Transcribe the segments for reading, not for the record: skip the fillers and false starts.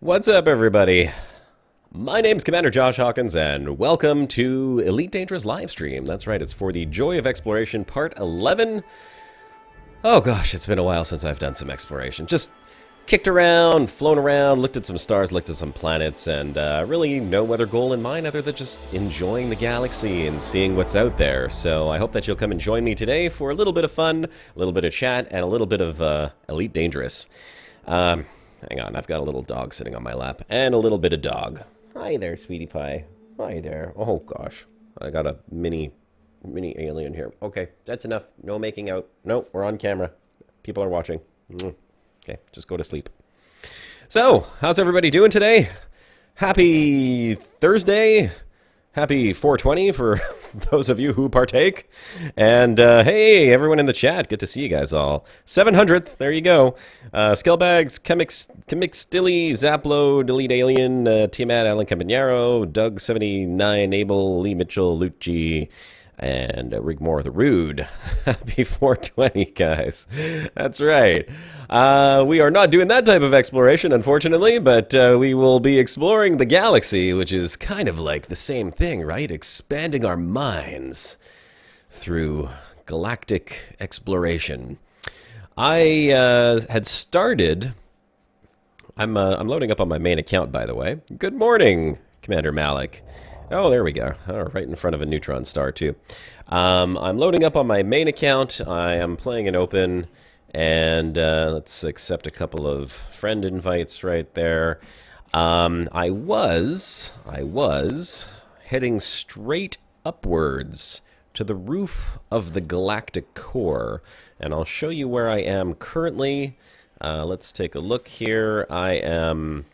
What's up, everybody? My name's Commander Josh Hawkins, and welcome to Elite Dangerous Livestream. That's right, it's for the Joy of Exploration Part 11. Oh gosh, it's been a while since I've done some exploration. Just kicked around, flown around, looked at some stars, looked at some planets, and really no other goal in mind other than just enjoying the galaxy and seeing what's out there. So I hope that you'll come and join me today for a little bit of fun, a little bit of chat, and a little bit of Elite Dangerous. Hang on, I've got a little dog sitting on my lap, and a little bit of dog. Hi there, sweetie pie. Hi there. Oh gosh, I got a mini alien here. Okay, that's enough. No making out. No, we're on camera. People are watching. Okay, just go to sleep. So, how's everybody doing today? Happy Thursday. Happy 420 for those of you who partake. And hey, everyone in the chat, good to see you guys all. 700th, there you go. Skellbags, Chemixtilly, Zaplo, Delete Alien, Tiamat, Alan Campagnaro, Doug79, Abel, Lee Mitchell, Lucci, and Rigmore the Rude. Happy 420, guys. That's right. We are not doing that type of exploration, unfortunately, but we will be exploring the galaxy, which is kind of like the same thing, right? Expanding our minds through galactic exploration. I had started... I'm loading up on my main account, by the way. Good morning, Commander Malik. Oh, there we go. Oh, right in front of a neutron star, too. I'm loading up on my main account. I am playing an open, and let's accept a couple of friend invites right there. I was heading straight upwards to the roof of the galactic core, and I'll show you where I am currently. Let's take a look here. I am,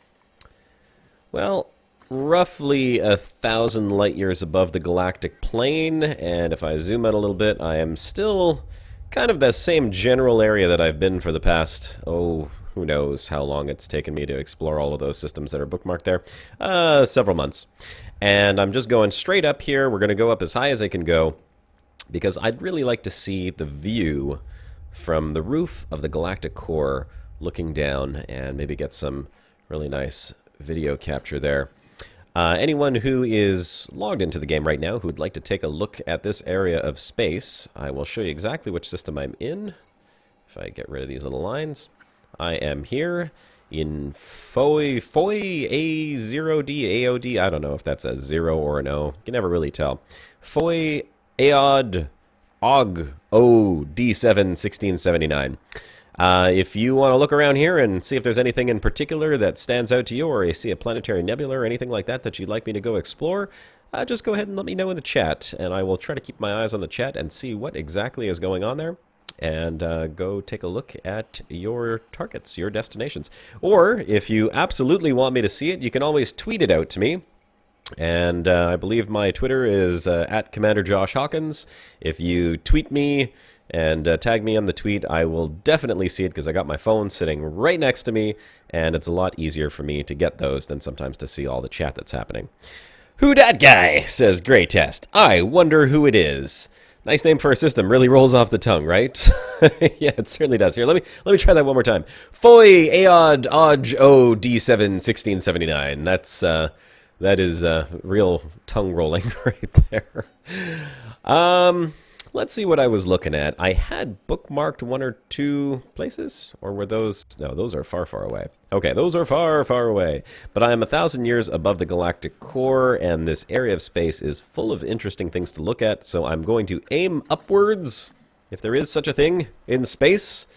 well, roughly 1,000 light years above the galactic plane, and if I zoom out a little bit, I am still kind of the same general area that I've been for the past, oh, who knows how long it's taken me to explore all of those systems that are bookmarked there. Several months. And I'm just going straight up here. We're going to go up as high as I can go, because I'd really like to see the view from the roof of the galactic core looking down and maybe get some really nice video capture there. Anyone who is logged into the game right now who would like to take a look at this area of space, I will show you exactly which system I'm in. If I get rid of these little lines. I am here in Foy A0D, AOD. I don't know if that's a 0 or an O. You can never really tell. Foy Aod Og O D7 1679. If you want to look around here and see if there's anything in particular that stands out to you, or you see a planetary nebula or anything like that that you'd like me to go explore, just go ahead and let me know in the chat, and I will try to keep my eyes on the chat and see what exactly is going on there, and go take a look at your targets, your destinations. Or, if you absolutely want me to see it, you can always tweet it out to me. And I believe my Twitter is at Commander Josh Hawkins. If you tweet me and tag me on the tweet, I will definitely see it, because I got my phone sitting right next to me, and it's a lot easier for me to get those than sometimes to see all the chat that's happening. Who dat guy? Says Grey Test. I wonder who it is. Nice name for a system. Really rolls off the tongue, right? Yeah, it certainly does. Here, let me try that one more time. Foy Aod Oj O D7 1679. That is real tongue rolling right there. Let's see what I was looking at. I had bookmarked one or two places, or were those... No, those are far, far away. Okay, those are far, far away. But I am 1,000 years above the galactic core, and this area of space is full of interesting things to look at, so I'm going to aim upwards, if there is such a thing, in space.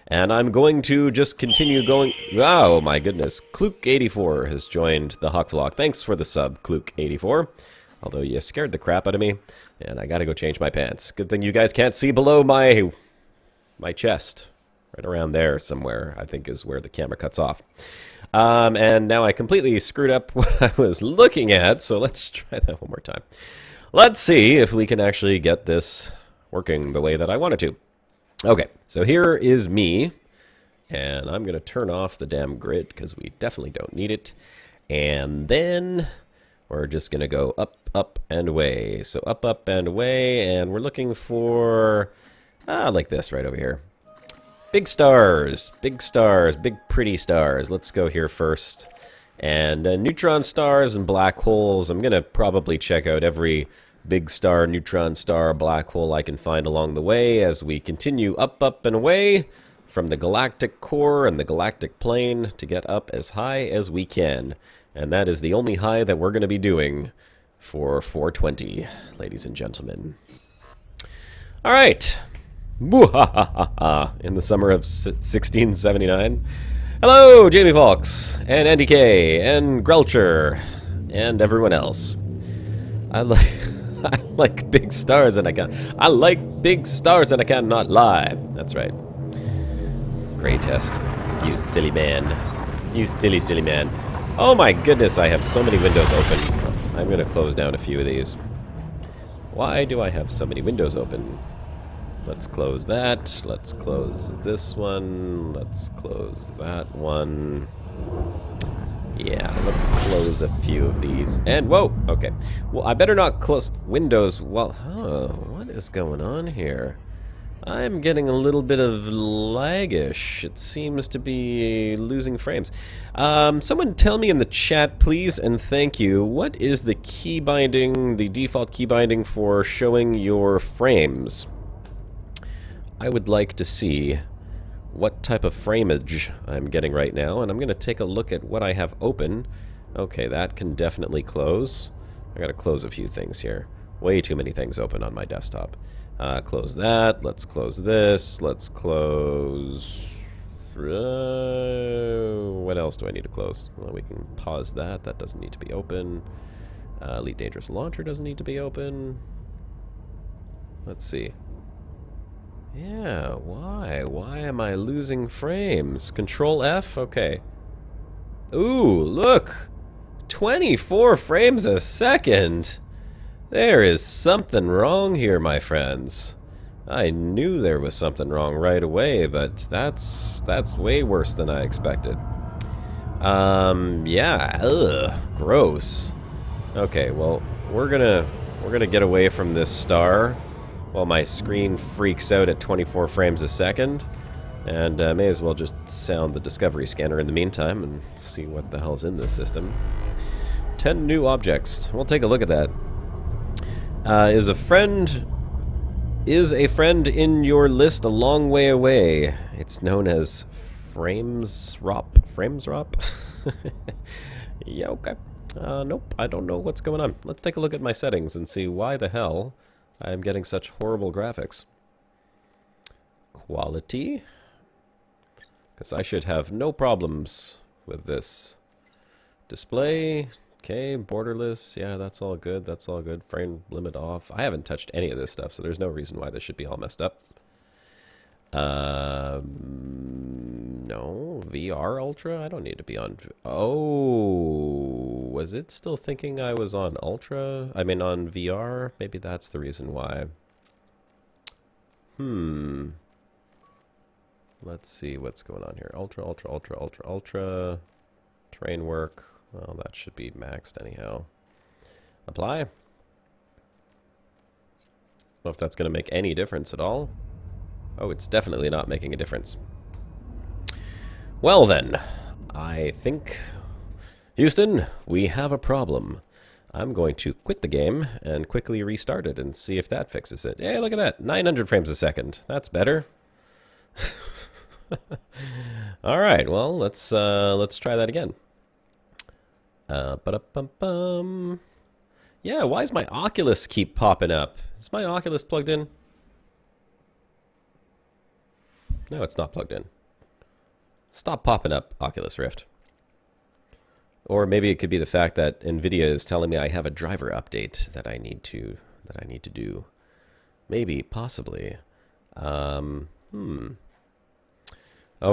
And I'm going to just continue going... Oh, my goodness. Klook84 has joined the Hawk Vlog. Thanks for the sub, Klook84. Although you scared the crap out of me, and I gotta go change my pants. Good thing you guys can't see below my chest. Right around there somewhere, I think, is where the camera cuts off. And now I completely screwed up what I was looking at, so let's try that one more time. Let's see if we can actually get this working the way that I want it to. Okay, so here is me, and I'm gonna turn off the damn grid, because we definitely don't need it. And then we're just going to go up, up, and away. So up, up, and away, and we're looking for, like this right over here. Big stars, big pretty stars. Let's go here first. And neutron stars and black holes, I'm going to probably check out every big star, neutron star, black hole I can find along the way as we continue up, up, and away from the galactic core and the galactic plane to get up as high as we can. And that is the only high that we're going to be doing for 420, ladies and gentlemen. All right. In the summer of 1679. Hello, Jamie Fox, and Andy K, and Grelcher, and everyone else. I like big stars, and I like big stars, and I cannot lie. That's right. Great test. You silly man. You silly, silly man. Oh my goodness, I have so many windows open. I'm going to close down a few of these. Why do I have so many windows open? Let's close that. Let's close this one. Let's close that one. Yeah, let's close a few of these. And, whoa, okay. Well, I better not close windows. Well, what is going on here? I'm getting a little bit of laggish. It seems to be losing frames. Someone tell me in the chat, please, and thank you. What is the key binding, the default key binding for showing your frames? I would like to see what type of frameage I'm getting right now, and I'm going to take a look at what I have open. Okay, that can definitely close. I got to close a few things here. Way too many things open on my desktop. Close that. Let's close this. Let's close... what else do I need to close? Well, we can pause that. That doesn't need to be open. Elite Dangerous Launcher doesn't need to be open. Let's see. Yeah, why? Why am I losing frames? Control F? Okay. Ooh, look! 24 frames a second! There is something wrong here, my friends. I knew there was something wrong right away, but that's way worse than I expected. Yeah, ugh, gross. Okay, well, we're gonna get away from this star while my screen freaks out at 24 frames a second, and may as well just sound the Discovery Scanner in the meantime and see what the hell's in this system. 10 new objects. We'll take a look at that. Is a friend in your list a long way away? It's known as Framesrop. Framesrop? Yeah, okay. Nope, I don't know what's going on. Let's take a look at my settings and see why the hell I'm getting such horrible graphics. Quality. Because I should have no problems with this. Display. Okay, borderless. Yeah, that's all good. That's all good. Frame limit off. I haven't touched any of this stuff, so there's no reason why this should be all messed up. No. VR Ultra? I don't need to be on... Oh, was it still thinking I was on Ultra? I mean on VR? Maybe that's the reason why. Let's see what's going on here. Ultra, Ultra, Ultra, Ultra, Ultra. Terrain work. Well, that should be maxed anyhow. Apply. Don't know if that's going to make any difference at all. Oh, it's definitely not making a difference. Well then, I think... Houston, we have a problem. I'm going to quit the game and quickly restart it and see if that fixes it. Hey, look at that. 900 frames a second. That's better. Alright, well, let's try that again. Ba-da-bum-bum. Yeah, why does my Oculus keep popping up? Is my Oculus plugged in? No, it's not plugged in. Stop popping up, Oculus Rift. Or maybe it could be the fact that NVIDIA is telling me I have a driver update that I need to do. Maybe, possibly. Oh,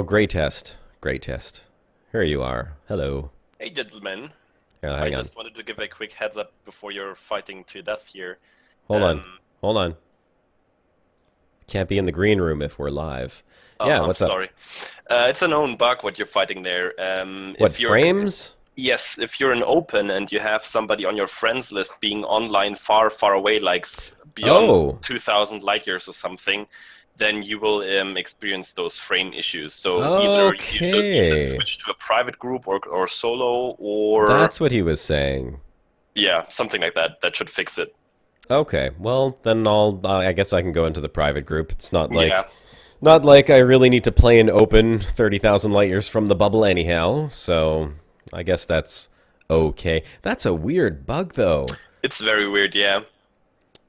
great test. Great test. Here you are. Hello. Hey, gentlemen. I just wanted to give a quick heads up before you're fighting to death here. Hold on. Can't be in the green room if we're live. Yeah, what's up? Sorry. It's a known bug what you're fighting there. What, frames? Yes, if you're in open and you have somebody on your friends list being online far, far away, like beyond 2,000 light years or something, then you will experience those frame issues. So either you should switch to a private group or solo, or that's what he was saying. Yeah, something like that. That should fix it. Okay, well then I guess I can go into the private group. It's not like I really need to play in open 30,000 light years from the bubble anyhow. So I guess that's okay. That's a weird bug though. It's very weird, yeah.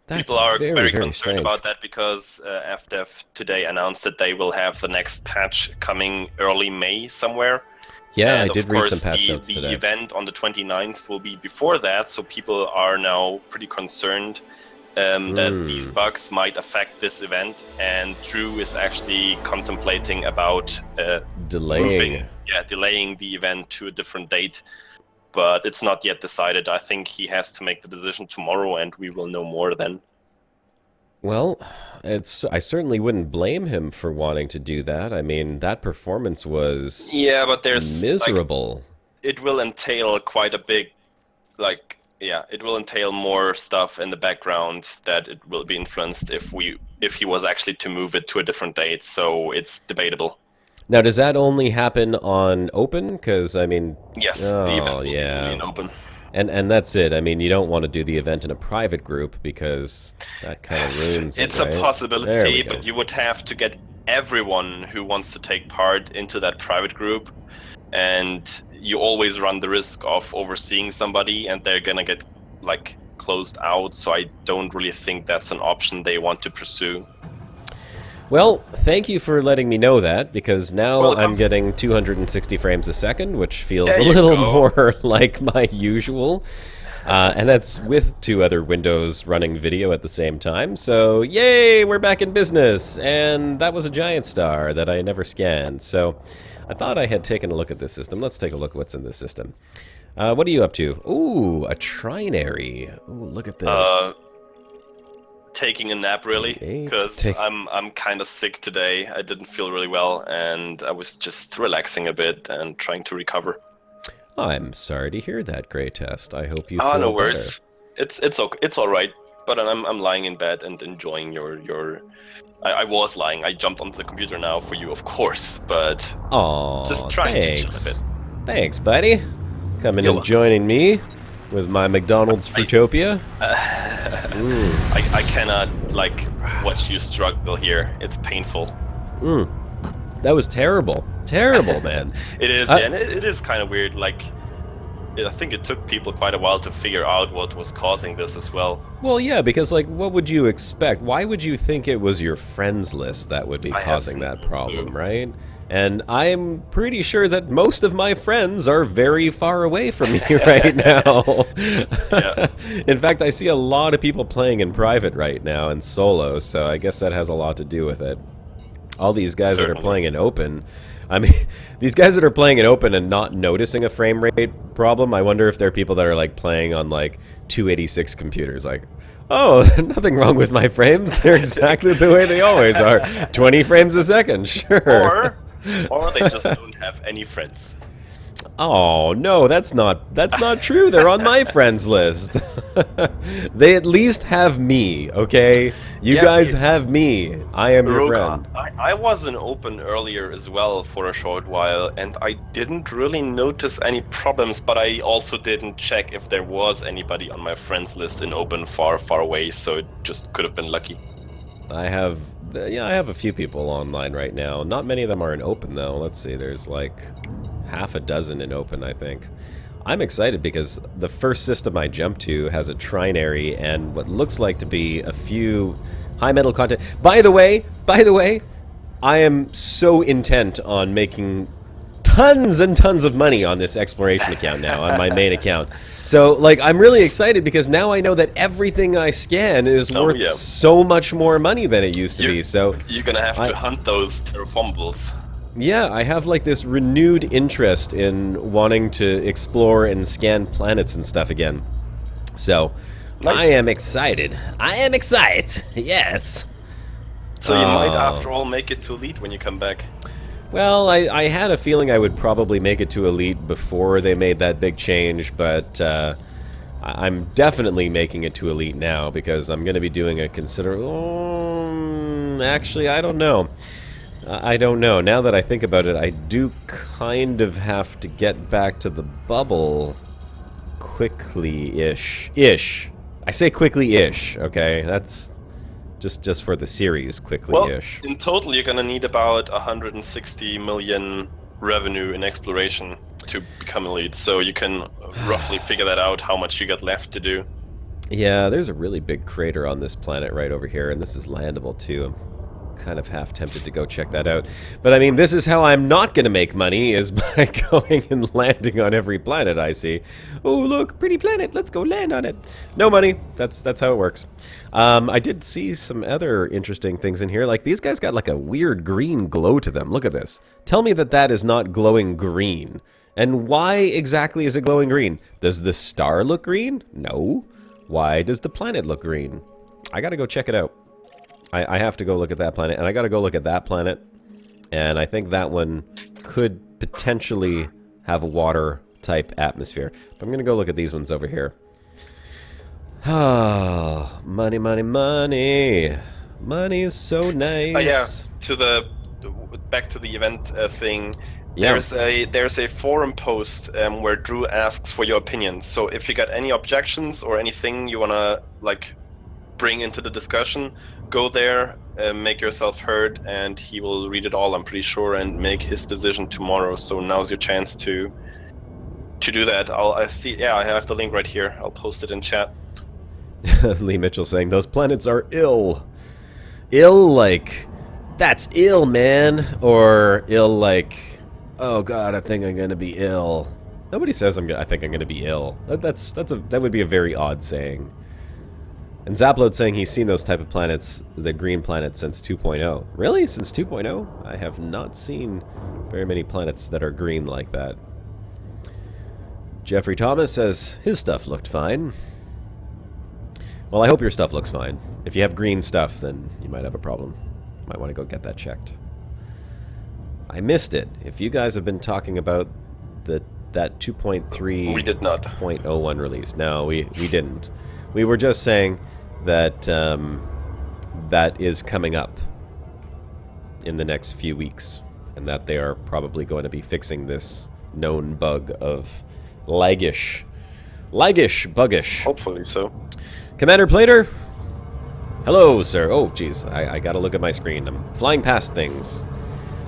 That's People are very concerned strange about that because FDev today announced that they will have the next patch coming early May somewhere. Yeah, and I did read some patch notes today. The event on the 29th will be before that, so people are now pretty concerned that these bugs might affect this event. And Drew is actually contemplating about delaying the event to a different date. But it's not yet decided. I think he has to make the decision tomorrow, and we will know more then. Well, I certainly wouldn't blame him for wanting to do that. I mean, that performance was but there's miserable. It will entail quite a big, it will entail more stuff in the background that it will be influenced if he was actually to move it to a different date. So it's debatable. Now, does that only happen on open? Because, I mean... Yes, the event will be in open. And that's it. I mean, you don't want to do the event in a private group because that kind of ruins It's right? a possibility, but you would have to get everyone who wants to take part into that private group. And you always run the risk of overseeing somebody and they're going to get, closed out. So I don't really think that's an option they want to pursue. Well, thank you for letting me know that, because now I'm getting 260 frames a second, which feels a little more like my usual. And that's with 2 other windows running video at the same time. So, yay, we're back in business! And that was a giant star that I never scanned. So, I thought I had taken a look at this system. Let's take a look at what's in this system. What are you up to? Ooh, a trinary. Ooh, look at this. Taking a nap, really, because I'm kind of sick today. I didn't feel really well, and I was just relaxing a bit and trying to recover. I'm sorry to hear that, Grey Test. I hope you feel no worries. It's okay. It's all right. But I'm lying in bed and enjoying your. I was lying. I jumped onto the computer now for you, of course, but just trying to chill a bit. Thanks, buddy. Coming and joining me with my McDonald's Fruitopia. I cannot watch you struggle here. It's painful. That was terrible. Terrible, man. It is, and it is kind of weird. I think it took people quite a while to figure out what was causing this as well. Well, yeah, because what would you expect? Why would you think it was your friends list that would be causing that problem, right? And I'm pretty sure that most of my friends are very far away from me right now. In fact, I see a lot of people playing in private right now and solo, so I guess that has a lot to do with it. All these guys that are playing in open, I mean, these guys that are playing in open and not noticing a frame rate problem, I wonder if there are people that are playing on 286 computers, oh, nothing wrong with my frames. They're exactly the way they always are. 20 frames a second, sure. Or they just don't have any friends. Oh, no, that's not true. They're on my friends list. They at least have me, okay? You guys have me. I am your friend. I was in open earlier as well for a short while, and I didn't really notice any problems, but I also didn't check if there was anybody on my friends list in open far, far away, so it just could have been lucky. I have a few people online right now. Not many of them are in open, though. Let's see, there's half a dozen in open, I think. I'm excited because the first system I jumped to has a trinary and what looks like to be a few high metal content. By the way, I am so intent on making tons and tons of money on this exploration account now, on my main account. So, I'm really excited because now I know that everything I scan is worth so much more money than it used to be. So you're gonna have to hunt those terraformables. Yeah, I have this renewed interest in wanting to explore and scan planets and stuff again. So, nice. I am excited. Yes. So you might, after all, make it to Elite when you come back. Well, I had a feeling I would probably make it to Elite before they made that big change, but I'm definitely making it to Elite now because I'm going to be doing a considerable... Actually, I don't know. I don't know. Now that I think about it, I do kind of have to get back to the bubble quickly-ish. I say quickly-ish, okay? That's just for the series, quickly-ish. Well, in total, you're going to need about 160 million revenue in exploration to become elite, so you can roughly figure that out, how much you got left to do. Yeah, there's a really big crater on this planet right over here, and this is landable too. I'm kind of half tempted to go check that out. But I mean, this is how I'm not going to make money, is by going and landing on every planet I see. Oh, look, pretty planet, let's go land on it. No money, that's how it works. I did see some other interesting things in here, like these guys got like a weird green glow to them. Look at this. Tell me that that is not glowing green. And why exactly is it glowing green? Does the star look green? No. Why does the planet look green? I gotta go check it out. I have to go look at that planet, and I gotta go look at that planet. And I think that one could potentially have a water-type atmosphere. But I'm gonna go look at these ones over here. Oh, money, money, money. Money is so nice. Yeah, back to the event thing. Yeah. There's a forum post where Drew asks for your opinion. So if you got any objections or anything you wanna bring into the discussion, go there, make yourself heard, and he will read it all, I'm pretty sure, and make his decision tomorrow. So now's your chance to do that. I see. Yeah, I have the link right here. I'll post it in chat. Lee Mitchell saying those planets are ill. Ill like that's ill, man, or ill like, oh god, I think I'm gonna be ill. Nobody says I think I'm gonna be ill. That would be a very odd saying. And Zapload saying he's seen those type of planets, the green planets, since 2.0. Really? Since 2.0? I have not seen very many planets that are green like that. Jeffrey Thomas says his stuff looked fine. Well, I hope your stuff looks fine. If you have green stuff, then you might have a problem. You might want to go get that checked. I missed it. If you guys have been talking about that 2.3... We did not. 0.01 release. No, we didn't. We were just saying that that is coming up in the next few weeks, and that they are probably going to be fixing this known bug of laggish, buggish. Hopefully so. Commander Plater? Hello, sir. Oh, jeez. I gotta look at my screen. I'm flying past things.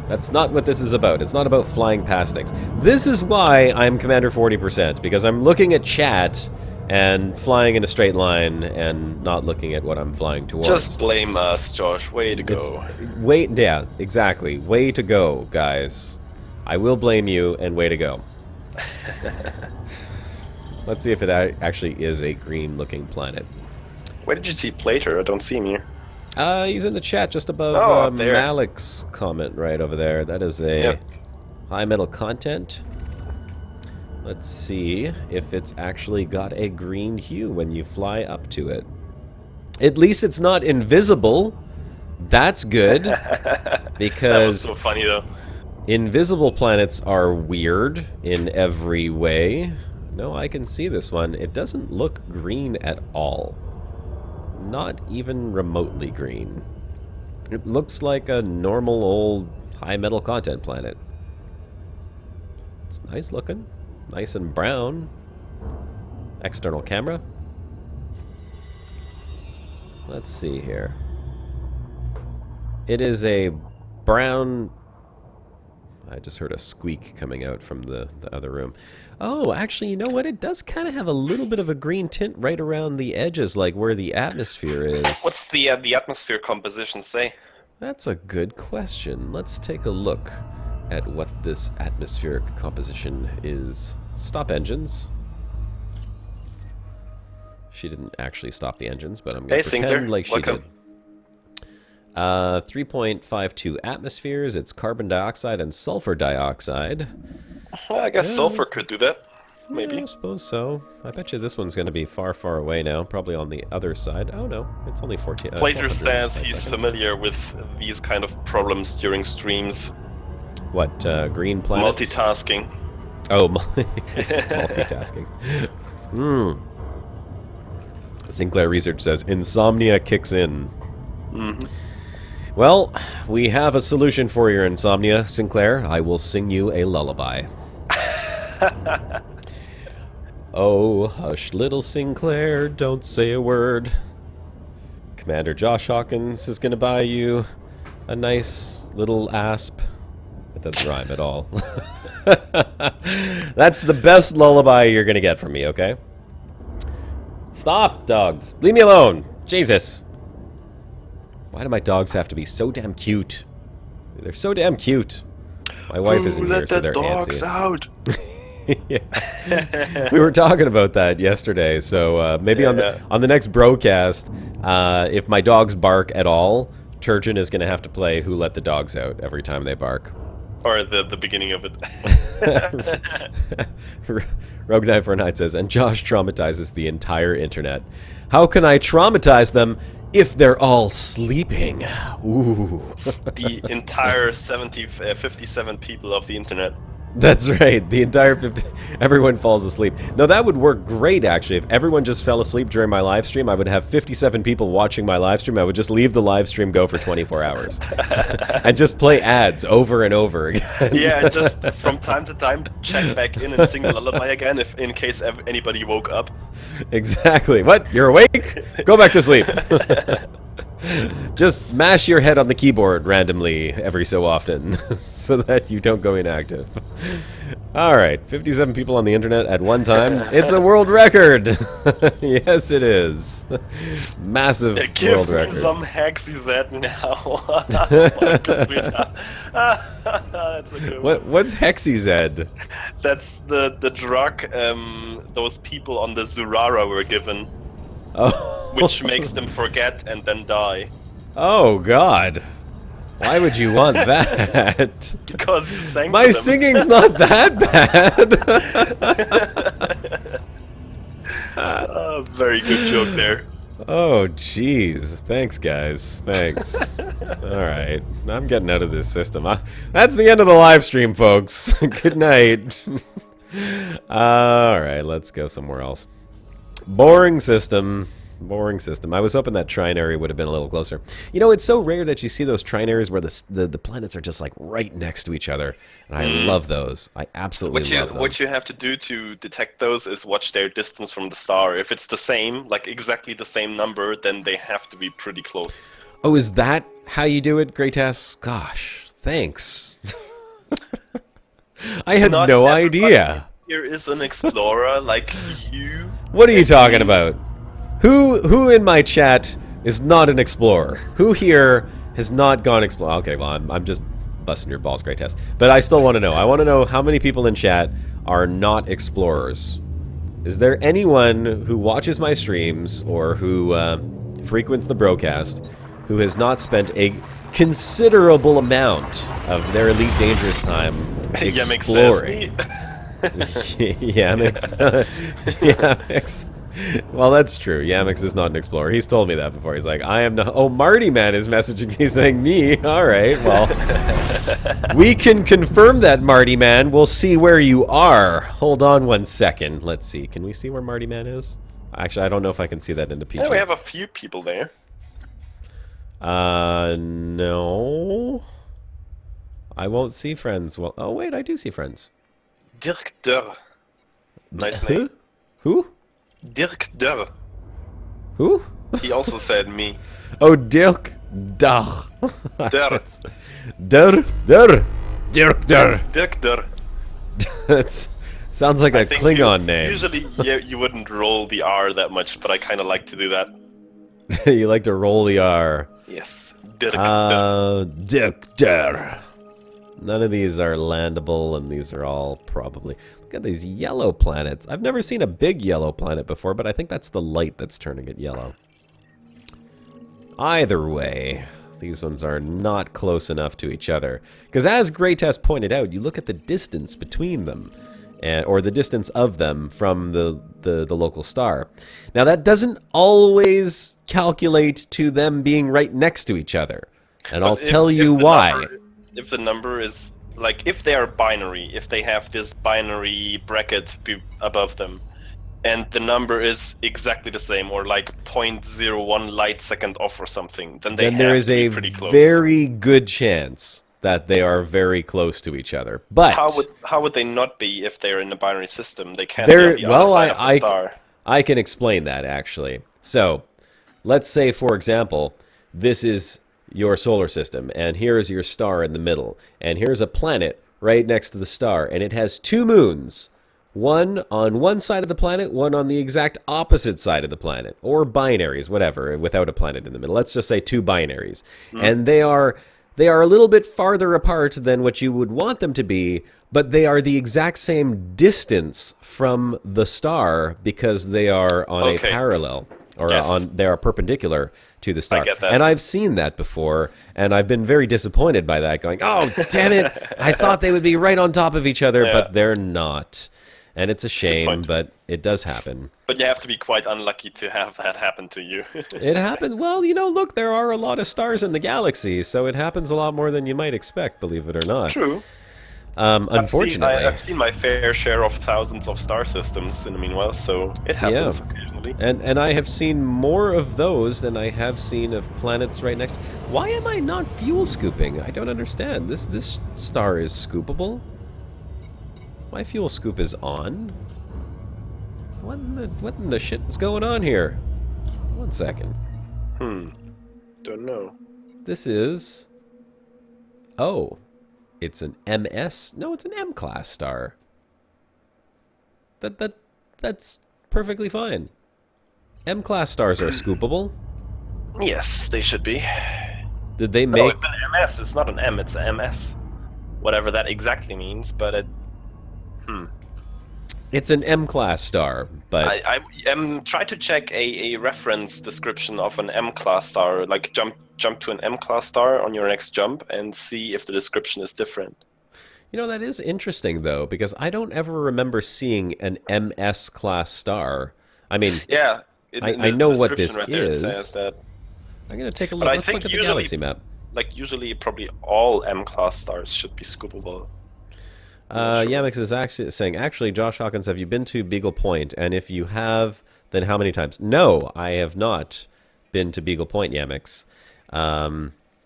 That's not what this is about. It's not about flying past things. This is why I'm Commander 40%, because I'm looking at chat and flying in a straight line and not looking at what I'm flying towards. Just blame us, Josh. Way to go. Yeah, exactly. Way to go, guys. I will blame you, and way to go. Let's see if it actually is a green-looking planet. Where did you see Plater? I don't see him here. He's in the chat just above there. Malik's comment right over there. That is a high metal content. Let's see if it's actually got a green hue when you fly up to it. At least it's not invisible. That's good. Because that was so funny, though. Invisible planets are weird in every way. No, I can see this one. It doesn't look green at all. Not even remotely green. It looks like a normal old high metal content planet. It's nice looking. Nice and brown. External camera. Let's see here. It is a brown... I just heard a squeak coming out from the other room. Oh, actually, you know what? It does kind of have a little bit of a green tint right around the edges, like where the atmosphere is. What's the atmosphere composition say? That's a good question. Let's take a look at what this atmospheric composition is. Stop engines. She didn't actually stop the engines, but I'm going to pretend like she did. 3.52 atmospheres. It's carbon dioxide and sulfur dioxide. Well, I guess sulfur could do that. Maybe. Yeah, I suppose so. I bet you this one's going to be far, far away now. Probably on the other side. Oh, no. It's only 14. Plater says he's familiar with these kind of problems during streams. What, green planets? Multitasking. Oh, multitasking. Sinclair Research says insomnia kicks in. Well, we have a solution for your insomnia, Sinclair. I will sing you a lullaby. Oh, hush, little Sinclair, don't say a word. Commander Josh Hawkins is going to buy you a nice little asp. It doesn't rhyme at all. That's the best lullaby you're going to get from me, okay? Stop, dogs. Leave me alone. Jesus. Why do my dogs have to be so damn cute? They're so damn cute. My wife isn't here, so they're antsy. Out. Yeah. We were talking about that yesterday, so maybe on the next broadcast, if my dogs bark at all, Turgeon is going to have to play Who Let the Dogs Out every time they bark. Or the beginning of it. Rogue Knight for a Night says, and Josh traumatizes the entire internet. How can I traumatize them if they're all sleeping? Ooh. The entire 57 people of the internet. That's right. The entire 50... Everyone falls asleep. No, that would work great, actually. If everyone just fell asleep during my live stream, I would have 57 people watching my live stream. I would just leave the live stream go for 24 hours. And just play ads over and over again. Yeah, just from time to time check back in and sing the lullaby again in case anybody woke up. Exactly. What? You're awake? Go back to sleep. Just mash your head on the keyboard randomly every so often so that you don't go inactive. Alright, 57 people on the internet at one time. It's a world record! Yes, it is. Massive world record. Give me some Hexyz now. That's a good one. What's Hexyz? That's the drug those people on the Zurara were given. Oh. Which makes them forget and then die. Oh, God. Why would you want that? Because you sang My to them. singing's not that bad. Very good joke there. Oh, jeez. Thanks, guys. Thanks. All right. I'm getting out of this system. That's the end of the live stream, folks. Good night. All right, let's go somewhere else. Boring system. Boring system. I was hoping that trinary would have been a little closer. You know, it's so rare that you see those trinaries where the planets are just like right next to each other. And I love those. I absolutely love them. What you have to do to detect those is watch their distance from the star. If it's the same, like exactly the same number, then they have to be pretty close. Oh, is that how you do it, Greytas? Gosh, thanks. I had no idea. Here is an explorer like you. What are you talking about? Who in my chat is not an explorer? Who here has not gone explore? Okay, well, I'm just busting your balls, Greytas. But I still want to know. I want to know how many people in chat are not explorers. Is there anyone who watches my streams or who frequents the broadcast who has not spent a considerable amount of their Elite Dangerous time exploring? Yamix. Yamix. Well, that's true. Yamix is not an explorer. He's told me that before. He's like, I am not... Oh, Marty Man is messaging me saying me. All right, well. We can confirm that, Marty Man. We'll see where you are. Hold on 1 second. Let's see. Can we see where Marty Man is? Actually, I don't know if I can see that in the PG. Yeah, we have a few people there. No. I won't see friends. Well, oh, wait, I do see friends. Dirk Durr. Nice name. Who? Dirk Durr. Who? He also said me. Oh, Dirk Durr. Durr. Durr. Durr. Dirk Durr. Dirk Durr. That sounds like a Klingon name. Usually, you wouldn't roll the R that much, but I kind of like to do that. You like to roll the R. Yes. Dirk Durr. Dirk Durr. None of these are landable, and these are all probably... Look at these yellow planets. I've never seen a big yellow planet before, but I think that's the light that's turning it yellow. Either way, these ones are not close enough to each other. Because as Greytas pointed out, you look at the distance between them, or the distance of them from the local star. Now, that doesn't always calculate to them being right next to each other. And I'll tell you why. If the number is, like, if they are binary, if they have this binary bracket above them, and the number is exactly the same, or like 0.01 light second off or something, then they there have is to be a pretty close. very good chance that they are very close to each other. But how would they not be if they're in a binary system? They can't be on the other side of the star. I can explain that, actually. So, let's say, for example, this is your solar system, and here's your star in the middle, and here's a planet right next to the star, and it has two moons. One on one side of the planet, one on the exact opposite side of the planet. Or binaries, whatever, without a planet in the middle. Let's just say two binaries. And they are a little bit farther apart than what you would want them to be, but they are the exact same distance from the star because they are on a parallel, or they are perpendicular to the star. I get that. And I've seen that before, and I've been very disappointed by that, going, oh, damn it, I thought they would be right on top of each other, but they're not. And it's a shame, but it does happen. But you have to be quite unlucky to have that happen to you. It happened. Well, you know, look, there are a lot of stars in the galaxy, so it happens a lot more than you might expect, believe it or not. True. Unfortunately. I've seen my fair share of thousands of star systems in the meanwhile, so it happens occasionally. And I have seen more of those than I have seen of planets right next. Why am I not fuel scooping? I don't understand. This star is scoopable. My fuel scoop is on. What in the shit is going on here? 1 second. Don't know. This is... Oh. It's an MS? No, it's an M-class star. That's perfectly fine. M-class stars are scoopable. Yes, they should be. Did they make... No, it's an MS. It's not an M, it's an MS. Whatever that exactly means, but it... It's an M-class star, but... I try to check a reference description of an M-class star, like jump to an M-class star on your next jump and see if the description is different. You know, that is interesting, though, because I don't ever remember seeing an MS-class star. I mean, yeah, I know what this right is. There it says that. I'm going to take a look. Let's look at the galaxy map. Like, usually, probably all M-class stars should be scoopable. Yamix is actually saying, actually, Josh Hawkins, have you been to Beagle Point? And if you have, then how many times? No, I have not been to Beagle Point, Yamix.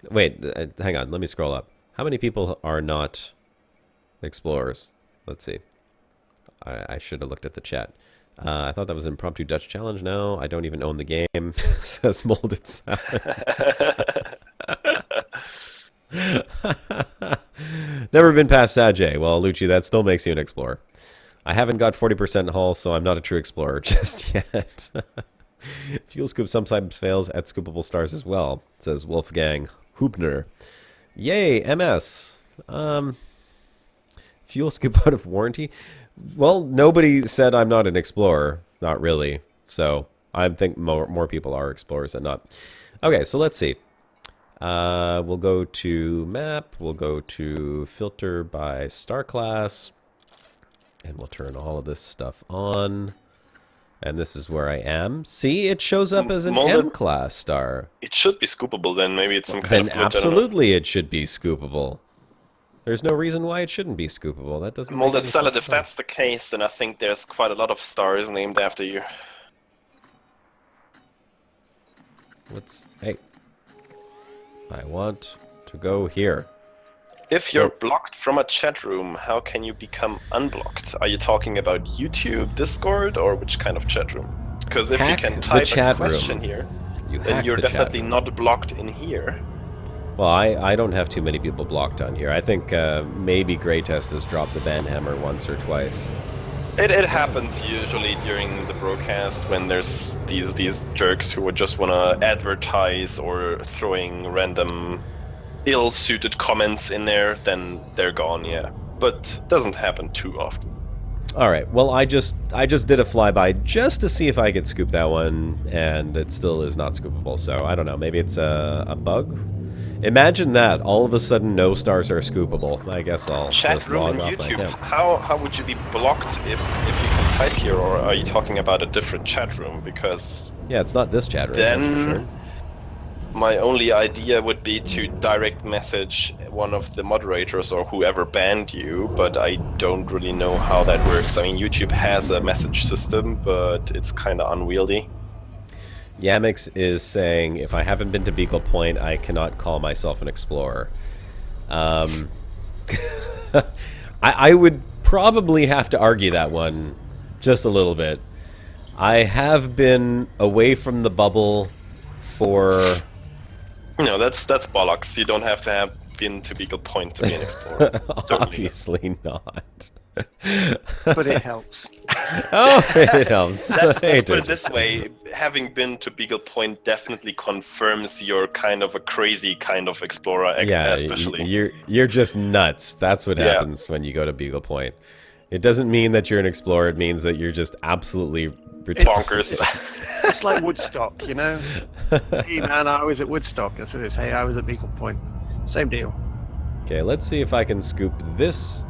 Wait, hang on. Let me scroll up. How many people are not explorers? Let's see. I should have looked at the chat. I thought that was impromptu Dutch challenge. No, I don't even own the game. Says Molded Salad. Never been past Sajay. Well, Lucci, that still makes you an explorer. I haven't got 40% hull, so I'm not a true explorer just yet. Fuel scoop sometimes fails at scoopable stars as well, says Wolfgang Hubner. Yay, MS. Fuel scoop out of warranty? Well, nobody said I'm not an explorer. Not really. So I think more people are explorers than not. Okay, so let's see. We'll go to map. We'll go to filter by star class. And we'll turn all of this stuff on. And this is where I am. See, it shows up as an M-class star. It should be scoopable then. Maybe it's some kind of glitch. Then absolutely it should be scoopable. There's no reason why it shouldn't be scoopable. That doesn't make Molded any Salad, sense. if that's the case, then I think there's quite a lot of stars named after you. Hey. I want to go here. If you're blocked from a chat room, how can you become unblocked? Are you talking about YouTube, Discord, or which kind of chat room? Because if you can type a question here, then you're definitely not blocked in here. Well, I don't have too many people blocked on here. I think maybe Greytest has dropped the ban hammer once or twice. It happens usually during the broadcast when there's these jerks who would just want to advertise or throwing random ill-suited comments in there, then they're gone, yeah. But it doesn't happen too often. Alright, well I just did a flyby just to see if I could scoop that one, and it still is not scoopable, so I don't know, maybe it's a bug? Imagine that, all of a sudden no stars are scoopable. I guess I'll just log off my account. How would you be blocked if you can type here, or are you talking about a different chat room? Because yeah, it's not this chat room, that's for sure. My only idea would be to direct message one of the moderators or whoever banned you, but I don't really know how that works. I mean, YouTube has a message system, but it's kind of unwieldy. Yamix is saying, if I haven't been to Beagle Point, I cannot call myself an explorer. I would probably have to argue that one just a little bit. I have been away from the bubble for... No, that's bollocks. You don't have to have been to Beagle Point to be an explorer. Obviously not. But it helps. Oh, it helps. Let's put it this way. Having been to Beagle Point definitely confirms you're kind of a crazy kind of explorer, yeah, especially. You're just nuts. That's what happens when you go to Beagle Point. It doesn't mean that you're an explorer. It means that you're just absolutely bonkers. It's like Woodstock, you know? Hey man, I was at Woodstock. That's what it is. Hey, I was at Beagle Point. Same deal. Okay, let's see if I can scoop this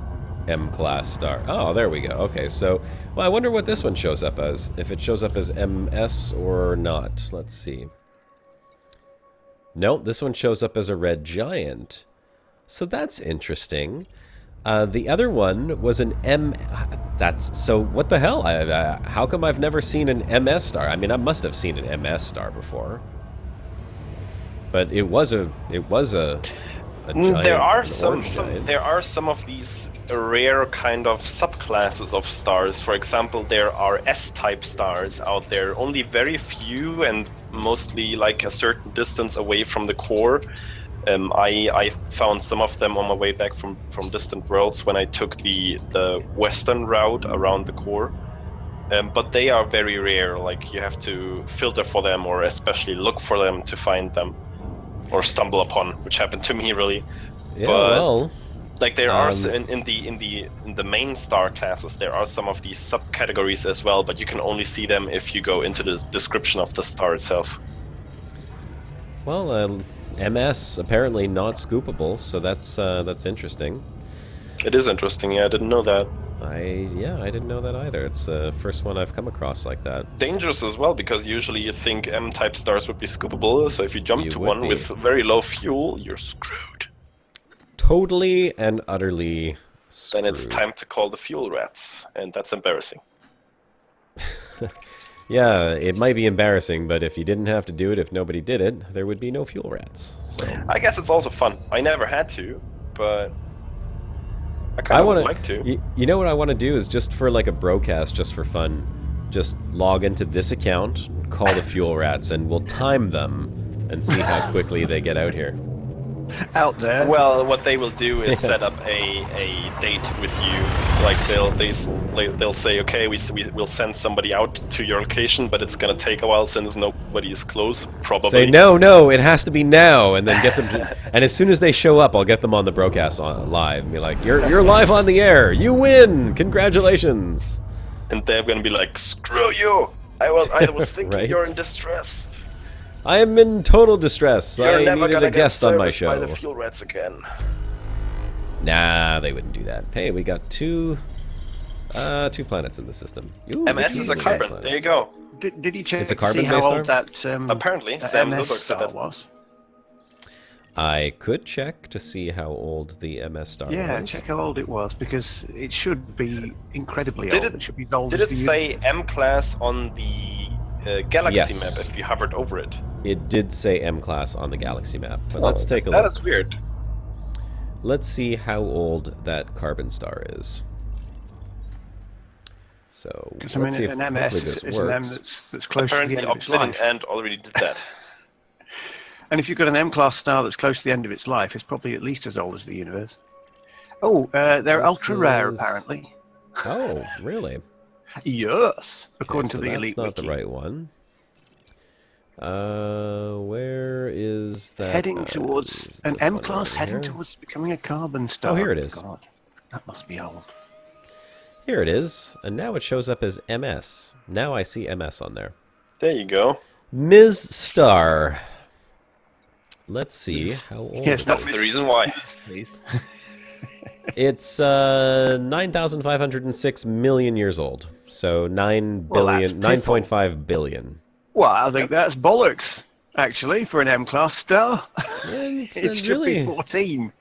M-class star. Oh, there we go. Okay, so, well, I wonder what this one shows up as. If it shows up as MS or not. Let's see. No, this one shows up as a red giant. So that's interesting. The other one was an M... so what the hell? How come I've never seen an MS star? I mean, I must have seen an MS star before. But it was a giant, there are giant. some of these rare kind of subclasses of stars. For example, there are S-type stars out there. Only very few and mostly like a certain distance away from the core. I found some of them on my way back from distant worlds when I took the western route around the core. But they are very rare. Like, you have to filter for them or especially look for them to find them. Or stumble upon, which happened to me really. Yeah, but well, like there are in the main star classes, there are some of these subcategories as well, but you can only see them if you go into the description of the star itself. Well, MS apparently not scoopable, so that's interesting. It is interesting. Yeah, I didn't know that. I didn't know that either. It's the first one I've come across like that. Dangerous as well, because usually you think M-type stars would be scoopable, so if you jump to one with very low fuel, you're screwed. Totally and utterly screwed. Then it's time to call the fuel rats, and that's embarrassing. Yeah, it might be embarrassing, but if you didn't have to do it, if nobody did it, there would be no fuel rats. So. I guess it's also fun. I never had to, but... I kind of would like to. You know what I want to do is just for like a broadcast, just for fun, just log into this account, call the fuel rats, and we'll time them and see how quickly they get out here. Out there. Well, what they will do is set up a date with you. Like they'll say, okay, we'll send somebody out to your location, but it's gonna take a while since nobody is close. Probably. Say no, it has to be now, and then get them. And as soon as they show up, I'll get them on the broadcast live and be like, "You're live on the air. You win! Congratulations!" And they're gonna be like, "Screw you! I was thinking right? You're in distress. I am in total distress. You're I never needed gonna a guest on my show." By the fuel rats again. Nah, they wouldn't do that. Hey, we got two planets in the system. Ooh, MS is a carbon. planets. There you go. Did you check It's a to see how carbon-based old that Apparently, that Sam MS Zubock said star that. was? I could check to see how old the MS star Yeah, was. check how old it was, because it should be incredibly Did old. It should be as old Did as it the say M-class on the galaxy Yes. map if you hovered over it? It did say M-class on the galaxy map, but let's take a That look. is weird. Let's see how old that carbon star is. So, Because I let's see mean, if an MS hopefully this is an M works. that's close Apparently, to the end of its Obsidian life. Ant already did that. And if you've got an M-class star that's close to the end of its life, it's probably at least as old as the universe. Oh, they're This ultra rare, is- apparently. Oh, really? Yes, according Okay, so to the that's Elite not Wiki. the right one. Where is that? Heading towards is an this one M-class, right heading here? towards becoming a carbon star. Oh, here it is. God, that must be old. Here it is, and now it shows up as MS. Now I see MS on there. There you go. Ms. Star. Let's see how old Yes, it That's is. the reason why. Please. It's 9,506 million years old. So 9 Well, billion, that's piffle. 9.5 billion. Well, I think that's bollocks. Actually, for an M-class star, It's it should be 14.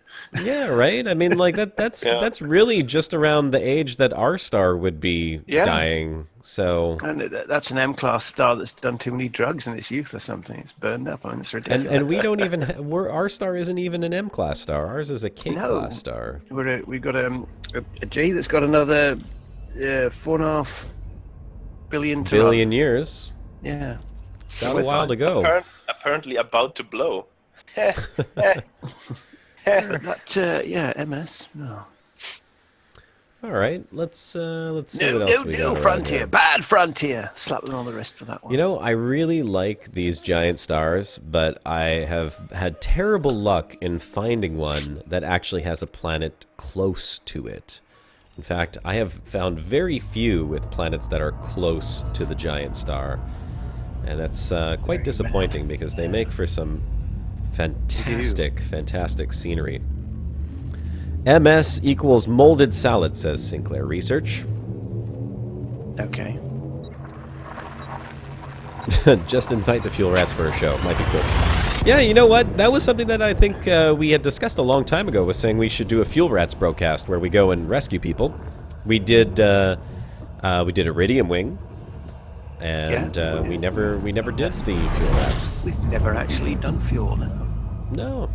Yeah, right? I mean, like, that's really just around the age that our star would be dying, so... And that's an M-class star that's done too many drugs in its youth or something. It's burned up. I mean, it's ridiculous. And we don't even... our star isn't even an M-class star. Ours is a K-class star. We've got a G that's got another 4.5 billion years. Yeah. It's got a while to go. Apparently about to blow. MS. No. All right, let's see what else we got. No, Frontier, bad Frontier. Slap them on the wrist for that one. You know, I really like these giant stars, but I have had terrible luck in finding one that actually has a planet close to it. In fact, I have found very few with planets that are close to the giant star, and that's quite disappointing because they make for some fantastic scenery. MS equals molded salad, says Sinclair Research. Okay. Just invite the fuel rats for a show. Might be cool. Yeah, you know what? That was something that I think we had discussed a long time ago, was saying we should do a fuel rats broadcast where we go and rescue people. We did Iridium Wing, and we never did the fuel rats. We've never actually done fuel. No.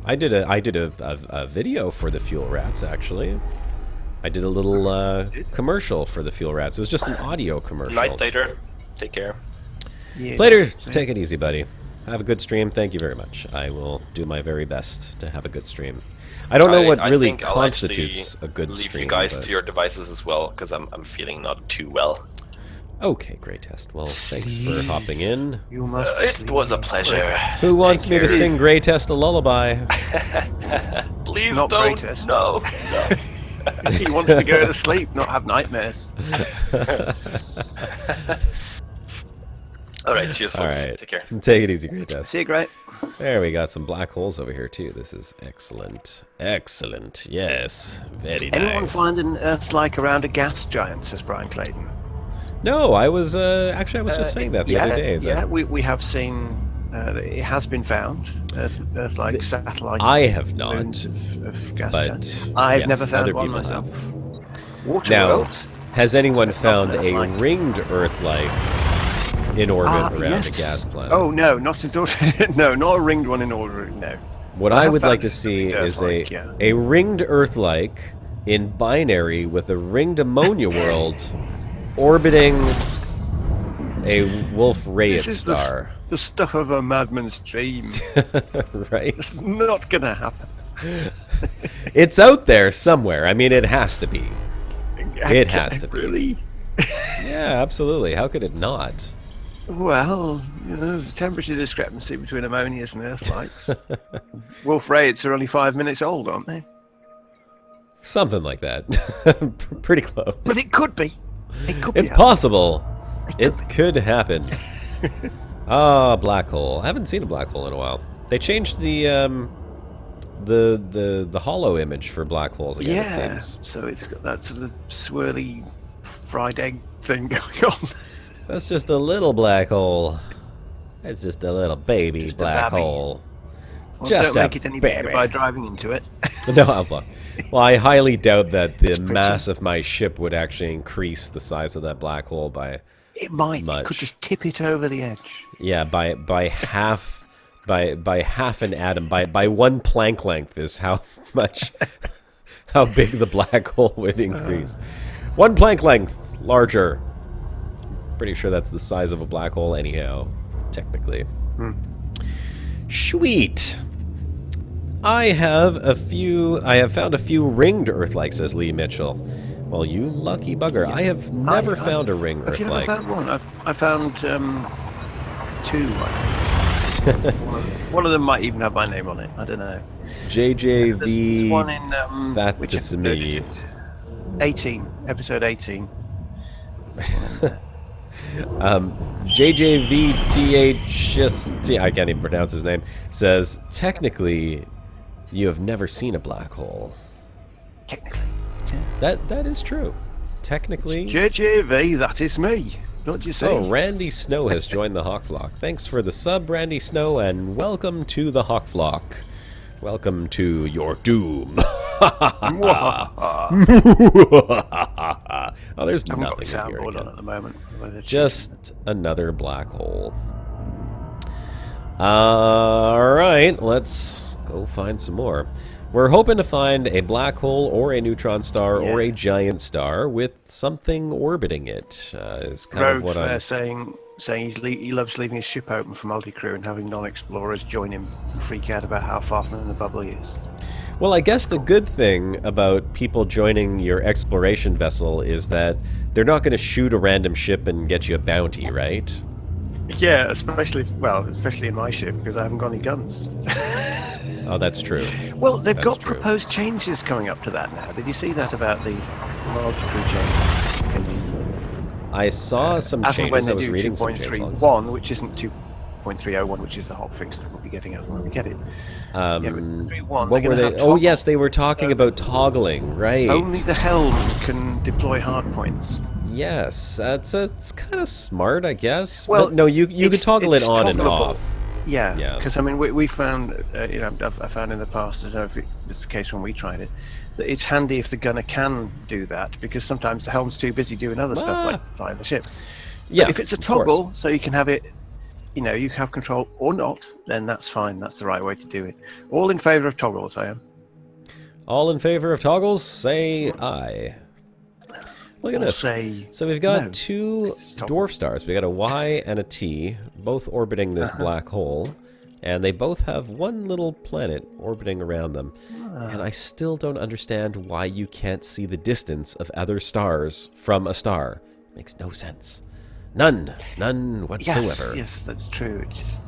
I did a video for the fuel rats, actually. I did a little commercial for the fuel rats. It was just an audio commercial. Night, Plater. Take care. Yeah, Plater, take it easy, buddy. Have a good stream. Thank you very much. I will do my very best to have a good stream. I don't know what really constitutes a good stream. Leave you guys to your devices as well, because I'm feeling not too well. Okay, great test. Well, thanks for hopping in. You must it was a pleasure. Who wants me to sing Grey Test a lullaby? Please not don't. Grey Test. No. He wants to go to sleep, not have nightmares. All right, cheers, folks. All right. Take care. Take it easy, Grey Test. See you, great. There, we got some black holes over here, too. This is excellent. Excellent. Yes. Very nice. Anyone finding Earth-like around a gas giant, says Brian Clayton. No, I was actually I was just saying that the other day. Yeah, we have seen it has been found. Earth-like satellite. I have not, of gas but giants. I've never found one myself. Waterworld. Has anyone found a ringed Earth-like in orbit around a gas planet? Oh no, not no, not a ringed one in orbit. No. What I would like to see is a ringed Earth-like in binary with a ringed ammonia world orbiting a Wolf-Rayet star. The stuff of a madman's dream. Right? It's not gonna happen. It's out there somewhere. I mean, it has to be. It has to be. Really? Yeah, absolutely. How could it not? Well, you know, the temperature discrepancy between ammonias and Earth-likes. Wolf-Rayets are only 5 minutes old, aren't they? Something like that. Pretty close. But it could be. It's possible. It could happen. Black hole. I haven't seen a black hole in a while. They changed the hollow image for black holes again, it seems. So it's got that sort of swirly fried egg thing going on. That's just a little black hole. It's just a little baby black hole. Well, Just don't make it any bigger by driving into it. No, well, I highly doubt that the mass of my ship would actually increase the size of that black hole by it might. much. It could just tip it over the edge. Yeah, by half, by half an atom, by one Planck length is how much, how big the black hole would increase. 1 Planck length larger. Pretty sure that's the size of a black hole, anyhow. Technically. Sweet. I have found a few ringed Earth-like, says Lee Mitchell. Well, you lucky bugger. I have never found a ring Earth-like. Have you never found one? I found 2. One of them might even have my name on it. I don't know. JJV There's one in Fatisimi. 18, episode 18. JJVTHST, I can't even pronounce his name, says, technically, you have never seen a black hole. Technically. That is true. Technically. JJV, that is me. Don't you see? Oh, Randy Snow has joined the Hawk Flock. Thanks for the sub, Randy Snow, and welcome to the Hawk Flock. Welcome to your doom. Oh, there's I haven't got nothing the in here soundboard again. on at the moment. Just another black hole. Alright, let's go find some more. We're hoping to find a black hole or a neutron star or a giant star with something orbiting it. Is kind of Rogue's what I'm... there saying he loves leaving his ship open for multi-crew and having non-explorers join him and freak out about how far from the bubble he is. Well, I guess the good thing about people joining your exploration vessel is that they're not going to shoot a random ship and get you a bounty, right? Yeah, especially in my ship, because I haven't got any guns. Oh, that's true. Well, they've got true. proposed changes coming up to that now. Did you see that about the multi-crew changes? I saw some As and when changes. they I was do reading some changes. 2.31, which isn't 2.301, which is the hot fix that we'll be getting as and when we get it. What What were they? Oh, yes, they were talking about toggling, right? Only the helm can deploy hard points. Yes, it's kind of smart, I guess. Well, but no, you can toggle it on and toggleable. off. Yeah, because I mean, we found, I found in the past, I don't know if it's the case when we tried it, that it's handy if the gunner can do that, because sometimes the helm's too busy doing other stuff like flying the ship. Yeah, but if it's a of course. toggle, so you can have it, you have control or not, then that's fine. That's the right way to do it. All in favour of toggles, I am. All in favor of toggles, say aye. Look at Or this. say So we've got no. two It's toggle. dwarf stars. We got a Y and a T, both orbiting this black hole, and they both have one little planet orbiting around them. And I still don't understand why you can't see the distance of other stars from a star. Makes no sense. None whatsoever. Yes, that's true. It's just,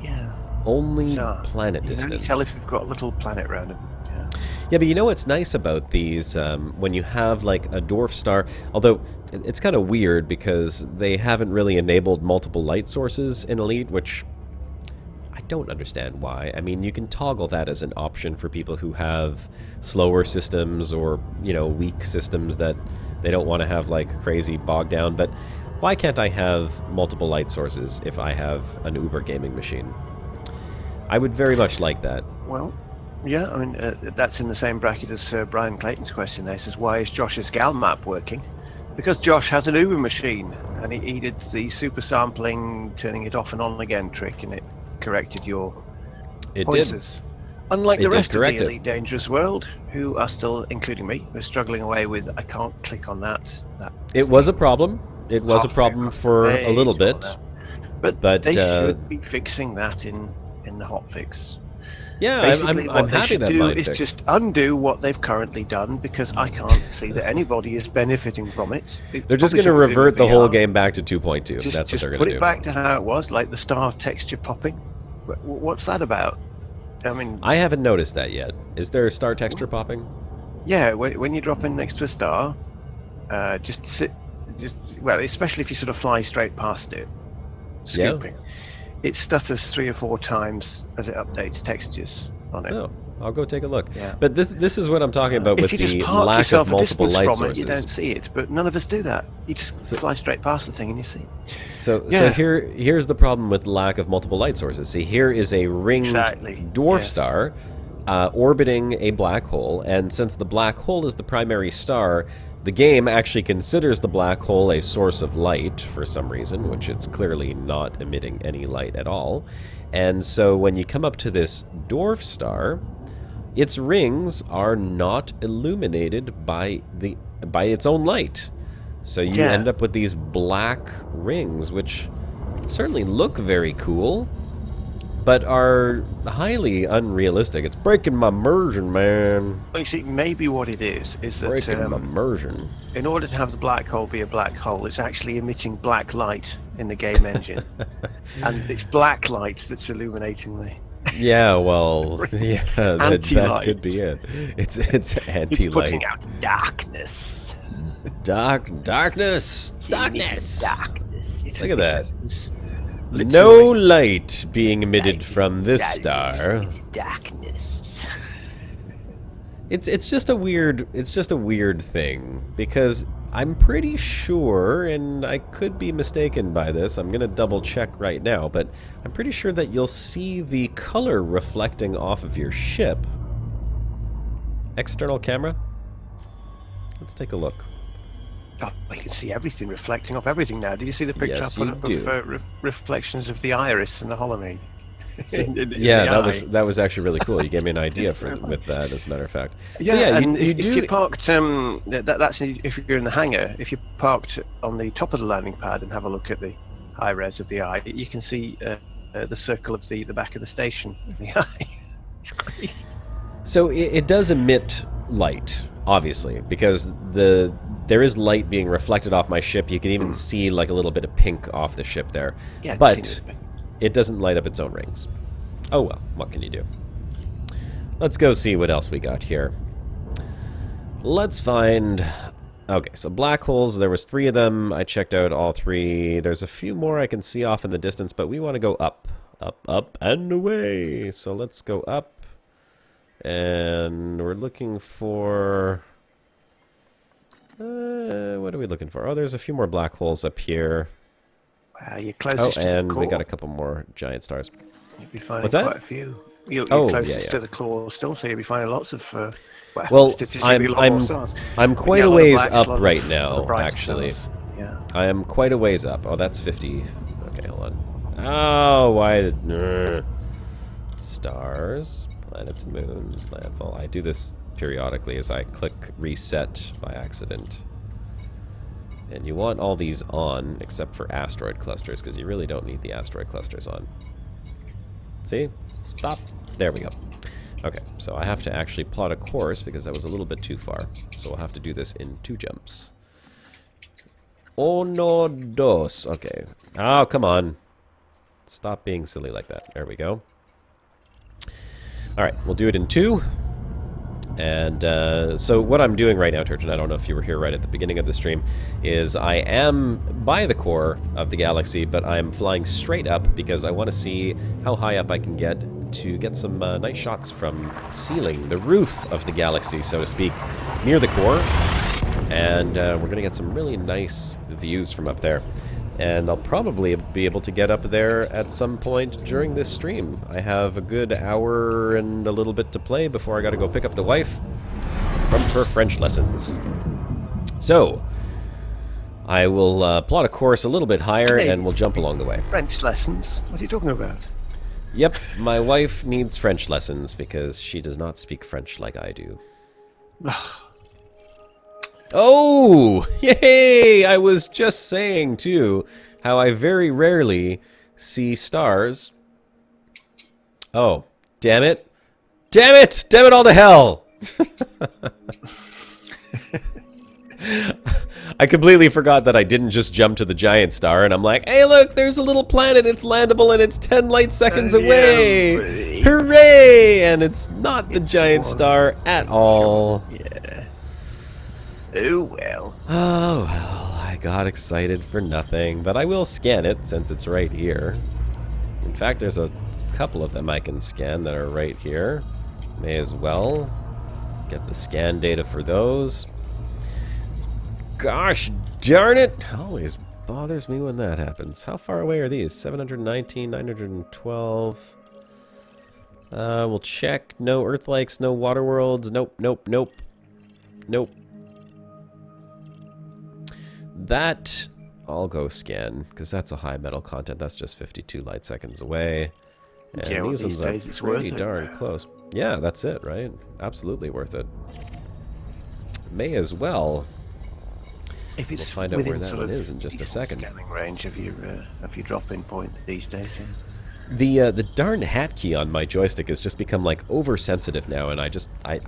yeah. Only Star. planet You can distance. only tell if they've got a little planet around them. Yeah. Yeah, but you know what's nice about these, when you have like a dwarf star, although it's kind of weird because they haven't really enabled multiple light sources in Elite, which I don't understand why. I mean, you can toggle that as an option for people who have slower systems or, weak systems that they don't want to have like crazy bogged down, but why can't I have multiple light sources if I have an Uber gaming machine? I would very much like that. Well, yeah, I mean, that's in the same bracket as Brian Clayton's question there. He says, why is Josh's gal map working? Because Josh has an Uber machine, and he did the super sampling, turning it off and on again trick, and it corrected your pointers. Unlike the rest of the Elite Dangerous world, who are still, including me, who are struggling away with, I can't click on that. It was a problem. It was a problem for a little bit. But they should be fixing that in the hotfix. Yeah, Basically, I'm happy that mine mine is fixed. just undo what they've currently done, because I can't see that anybody is benefiting from it. They're just going to revert the whole game back to 2.2. Just, That's what they're going to do. put it back to how it was, like the star texture popping. What's that about? I mean, I haven't noticed that yet. Is there a star texture popping? yeah, when you drop in next to a star, especially if you sort of fly straight past it, scooping. It stutters 3 or 4 times as it updates textures on it. Oh, I'll go take a look. Yeah. But this is what I'm talking about with if you the just park lack yourself of multiple a distance light from sources. it, you don't see it, but none of us do that. You just fly straight past the thing and you see it. So here's the problem with lack of multiple light sources. See, here is a ringed dwarf star orbiting a black hole, and since the black hole is the primary star, the game actually considers the black hole a source of light for some reason, which it's clearly not emitting any light at all. And so when you come up to this dwarf star, its rings are not illuminated by its own light. So you end up with these black rings, which certainly look very cool, but are highly unrealistic. It's breaking my immersion, man. Well, you see, maybe what it is that Breaking my immersion. in order to have the black hole be a black hole, it's actually emitting black light in the game engine. And it's black light that's illuminating the... Yeah, well, yeah, that could be it. It's anti-light. It's putting out darkness. Darkness. Darkness. Look at that. No light being emitted from this star. Darkness. It's just a weird thing, because I'm pretty sure, and I could be mistaken by this, I'm going to double check right now, but I'm pretty sure that you'll see the color reflecting off of your ship. External camera? Let's take a look. Oh, you can see everything reflecting off everything now. Did you see the picture Yes, I put you up do. of reflections of the iris and the holomine? Yeah, that was actually really cool. You gave me an idea with that, as a matter of fact. Yeah, so, yeah, and you if you parked, that's if you're in the hangar. If you parked on the top of the landing pad and have a look at the high res of the eye, you can see the circle of the back of the station of the eye. It's crazy. So it does emit light, obviously, because there is light being reflected off my ship. You can even see like a little bit of pink off the ship there. Yeah, but it doesn't light up its own rings. Oh well, what can you do? Let's go see what else we got here. Let's find... Okay, so black holes, there was 3 of them. I checked out all 3. There's a few more I can see off in the distance, but we want to go up. Up, up, and away. So let's go up. And we're looking for... what are we looking for? Oh, there's a few more black holes up here. You're closest to and the core. we got a couple more giant stars. You'll be finding What's that? quite a few. You're Oh, closest yeah. to the core still, so you'll be finding lots of Well, statistically a lot more stars. I'm But quite yeah, a lot of ways blacks, up lot of- right lot now, of bright actually. stars. Yeah. I am quite a ways up. Oh, that's 50. Okay, hold on. Oh, why did... Stars, planets and moons, landfall. I do this periodically as I click reset by accident. And you want all these on, except for asteroid clusters, because you really don't need the asteroid clusters on. See? Stop. There we go. Okay, so I have to actually plot a course, because that was a little bit too far. So we'll have to do this in 2 jumps. Uno, dos. Okay. Oh, come on. Stop being silly like that. There we go. Alright, we'll do it in 2. And so what I'm doing right now, Turgeon, I don't know if you were here right at the beginning of the stream, is I am by the core of the galaxy, but I'm flying straight up because I want to see how high up I can get to get some nice shots from the ceiling, the roof of the galaxy, so to speak, near the core. And we're going to get some really nice views from up there. And I'll probably be able to get up there at some point during this stream. I have a good hour and a little bit to play before I got to go pick up the wife from her French lessons. So, I will plot a course a little bit higher and we'll jump along the way. French lessons? What are you talking about? Yep, my wife needs French lessons because she does not speak French like I do. Oh, yay! I was just saying, too, how I very rarely see stars. Oh, damn it. Damn it! Damn it all to hell! I completely forgot that I didn't just jump to the giant star, and I'm like, hey, look, there's a little planet, it's landable, and it's 10 light seconds away! Yeah, hooray! And it's not the giant star at all. Yeah. Oh, well. Oh, well, I got excited for nothing, but I will scan it since it's right here. In fact, there's a couple of them I can scan that are right here. May as well get the scan data for those. Gosh darn it! Always bothers me when that happens. How far away are these? 719, 912. We'll check. No Earth-likes, no water worlds. Nope, nope, nope. Nope. That, I'll go scan, because that's a high metal content. That's just 52 light seconds away. And Yeah, well, these these ones are days it's pretty worth it. darn close. Yeah, that's it, right? Absolutely worth it. May as well. If it's We'll find out within where that sort one of is in just a decent second. scanning range of your drop-in point these days. The darn hat key on my joystick has just become like oversensitive now, and I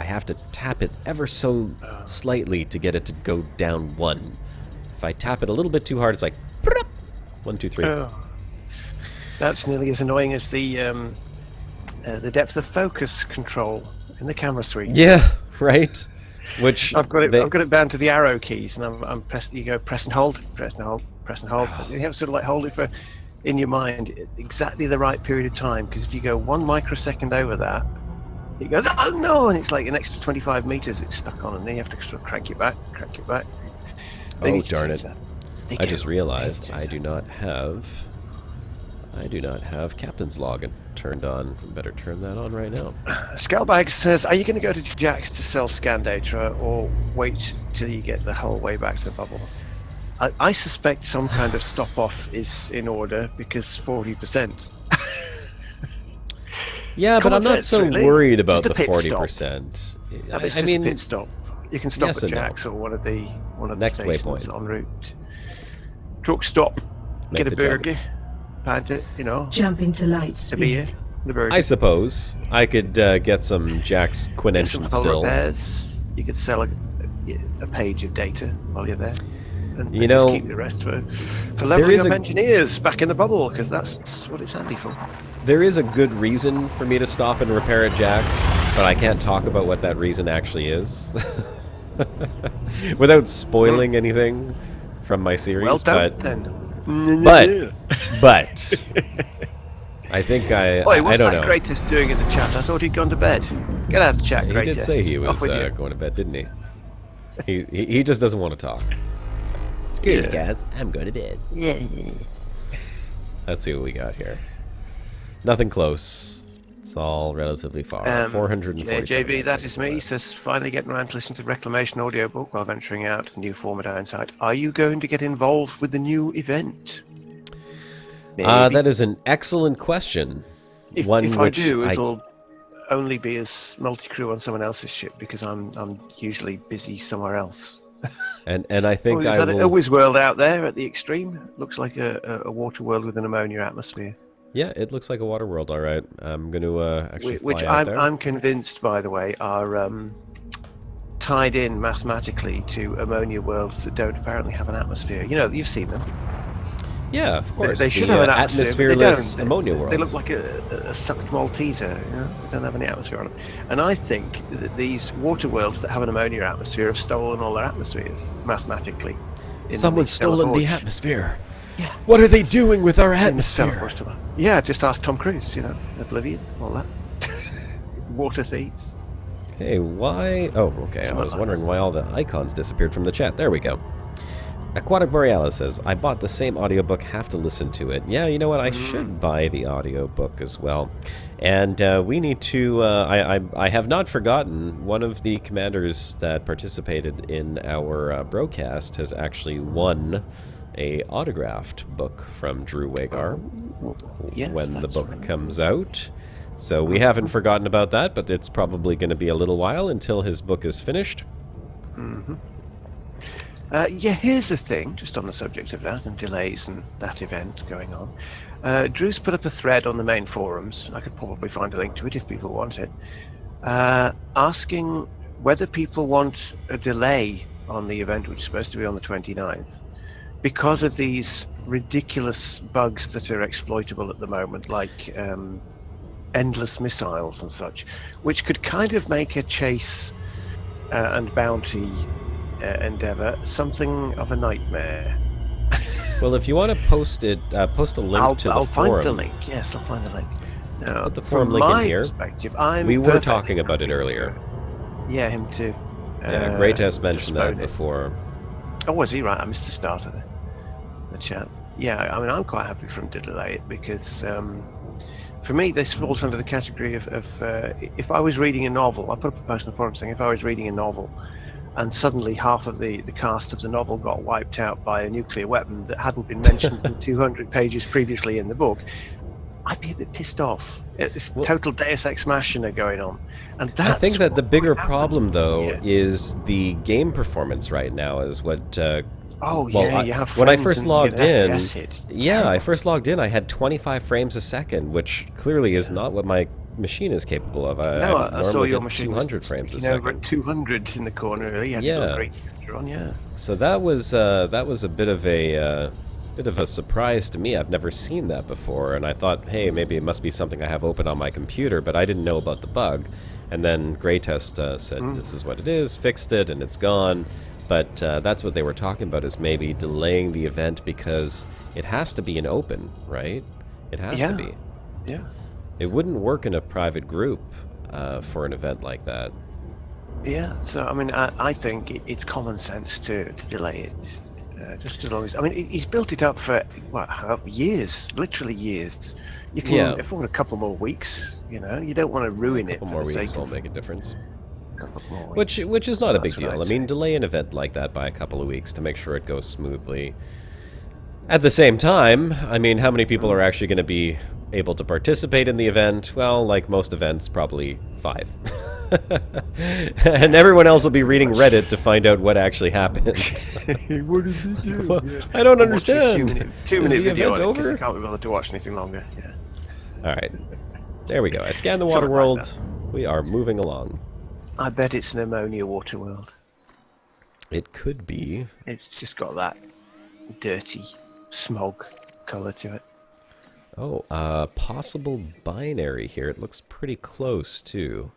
have to tap it ever so slightly to get it to go down 1. If I tap it a little bit too hard, it's like 1, 2, 3. Oh. That's nearly as annoying as the depth of focus control in the camera suite. Yeah, right. Which I've got it bound to the arrow keys, and I'm pressing. You go press and hold, press and hold, press and hold. You have to sort of like hold it for in your mind exactly the right period of time, because if you go 1 microsecond over that, it goes, oh no, and it's like an extra 25 meters it's stuck on, and then you have to sort of crank it back. They Oh, need to darn change it. that. They I do. just They realized need I to do not have Captain's Login turned on. Better turn that on right now. Scalbag says, are you going to go to Jack's to sell scan data or wait till you get the whole way back to the bubble? I suspect some kind of stop-off is in order because 40%. Yeah, but I'm not sense, so really. worried about Just a the pit 40%. stop. It's I just mean, a pit stop. You can stop yes at and no. Jack's or one of the Next stations waypoint. en route. Truck stop. Make Get a the jump. burger. Pint it, you know. Jumping to light A beer. speed. The burger. I suppose I could get some Jack's Get Quinention some hull still. repairs. You could sell a page of data while you're there. And You just know, keep the rest for leveling is up a- engineers back in the bubble, because that's what it's handy for. There is a good reason for me to stop and repair at Jack's, but I can't talk about what that reason actually is. Without spoiling anything from my series, Well done, but then. but I think Oi, I what's don't that know. Greatest doing in the chat? I thought he'd gone to bed. Get out of the chat, He Greatest. did say he was Off with you. going to bed, didn't he? He just doesn't want to talk. Screw you guys, I'm going to bed. Yeah. Let's see what we got here. Nothing close. It's all relatively far. 447. JV, that is me. Says, finally getting around to listen to the Reclamation audiobook while venturing out to the new format outside. Are you going to get involved with the new event? Maybe. That is an excellent question. If One I which do, it'll only be as multi-crew on someone else's ship because I'm usually busy somewhere else. and I think Is I that a will. whiz world out there at the extreme? Looks like a water world with an ammonia atmosphere. Yeah, it looks like a water world. All right, I'm going to actually fly Which out there. I'm convinced, by the way, are tied in mathematically to ammonia worlds that don't apparently have an atmosphere. You know, you've seen them. Yeah, of course. They should the, have an atmosphere, but they atmosphereless don't. ammonia worlds. They look like a sucked Malteser. You know? They don't have any atmosphere on them. And I think that these water worlds that have an ammonia atmosphere have stolen all their atmospheres mathematically. Someone's stolen the Forge. atmosphere. Yeah. What are they doing with our In the Stellar atmosphere? Forge. Yeah, just ask Tom Cruise. You know, Oblivion, all that. Water thieves. Hey, why? Oh, okay. I was wondering why all the icons disappeared from the chat. There we go. Aquatic Borealis says, I bought the same audiobook, have to listen to it. Yeah, you know what? I should buy the audiobook as well. And we need to... I have not forgotten, one of the commanders that participated in our broadcast has actually won a autographed book from Drew Wagar Yes, when the that's book right. comes out. So we haven't forgotten about that, but it's probably going to be a little while until his book is finished. Mm-hmm. Yeah, here's the thing, just on the subject of that and delays and that event going on. Drew's put up a thread on the main forums, I could probably find a link to it if people want it, asking whether people want a delay on the event, which is supposed to be on the 29th, because of these ridiculous bugs that are exploitable at the moment, like endless missiles and such, which could kind of make a chase and bounty endeavor something of a nightmare. Well, if you want to post it, post a link to the I'll forum. find the link. Yes, I'll find the link. Now, Put the forum from link in my here. perspective, I'm We were perfectly talking about it happy with earlier. Yeah, him too. Yeah, Great has mentioned that postpone it. before. Oh, was he? Right, I missed the start of the chat. Yeah, I mean, I'm quite happy for him to delay it because for me, this falls under the category of if I was reading a novel, I put up a post on the forum saying if I was reading a novel and suddenly half of the cast of the novel got wiped out by a nuclear weapon that hadn't been mentioned in 200 pages previously in the book, I'd be a bit pissed off. It's total Deus Ex Machina going on. And that's I think that the what bigger happened problem, though, here. is the game performance right now is what... Oh, well, yeah, you have when I friends first and you logged get in, FPS hits. yeah, I first logged in, I had 25 frames a second, which clearly is not what my machine is capable of. I I saw normally your get machine 200 frames a sticking over second. at 200 in the corner. Really. You had to great on, yeah. So that was a bit of a surprise to me. I've never seen that before, and I thought, hey, maybe it must be something I have open on my computer, but I didn't know about the bug. And then Greytest said this is what it is, fixed it, and it's gone. But that's what they were talking about, is maybe delaying the event because it has to be an open, right? It has to be. Yeah. It wouldn't work in a private group for an event like that. Yeah, so I mean, I think it's common sense to delay it. Just as long as... I mean, he's built it up for, what, years. Literally years. You can, Yeah. if we want a couple more weeks, you know, you don't want to ruin it. A couple more weeks won't make a difference. Which is not a big deal. I mean, delay an event like that by a couple of weeks to make sure it goes smoothly. At the same time, I mean, how many people are actually going to be able to participate in the event? Well, like most events, probably 5. And everyone else will be reading Reddit to find out what actually happened. What did they do? Well, I don't understand. Two-minute video event over? I can't be bothered to watch anything longer. Yeah. All right. There we go. I scanned the water Something world. like We are moving along. I bet it's an ammonia water world. It could be. It's just got that dirty smog colour to it. Oh, possible binary here. It looks pretty close, too.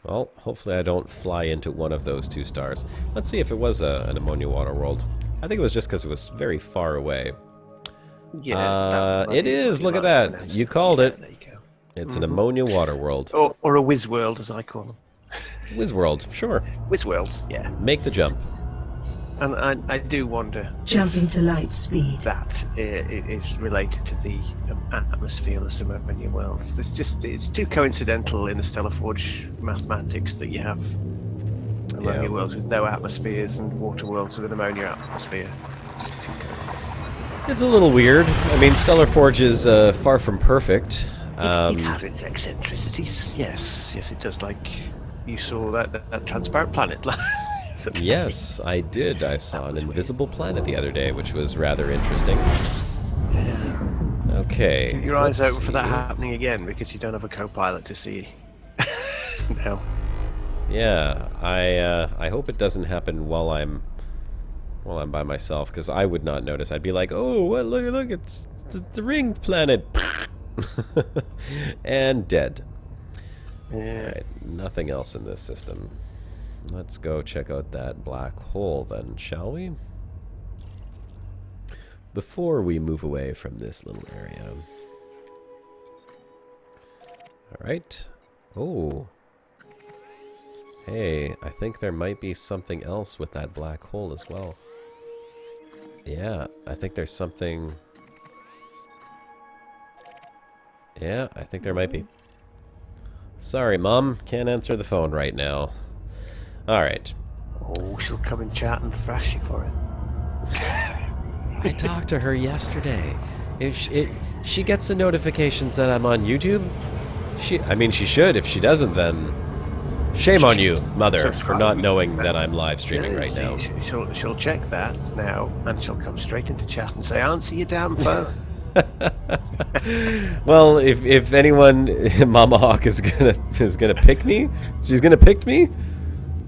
Well, hopefully I don't fly into one of those 2 stars. Let's see if it was an ammonia water world. I think it was just because it was very far away. Yeah, it is. Look at that. You called it. There you go. It's an ammonia water world. Or a whiz world, as I call them. Whiz world, sure. Whiz worlds, yeah. Make the jump. And I do wonder Jumping to light speed. that it is related to the atmosphere of some ammonia worlds. It's too coincidental in the Stellar Forge mathematics that you have ammonia worlds with no atmospheres and water worlds with an ammonia atmosphere. It's just too coincidental. It's a little weird. I mean, Stellar Forge is far from perfect. It has its eccentricities. Yes, it does. Like you saw that transparent planet. Yes, I did. I saw an invisible planet the other day, which was rather interesting. Okay. Keep your eyes let's open for that see. happening again, because you don't have a co-pilot to see. No. Yeah, I hope it doesn't happen while I'm by myself, because I would not notice. I'd be like, oh, well, look, it's the ringed planet. And dead. Yeah. Alright, nothing else in this system. Let's go check out that black hole then, shall we? Before we move away from this little area. Alright. Oh. Hey, I think there might be something else with that black hole as well. Yeah, I think there's something... Yeah, I think there might be. Sorry, Mom. Can't answer the phone right now. Alright. Oh, she'll come and chat and thrash you for it. I talked to her yesterday. She gets the notifications that I'm on YouTube. I mean, she should. If she doesn't, then shame on you, Mother, for not knowing that I'm live streaming right now. She'll check that now, and she'll come straight into chat and say, "Answer your damn phone." Well, if anyone, Mama Hawk is gonna pick me. She's gonna pick me.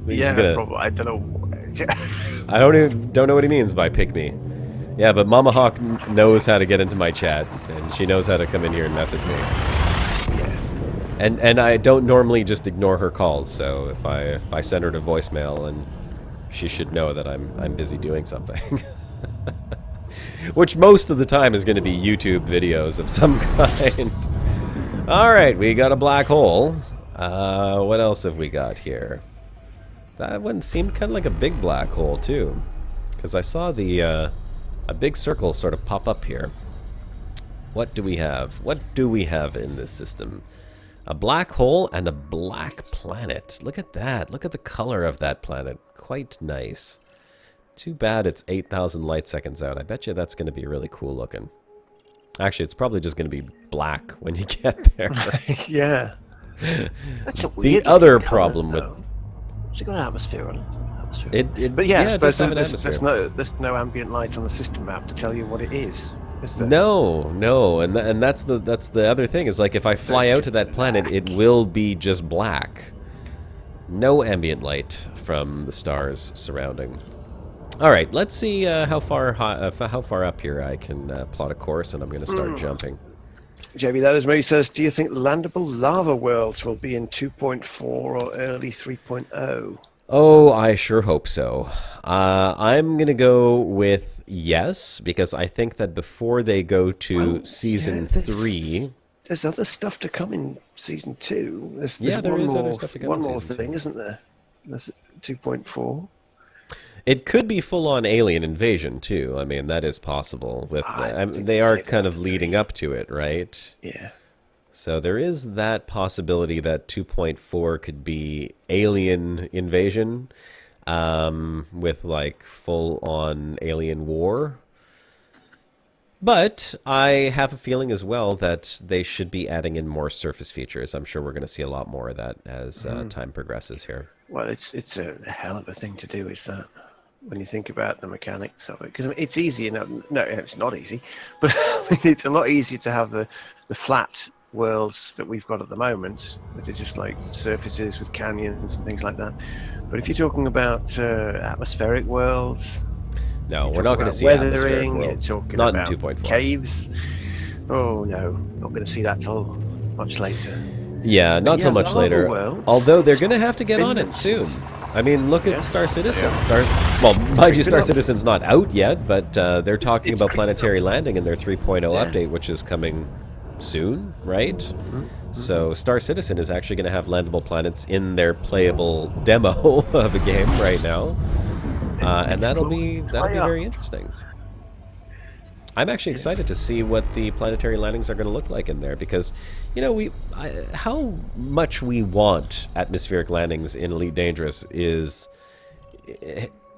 Yeah, gonna, probably. I don't know. I don't know what he means by pick me. Yeah, but Mama Hawk knows how to get into my chat, and she knows how to come in here and message me. Yeah. And I don't normally just ignore her calls. So if I send her to voicemail, and she should know that I'm busy doing something. Which most of the time is going to be YouTube videos of some kind. Alright, we got a black hole. What else have we got here? That one seemed kind of like a big black hole, too. Because I saw a big circle sort of pop up here. What do we have? What do we have in this system? A black hole and a black planet. Look at that. Look at the color of that planet. Quite nice. Too bad it's 8,000 light seconds out. I bet you that's going to be really cool looking. Actually, it's probably just going to be black when you get there. Yeah. The other problem with... Has it got an atmosphere on it? It But yeah, it does have an atmosphere. there's no ambient light on the system map to tell you what it is. Is there? No, and that's the other thing is, like, if I fly out to that planet, it will be just black. No ambient light from the stars surrounding. All right, let's see how far up here I can plot a course, and I'm going to start jumping. JB, that is Mary says, do you think landable lava worlds will be in 2.4 or early 3.0? Oh, I sure hope so. I'm going to go with yes, because I think that before they go to Season 3... There's other stuff to come in Season 2. There's there is other stuff to come in one more Season 2. thing, isn't there? There's 2.4. It could be full-on alien invasion too. I mean, that is possible. With they are kind of leading up to it, right? Yeah. So there is that possibility that 2.4 could be alien invasion, with like full-on alien war. But I have a feeling as well that they should be adding in more surface features. I'm sure we're going to see a lot more of that as time progresses here. Well, it's a hell of a thing to do, is that, when you think about the mechanics of it. Because I mean, it's easy. No, it's not easy. But I mean, it's a lot easier to have the flat worlds that we've got at the moment, that are just like surfaces with canyons and things like that. But if you're talking about atmospheric worlds... No, we're not going to see atmospheric weathering, worlds. you're talking Not in about 2.4. caves. Oh no, not going to see that till much later. Yeah, not till much lava later. worlds. Although they're going to have to get on it soon. I mean, look at Star Citizen. Well, mind you, Star Citizen's not out yet, but they're talking about planetary landing in their 3.0 update, which is coming soon, right? So Star Citizen is actually going to have landable planets in their playable demo of a game right now. And that'll be very interesting. I'm actually excited to see what the planetary landings are going to look like in there, because, you know, how much we want atmospheric landings in Elite Dangerous is...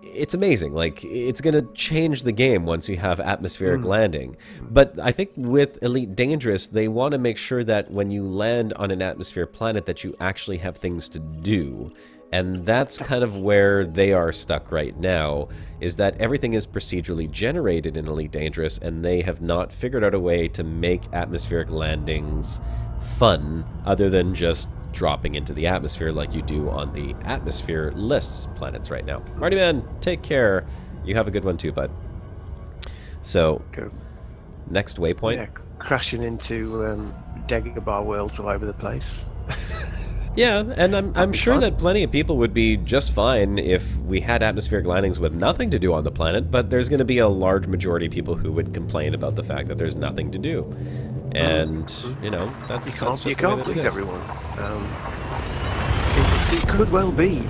It's amazing. Like, it's going to change the game once you have atmospheric landing. But I think with Elite Dangerous, they want to make sure that when you land on an atmosphere planet that you actually have things to do. And that's kind of where they are stuck right now, is that everything is procedurally generated in Elite Dangerous, and they have not figured out a way to make atmospheric landings fun other than just dropping into the atmosphere like you do on the atmosphere-less planets right now. Marty Man, take care. You have a good one too, bud. So, next waypoint. Yeah, crashing into Dagobah worlds all over the place. Yeah, and I'm sure that plenty of people would be just fine if we had atmospheric landings with nothing to do on the planet, but there's going to be a large majority of people who would complain about the fact that there's nothing to do. And, you know, that's you can't please everyone. It could well be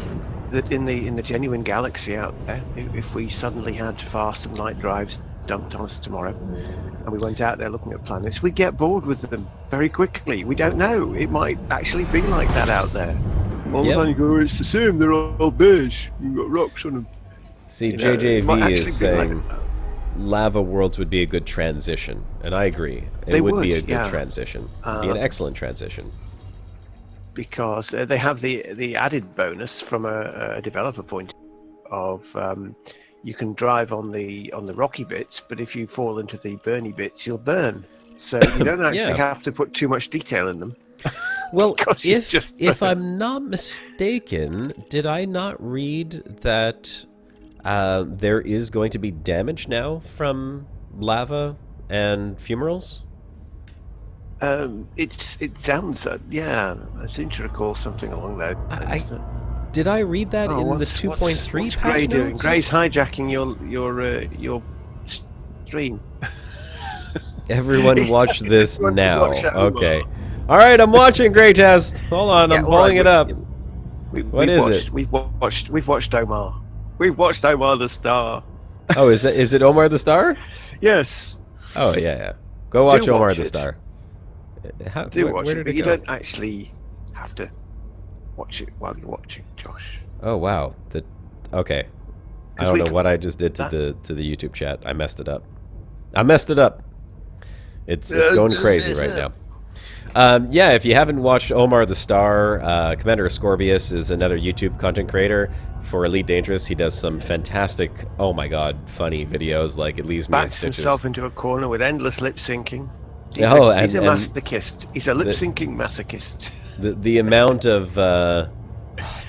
that in the genuine galaxy out there, if we suddenly had fast and light drives dumped on us tomorrow, and we went out there looking at planets, we'd get bored with them very quickly. We don't know. It might actually be like that out there. All the time you go, it's the same, they're all beige, you've got rocks on them. See, JJV is saying lava worlds would be a good transition, and I agree. It would be a good transition. It'd be an excellent transition. Because they have the added bonus from a developer point of you can drive on the rocky bits, but if you fall into the burny bits, you'll burn. So you don't actually have to put too much detail in them. Well, if I'm not mistaken, did I not read that there is going to be damage now from lava and fumaroles? It sounds yeah. I seem to recall something along those lines. Did I read that in the 2.3 patch Gray doing? notes? Gray's hijacking your stream. Everyone watch this now. Okay. All right, I'm watching Gray Test. Hold on, I'm pulling it up. What is it? We've watched Omar. We've watched Omar the Star. Oh, is it Omar the Star? Yes. Oh yeah. Go watch Omar the Star. Watch where it, did but it you go? don't actually have to watch it while you're watching, Josh. Oh wow. Okay. I don't know what I just did to the YouTube chat. I messed it up. It's going crazy right now. Yeah, if you haven't watched Omar the Star, Commander Ascorbius is another YouTube content creator for Elite Dangerous. He does some fantastic, oh my god, funny videos, like it leaves me in Backs stitches. himself into a corner with endless lip syncing. He's a masochist. He's a lip syncing masochist. The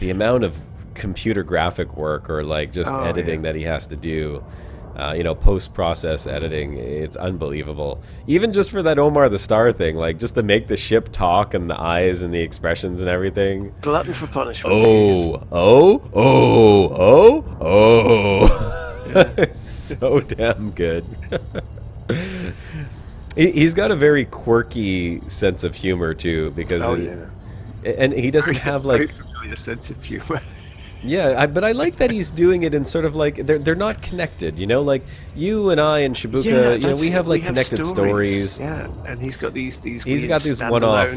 amount of computer graphic work or like just editing that he has to do, post-process editing, it's unbelievable. Even just for that Omar the Star thing, like just to make the ship talk and the eyes and the expressions and everything. Glutton for punishment. So damn good. He's got a very quirky sense of humor too, because and he doesn't have like a sense of humor. Yeah, but I like that he's doing it in sort of like they're not connected, you know, like you and I and Shibuka, you know, we have like connected stories. Yeah, and he's got these He's got these one-off,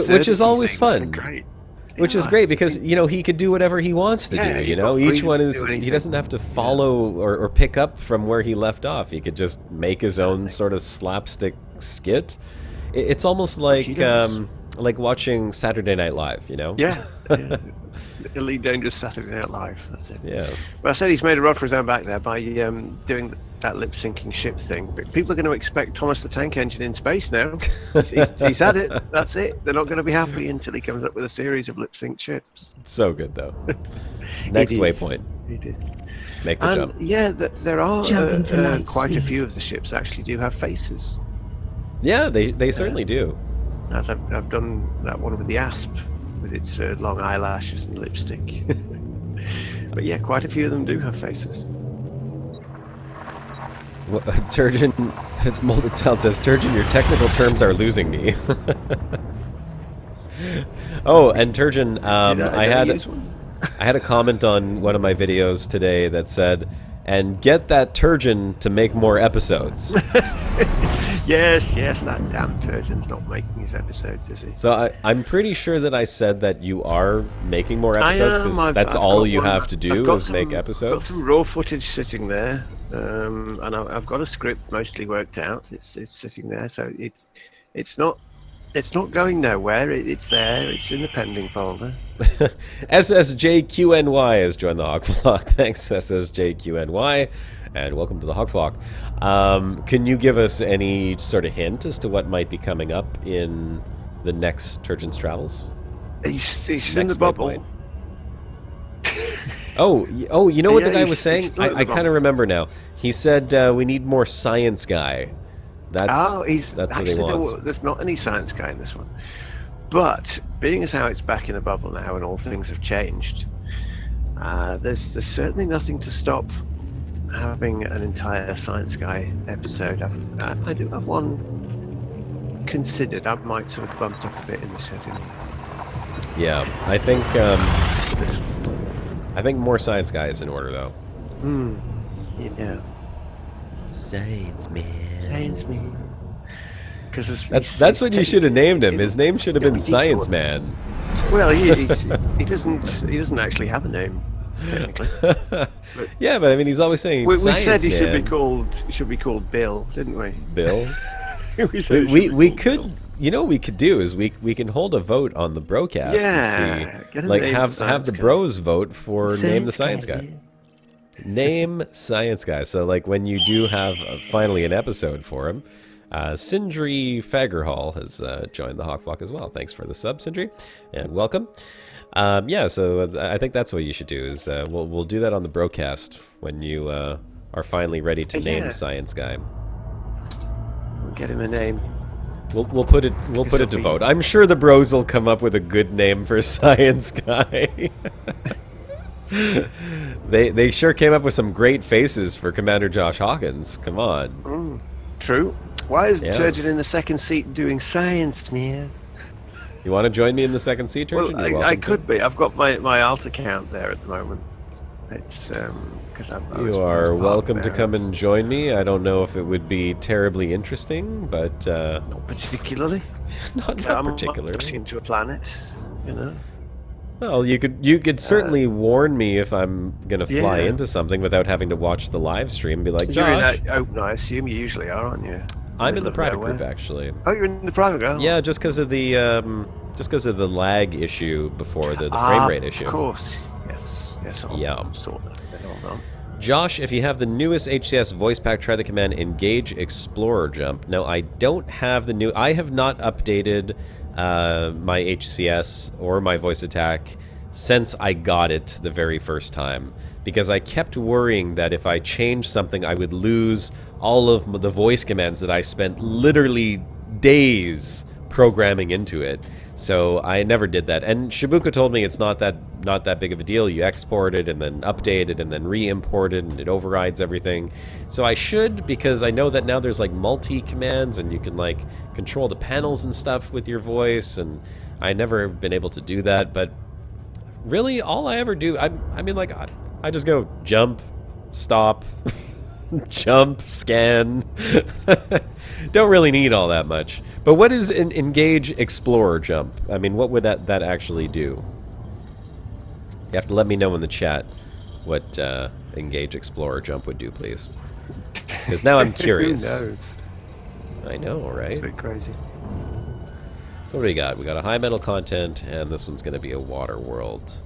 which is always fun. Great. Which is great because, you know, he could do whatever he wants to do, you know? Each one is, he doesn't have to follow or pick up from where he left off. He could just make his own sort of slapstick skit. It's almost like watching Saturday Night Live, you know? Yeah. Elite Dangerous Saturday Night Live, that's it. Yeah. But I said he's made a rod for his own back there by doing that lip-syncing ship thing. But people are going to expect Thomas the Tank Engine in space now. He's had it, that's it. They're not going to be happy until he comes up with a series of lip-synced ships. So good, though. Next waypoint. It is. Make the jump. Yeah, there are quite a few of the ships actually do have faces. Yeah, they certainly do. As I've done that one with the Asp, with its long eyelashes and lipstick. But yeah, quite a few of them do have faces. Well, Turgeon, Molded Sound says, Turgeon, your technical terms are losing me. Oh, and Turgeon, I had a comment on one of my videos today that said, and get that Turgeon to make more episodes. Yes, that damn Turgeon's not making his episodes, is he? So I'm pretty sure that I said that you are making more episodes, because that's all you have to do is make episodes. I've got some raw footage sitting there, and I've got a script mostly worked out. It's sitting there, so it's not going nowhere. It's there. It's in the pending folder. SSJQNY has joined the Hawk Flock. Thanks, SSJQNY. And welcome to the Hawk Flock. Can you give us any sort of hint as to what might be coming up in the next Turgeon's Travels? He's in the bubble. Oh, you know what the guy was saying? I kind of remember now. He said we need more science guy. That's what he wants. There's not any science guy in this one. But being as how it's back in the bubble now and all things have changed, there's certainly nothing to stop having an entire science guy episode. I do have one considered. I might sort of bump up a bit in the setting. Yeah, I think this. I think more science guy is in order though. Yeah. Science man. Science man. That's what you should have named him. His name should have been Science Man. Well, he doesn't actually have a name. Technically. Yeah, but I mean, he's always saying we Science said he Man. should be called Bill, didn't we? Bill. we could. Bill. You know what we could do is we can hold a vote on the broadcast and see, like have the bros vote for name the science guy. Name science guy. So like when you do have finally an episode for him, Sindri Fagerhall has joined the Hawk Flock as well. Thanks for the sub, Sindri, and welcome. Yeah, so I think that's what you should do is we'll do that on the broadcast when you are finally ready to name science guy. We'll get him a name. We'll put it to vote. I'm sure the bros will come up with a good name for science guy. They sure came up with some great faces for Commander Josh Hawkins. Come on. True. Why is Turgeon in the second seat doing science, man? You want to join me in the second seat, Turgeon? Well, I could be. I've got my alt account there at the moment. It's because you are welcome to come and join me. I don't know if it would be terribly interesting, but not particularly. not particularly. I'm not into a planet, you know. Well, you could certainly warn me if I'm gonna fly into something without having to watch the live stream and be like, Josh. No, I assume you usually are, aren't you? I'm in the private group actually. Oh, you're in the private group? Yeah, just because of the lag issue before the frame rate issue. Of course. Yes. I'll sort that. Hold on. Josh, if you have the newest HCS voice pack, try the command Engage Explorer Jump. Now, I don't have the new. I have not updated my HCS or my voice attack since I got it the very first time, because I kept worrying that if I changed something, I would lose all of the voice commands that I spent literally days programming into it. So I never did that. And Shibuka told me it's not that big of a deal. You export it and then update it and then re-import it and it overrides everything. So I should, because I know that now there's like multi-commands and you can like control the panels and stuff with your voice, and I never have been able to do that, but Really, all I ever do, I mean, like, I just go jump, stop, jump, scan. Don't really need all that much. But what is an engage, explore, jump? I mean, what would that actually do? You have to let me know in the chat what engage, explore, jump would do, please. Because now I'm curious. Who knows? I know, right? It's a bit crazy. So what do we got? We got a high metal content, and this one's going to be a water world.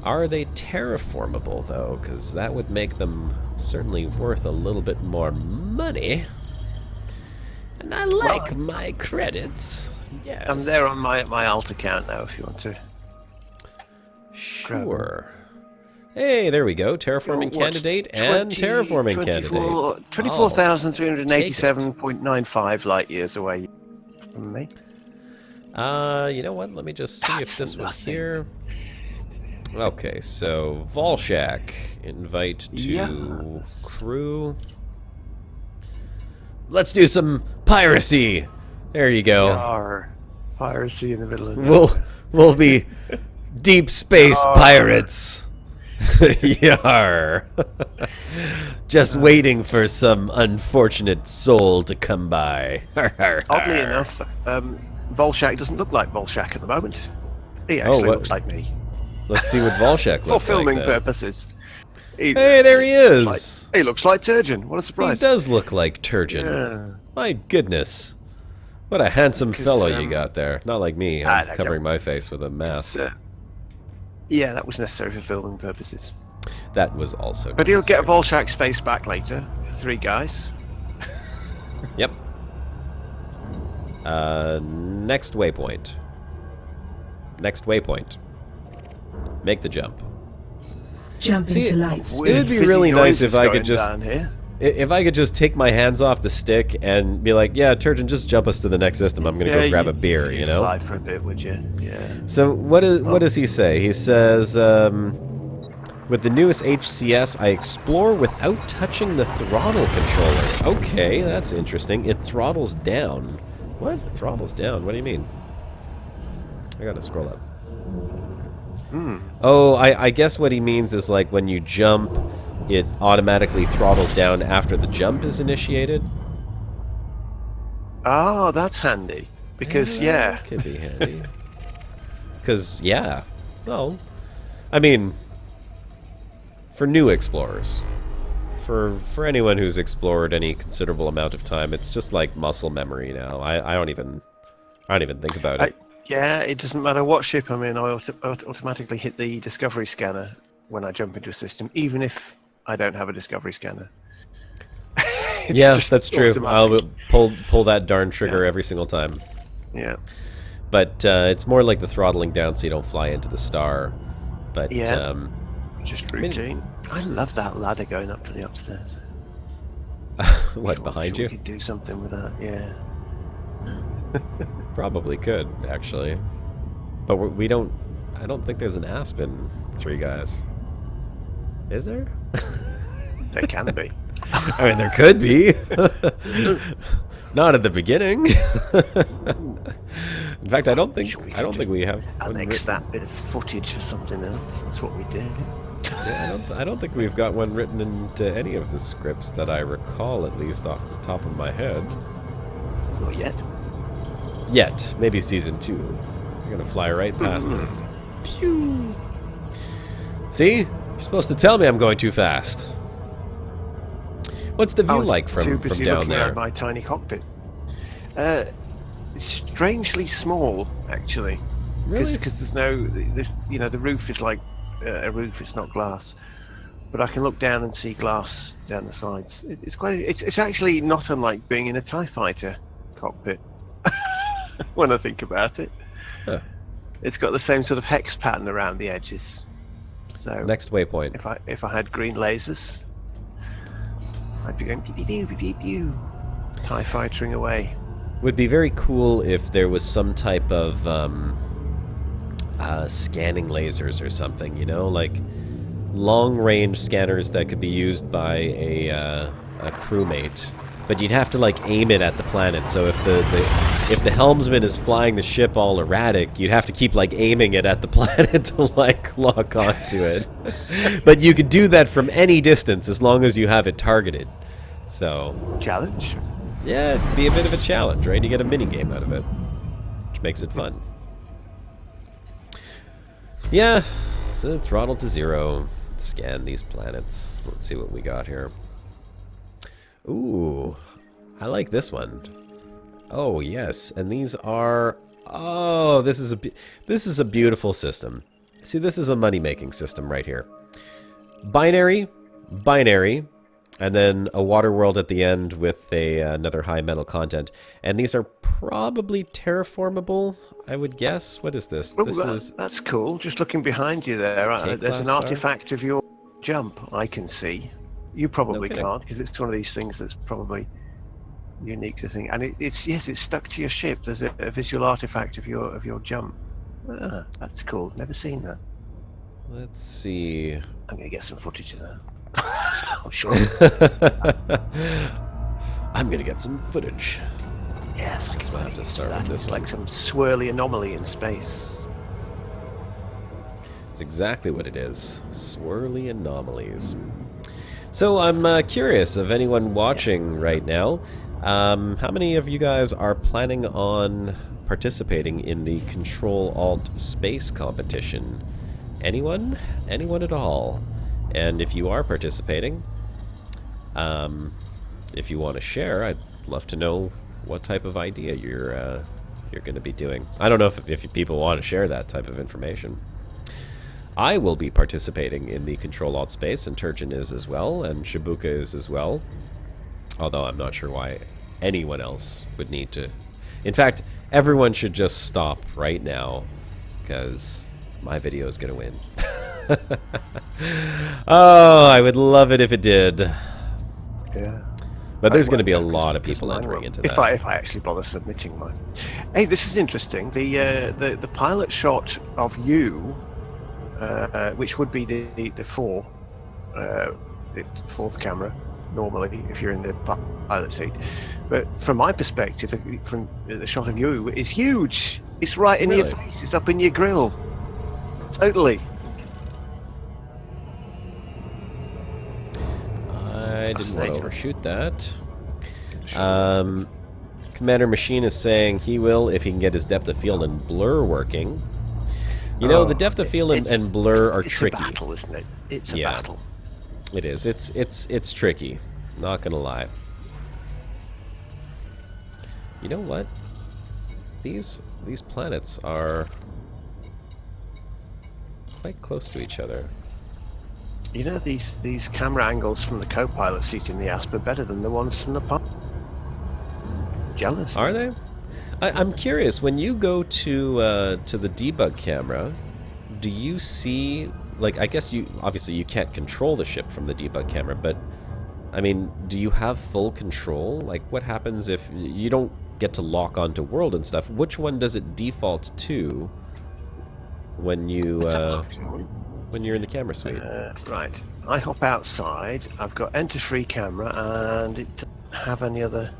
Are they terraformable, though? Because that would make them certainly worth a little bit more money. And I like my credits. Yes. I'm there on my alt account now if you want to. Sure. Hey, there we go. Terraforming candidate and terraforming candidate. 24,387.95 light years away from me. You know what? Let me just see if this one here. Okay, so Volshak, invite to crew. Let's do some piracy. There you go. Yar. Piracy in the middle of the We'll be deep space pirates. Yar. Just waiting for some unfortunate soul to come by. Oddly enough, Volshak doesn't look like Volshak at the moment. He actually looks like me. Let's see what Volshak looks like. For filming purposes. Hey, there he is! He looks like Turgeon. What a surprise. He does look like Turgeon. Yeah. My goodness. What a handsome fellow you got there. Not like me. I'm covering my face with a mask. Yeah, that was necessary for filming purposes. That was also But he'll get Volshak's face back later. 3 guys. Yep. Next waypoint. Next waypoint. Make the jump. Jump into light speed. It would be really nice if I could just... If I could just take my hands off the stick and be like, yeah, Turgeon, just jump us to the next system. I'm going to go grab a beer, you know? Fly for a bit, would you? Yeah. So what does he say? He says, with the newest HCS, I explore without touching the throttle controller. Okay, that's interesting. It throttles down. What? It throttles down? What do you mean? I got to scroll up. Oh, I guess what he means is like when you jump, it automatically throttles down after the jump is initiated. Oh, that's handy. Because, Could be handy. Because, well, I mean, for new explorers, for anyone who's explored any considerable amount of time, it's just like muscle memory now. I don't even think about it. Yeah, it doesn't matter what ship I'm in, I automatically hit the discovery scanner when I jump into a system, even if I don't have a discovery scanner. Yeah, that's true. I'll pull that darn trigger every single time. Yeah. But it's more like the throttling down so you don't fly into the star. But just routine. I love that ladder going up to the upstairs. What, behind you? We could do something with that, yeah. Probably could, actually. But we don't... I don't think there's an Aspen 3 guys. Is there? There can be. I mean, there could be. Not at the beginning. In fact, I don't think we have. Annex that bit of footage for something else. That's what we did. Yeah, I don't think we've got one written into any of the scripts that I recall, at least off the top of my head. Not yet. Yet, maybe season 2. You're gonna fly right past this. Pew. See, you're supposed to tell me I'm going too fast. What's the view like from down there? At my tiny cockpit. Strangely small, actually. Really? Because there's no the roof is like a roof. It's not glass, but I can look down and see glass down the sides. It's actually not unlike being in a TIE fighter cockpit. When I think about it, it's got the same sort of hex pattern around the edges. So next waypoint. If I had green lasers, I'd be going pew pew pew pew pew, TIE fightering away. Would be very cool if there was some type of scanning lasers or something, you know, like long-range scanners that could be used by a crewmate, but you'd have to like aim it at the planet. So if the if the helmsman is flying the ship all erratic, you'd have to keep like aiming it at the planet to like lock onto it. But you could do that from any distance as long as you have it targeted. So Challenge. yeah, it'd be a bit of a challenge, right? You get a mini game out of it, which makes it fun. Yeah, so throttle to 0. Scan these planets. Let's see what we got here. Ooh, I like this one. Oh yes, and these are. Oh, this is a beautiful system. See, this is a money-making system right here. Binary, and then a water world at the end with another high metal content. And these are probably terraformable, I would guess. What is this? Oh, that's cool. Just looking behind you there, there's an artifact of your jump I can see. You probably can't, because it's one of these things that's probably unique to think. And it's stuck to your ship. There's a visual artifact of your jump. Ah, that's cool. Never seen that. Let's see. I'm gonna get some footage of that. Oh, sure. I'm gonna get some footage. Yes, I can have to start with this It's one. like some swirly anomaly in space. It's exactly what it is. Swirly anomalies. So I'm curious of anyone watching right now. How many of you guys are planning on participating in the Control-Alt-Space competition? Anyone? Anyone at all? And if you are participating, if you want to share, I'd love to know what type of idea you're going to be doing. I don't know if people want to share that type of information. I will be participating in the Control-Alt-Space, and Turgeon is as well, and Shibuka is as well. Although I'm not sure why anyone else would need to. In fact, everyone should just stop right now, because my video is going to win. Oh, I would love it if it did. Yeah. But there's going to be a lot of people entering into that. If I actually bother submitting mine. Hey, this is interesting. The pilot shot of you, which would be the fourth camera normally if you're in the pilot seat, but from my perspective, from the shot of you is huge. It's right in your face. It's up in your grill. Totally. I didn't want to overshoot that. Commander Machine is saying he will if he can get his depth of field and blur working. You know, the depth of field and blur are tricky. It's a battle, isn't it? It's a battle. It is. It's tricky. Not gonna lie. You know what? These planets are quite close to each other. You know, these camera angles from the co-pilot seat in the Asp are better than the ones from the pilot. Jealous. Are they? I'm curious. When you go to the debug camera, do you see, like, I guess you obviously you can't control the ship from the debug camera, but I mean, do you have full control? Like, what happens if you don't get to lock onto world and stuff? Which one does it default to when you when you're in the camera suite? Right. I hop outside. I've got enter free camera, and it doesn't have any other.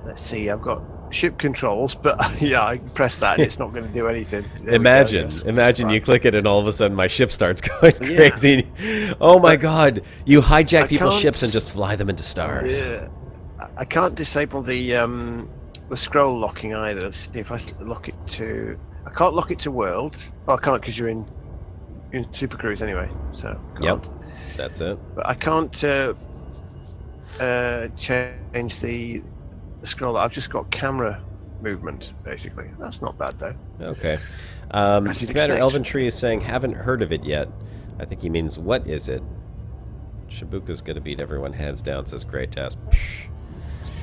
Let's see. I've got ship controls, but yeah, I press that and it's not going to do anything. Imagine you click it and all of a sudden my ship starts going crazy. Yeah. Oh my god, you hijack people's ships and just fly them into stars. Yeah. I can't disable the scroll locking either. Let's see if I lock it to... I can't lock it to world. Oh, I can't because you're in Super Cruise anyway, so can't. Yep, that's it. But I can't change the scroll. I've just got camera movement, basically. That's not bad, though. Okay. Commander Elventree is saying, haven't heard of it yet. I think he means, what is it? Shibuka's going to beat everyone hands down, says Great Task.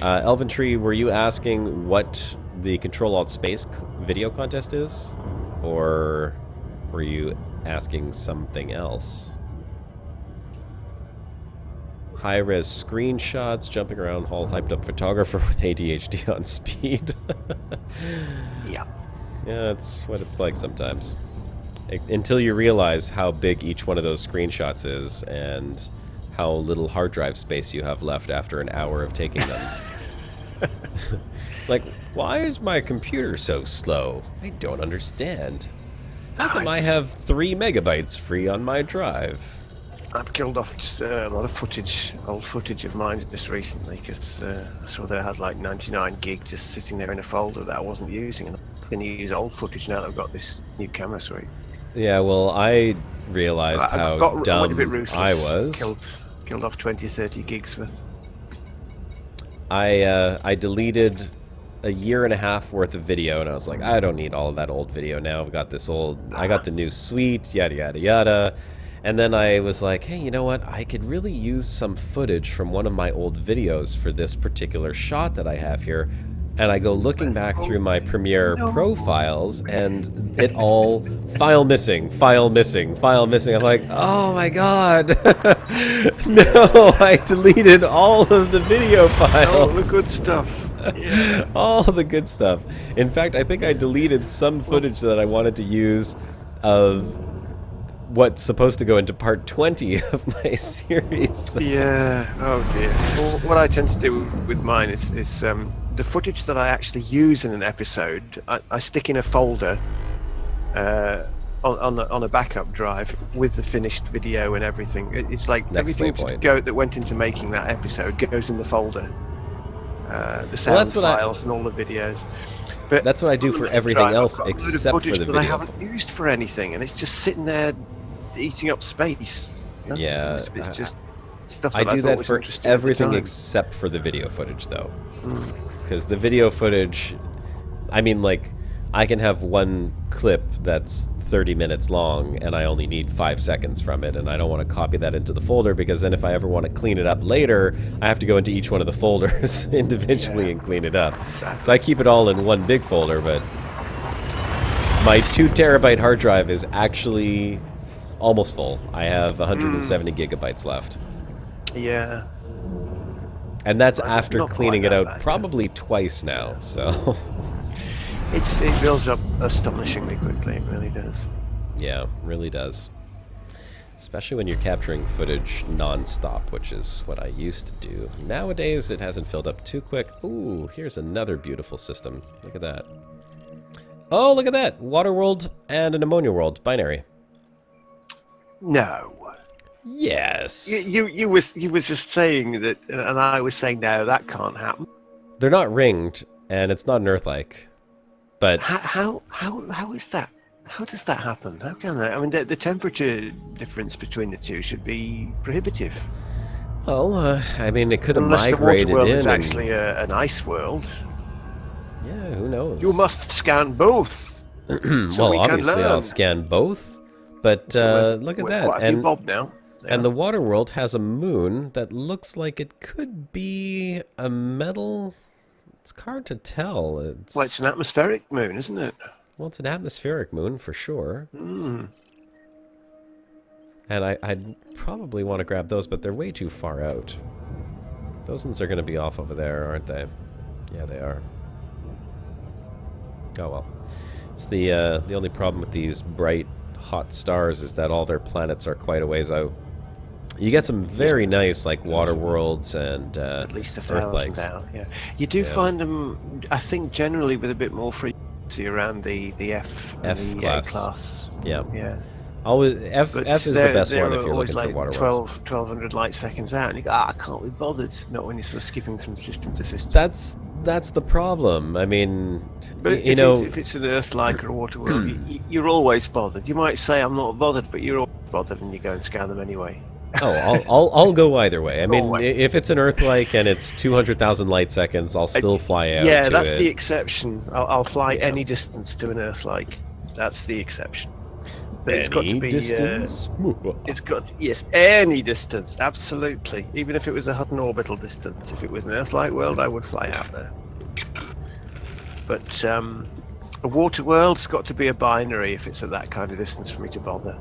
Elventree, were you asking what the Control-Alt-Space video contest is? Or were you asking something else? High-res screenshots, jumping around, Hall hyped up photographer with ADHD on speed. Yeah. Yeah, that's what it's like sometimes. Until you realize how big each one of those screenshots is and how little hard drive space you have left after an hour of taking them. Like, why is my computer so slow? I don't understand. How come I have 3 megabytes free on my drive? I've killed off just a lot of footage, old footage of mine just recently, because I saw that I had like 99 gig just sitting there in a folder that I wasn't using, and I'm going to use old footage now that I've got this new camera suite. Yeah, well, I realized how dumb I was. Killed off 20-30 gigs worth. I deleted a year and a half worth of video, and I was like, I don't need all of that old video now. I've got this I got the new suite, yada yada yada. And then I was like, hey, you know what? I could really use some footage from one of my old videos for this particular shot that I have here. And I go looking back through my Premiere Pro files, and it all, file missing, file missing, file missing. I'm like, oh my god. No, I deleted all of the video files. All the good stuff. Yeah. All the good stuff. In fact, I think I deleted some footage that I wanted to use of what's supposed to go into part 20 of my series. Yeah, oh dear. Well, what I tend to do with mine is the footage that I actually use in an episode, I stick in a folder on a backup drive with the finished video and everything. It's like everything that went into making that episode goes in the folder. The sound files and all the videos. But that's what I do for everything else except for the video. I haven't used for anything, and it's just sitting there eating up space. You know? Yeah, it's just stuff I that do that for everything except for the video footage, though. Because the video footage, I mean, like, I can have one clip that's 30 minutes long, and I only need 5 seconds from it, and I don't want to copy that into the folder, because then if I ever want to clean it up later, I have to go into each one of the folders individually and clean it up. Exactly. So I keep it all in one big folder, but my 2 terabyte hard drive is actually almost full. I have 170 gigabytes left. Yeah. And that's after cleaning it out probably twice now, so... It builds up astonishingly quickly, it really does. Yeah, really does. Especially when you're capturing footage non-stop, which is what I used to do. Nowadays, it hasn't filled up too quick. Ooh, here's another beautiful system. Look at that. Oh, look at that! Water world and an ammonia world, binary. No. Yes. You was just saying that, and I was saying no, that can't happen. They're not ringed, and it's not an Earth-like. But how is that? How does that happen? How can that? I mean, the temperature difference between the two should be prohibitive. Well, I mean, it could have migrated migrated in. Unless the water world is in actually an ice world. Yeah, who knows? You must scan both. Well, obviously I'll scan both, but look at that. And Bob now. And the water world has a moon that looks like it could be a metal. It's hard to tell. Well, it's an atmospheric moon, isn't it? Well, it's an atmospheric moon for sure. And I'd probably want to grab those, but they're way too far out. Those ones are going to be off over there, aren't they? Yeah, they are. Oh well. It's the only problem with these bright, hot stars is that all their planets are quite a ways out. You get some very nice, like, water worlds and at least Earth-likes. out. Yeah, you do find them. I think generally with a bit more frequency around the F and the class. A class. Yeah. Yeah. Always F is the best one if you're looking like for water worlds. 1200 light seconds out, and you go, I can't be bothered. Not when you're sort of skipping from system to system. That's the problem. I mean, but if it's an Earth-like or a water world, you're always bothered. You might say I'm not bothered, but you're always bothered, and you go and scan them anyway. Oh, I'll go either way. I mean, if it's an Earth-like and it's 200,000 light seconds, I'll still fly out. Yeah, that's the exception. I'll fly any distance to an Earth-like. That's the exception. But it's got to be distance. It's got yes, any distance, absolutely. Even if it was a Hutton orbital distance, if it was an Earth-like world, I would fly out there. But a water world's got to be a binary if it's at that kind of distance for me to bother.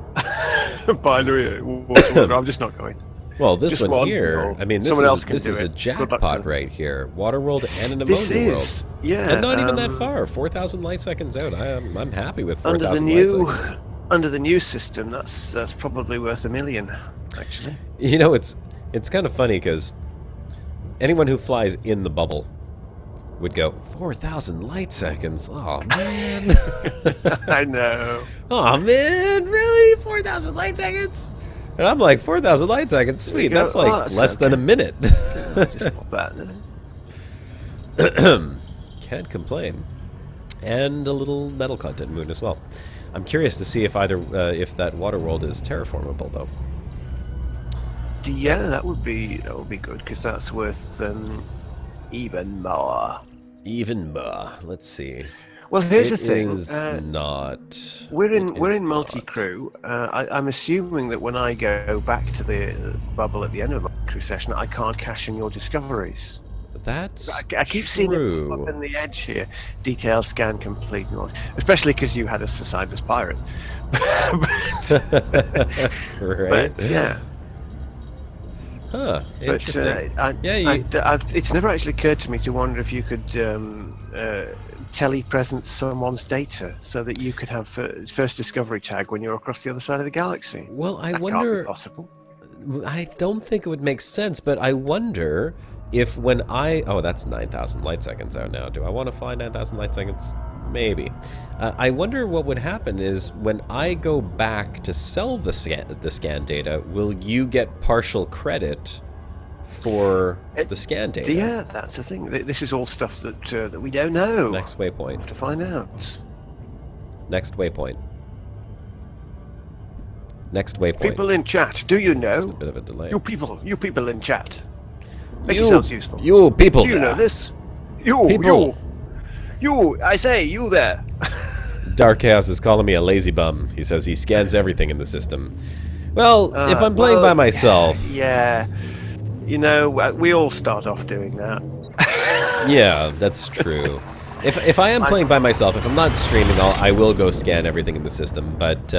Binary water world, I'm just not going. Well, this one here, I mean, this is a jackpot right here. Water world and an ammonia world. Yeah. And not even that far, 4,000 light seconds out. I'm happy with 4,000 light seconds. Under the new system, that's probably worth $1 million, actually. You know, it's kind of funny because anyone who flies in the bubble would go, 4,000 light seconds? Oh, man. I know. Oh, man, really? 4,000 light seconds? And I'm like, 4,000 light seconds? Sweet, that's like that's less than a minute. Just pop that in. Can't complain. And a little metal content moon as well. I'm curious to see if if that water world is terraformable, though. Yeah, that would be good, because that's worth even more. Even more. Let's see. Well, here's the thing. It is not. We're in multi-crew. I'm assuming that when I go back to the bubble at the end of the multi-crew session, I can't cash in your discoveries. That's I keep seeing it up in the edge here. Detail scan complete, and all this. Especially because you had us assigned as pirates. Right. But, yeah. Huh. Interesting. It's never actually occurred to me to wonder if you could telepresence someone's data so that you could have first discovery tag when you're across the other side of the galaxy. Well, I that wonder. Can't be possible. I don't think it would make sense, but I wonder if when oh, that's 9,000 light seconds out now. Do I want to fly 9,000 light seconds? Maybe. I wonder what would happen is when I go back to sell the scan data, will you get partial credit for the scan data? Yeah, that's the thing. This is all stuff that we don't know. Next waypoint. We'll have to find out. Next waypoint. Next waypoint. People in chat, do you know? Just a bit of a delay. You people in chat. Make yourselves useful. You people. Do you know this? You people. You, I say, you there. Dark Chaos is calling me a lazy bum. He says he scans everything in the system. Well, if I'm playing by myself... Yeah. You know, we all start off doing that. Yeah, that's true. If I am playing by myself, if I'm not streaming, I will go scan everything in the system. But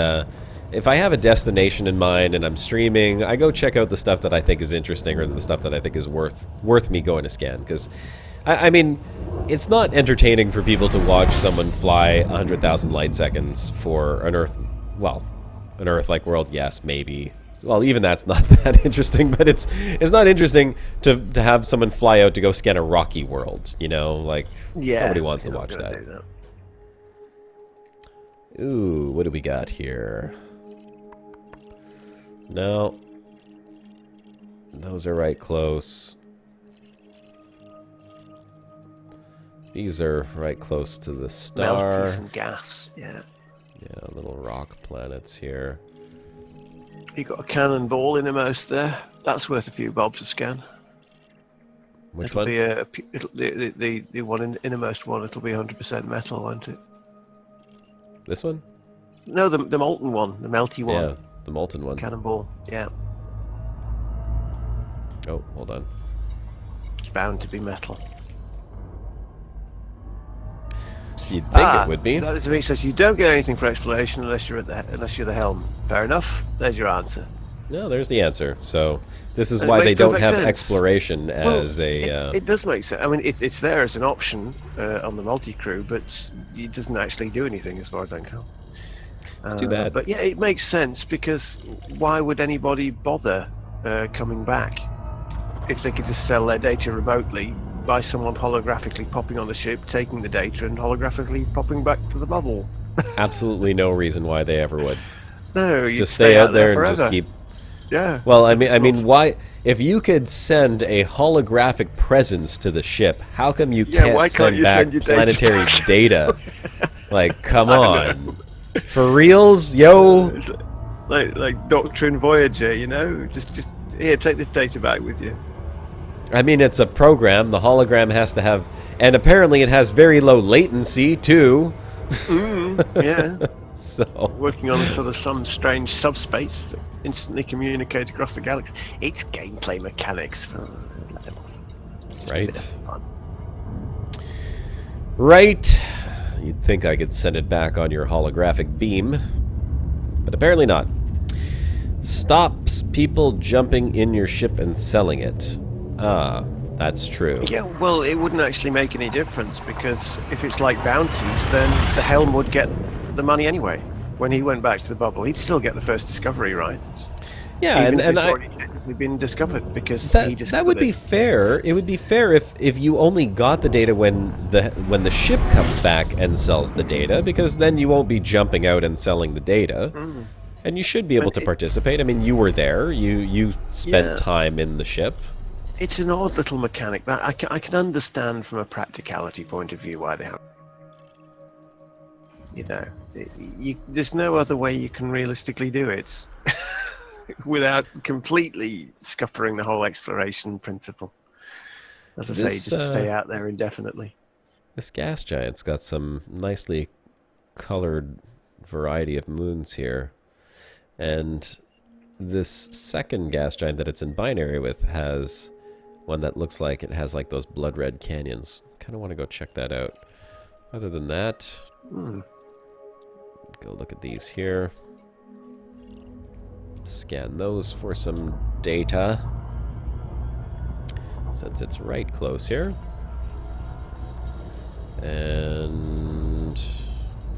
if I have a destination in mind and I'm streaming, I go check out the stuff that I think is interesting or the stuff that I think is worth me going to scan. Because, I mean, it's not entertaining for people to watch someone fly 100,000 light seconds for an Earth, well, an Earth-like world, yes, maybe. Well, even that's not that interesting, but it's not interesting to have someone fly out to go scan a rocky world, you know? Like, nobody wants to watch that. Ooh, what do we got here? No. Those are right close. These are right close to the star. Melties and gas, yeah. Yeah, little rock planets here. You got a cannonball innermost there. That's worth a few bobs of scan. Which it'll one? Be the one innermost one. It'll be 100% metal, won't it? This one? No, the molten one, the melty one. Yeah, the molten one. Cannonball, yeah. Oh, hold on. It's bound to be metal. You'd think it would be. That is what he says. You don't get anything for exploration unless you're the helm. Fair enough. There's your answer. No, there's the answer. So this is why they don't have exploration as It does make sense. I mean, it's there as an option on the multi-crew, but it doesn't actually do anything as far as I can tell. It's too bad. But yeah, it makes sense because why would anybody bother coming back if they could just sell their data remotely by someone holographically popping on the ship, taking the data, and holographically popping back to the bubble? Absolutely no reason why they ever would. No, you just stay out there and forever. just keep. Yeah. Well, I mean, why? If you could send a holographic presence to the ship, how come you can't send back planetary data? Like, come on, for reals, yo. Like Doctrine Voyager, you know, just here, take this data back with you. I mean, it's a program. The hologram has to have, and apparently it has very low latency too. Yeah. So working on sort of some strange subspace that instantly communicate across the galaxy. It's gameplay mechanics. Right. Right. You'd think I could send it back on your holographic beam, but apparently not. Stops people jumping in your ship and selling it. Ah, that's true. Yeah, well, it wouldn't actually make any difference because if it's like bounties, then the helm would get the money anyway. When he went back to the bubble, he'd still get the first discovery, right? Yeah, Even if and it's I... already technically been discovered because he discovered that would be fair. It would be fair if you only got the data when the ship comes back and sells the data, because then you won't be jumping out and selling the data, and you should be able to participate. I mean, you were there. You spent time in the ship. It's an odd little mechanic, but I can understand from a practicality point of view why they have. You know, there's no other way you can realistically do it without completely scuppering the whole exploration principle. As I say, just stay out there indefinitely. This gas giant's got some nicely colored variety of moons here. And this second gas giant that it's in binary with has one that looks like it has like those blood red canyons. Kind of want to go check that out. Other than that, go look at these here. Scan those for some data, since it's right close here. And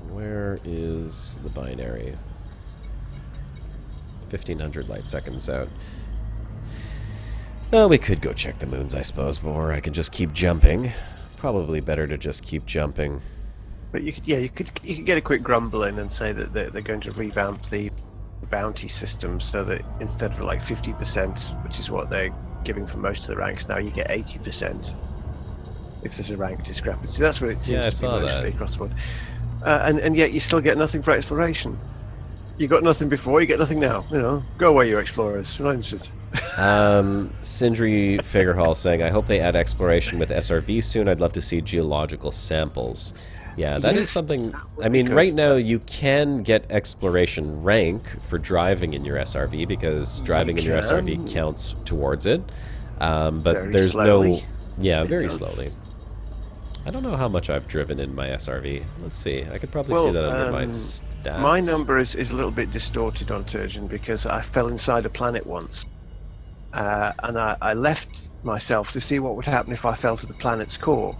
where is the binary? 1500 light seconds out. Well, we could go check the moons, I suppose, or I can just keep jumping. Probably better to just keep jumping. But you could get a quick grumble in and say that they're going to revamp the bounty system so that instead of like 50%, which is what they're giving for most of the ranks now, you get 80% if there's a rank discrepancy. That's what it seems to be mostly across the board. And yet you still get nothing for exploration. You got nothing before, you get nothing now. You know, go away, you explorers. We're not interested. Sindri Fagerhall saying, I hope they add exploration with SRV soon. I'd love to see geological samples. Yeah, that is something. I mean, right now you can get exploration rank for driving in your SRV because driving in your SRV counts towards it. But very there's slowly. Very slowly. I don't know how much I've driven in my SRV. Let's see. I could probably see that under my stats. My number is a little bit distorted on Turgeon because I fell inside a planet once. And I left myself to see what would happen if I fell to the planet's core.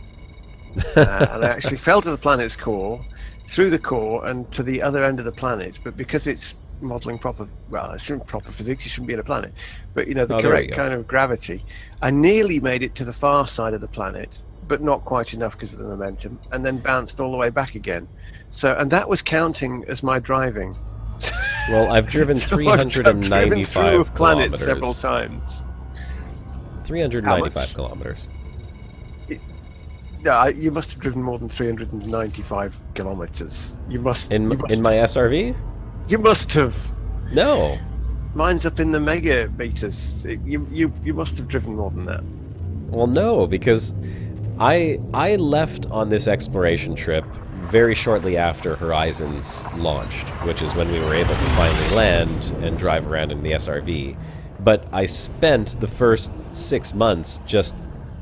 And I actually fell to the planet's core, through the core, and to the other end of the planet. But because it's modelling proper, well, it's proper physics, it shouldn't be in a planet. But, you know, the correct kind of gravity. I nearly made it to the far side of the planet, but not quite enough because of the momentum, and then bounced all the way back again. So, and that was counting as my driving. Well, I've driven 395 kilometers. Several times. 395 kilometers. Yeah, you must have driven more than 395 kilometers. You must. In my SRV? You must have. No. Mine's up in the megameters. You must have driven more than that. Well, no, because I left on this exploration trip very shortly after Horizons launched, which is when we were able to finally land and drive around in the SRV. But I spent the first 6 months just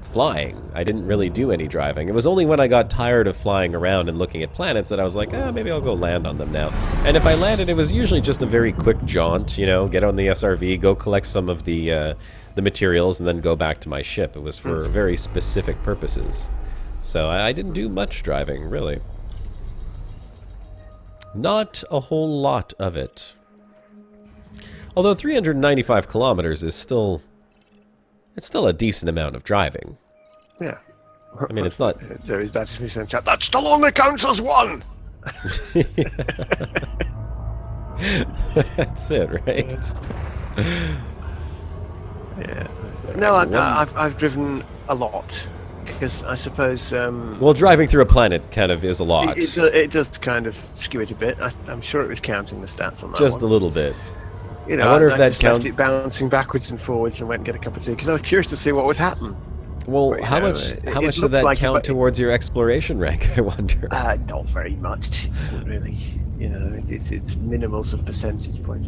flying. I didn't really do any driving. It was only when I got tired of flying around and looking at planets that I was like, maybe I'll go land on them now. And if I landed, it was usually just a very quick jaunt, you know, get on the SRV, go collect some of the materials, and then go back to my ship. It was for very specific purposes. So I didn't do much driving, really. Not a whole lot of it. Although 395 kilometers is still... It's still a decent amount of driving. Yeah. I mean, it's not... There is that in chat. That still only counts as one! That's it, right? Yeah. No, I've driven a lot. Because I suppose... well, driving through a planet kind of is a lot. It does kind of skew it a bit. I'm sure it was counting the stats on that Just one. a little bit. You know, I wonder if that just left it bouncing backwards and forwards and went and get a cup of tea because I was curious to see what would happen. Well, but, how much did that count towards your exploration rank, I wonder? Not very much. It doesn't really, you know, it's minimals of percentage points.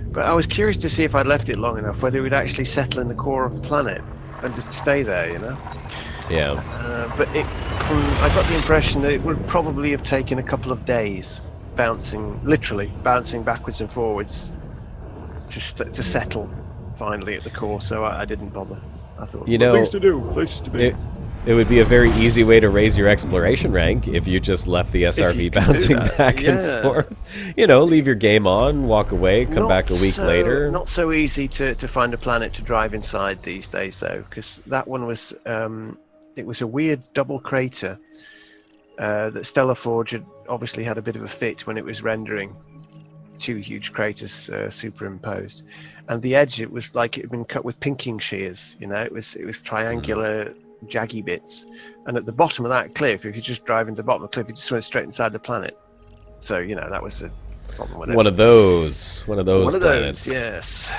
But I was curious to see if I'd left it long enough, whether it would actually settle in the core of the planet and just stay there, you know? Yeah. But I got the impression that it would probably have taken a couple of days literally bouncing backwards and forwards to settle finally at the core, so I didn't bother. I thought, you know, things to do, places to be. It would be a very easy way to raise your exploration rank if you just left the SRV bouncing back and forth. You know, leave your game on, walk away, come back a week later. Not so easy to find a planet to drive inside these days, though, because that one was it was a weird double crater that Stellar Forge had obviously had a bit of a fit when it was rendering. 2 huge craters superimposed, and the edge, it was like it had been cut with pinking shears. You know, it was triangular. Jaggy bits, and at the bottom of that cliff, if you just drive into the bottom of the cliff, you just went straight inside the planet. So you know that was a problem. One of those planets. Yes.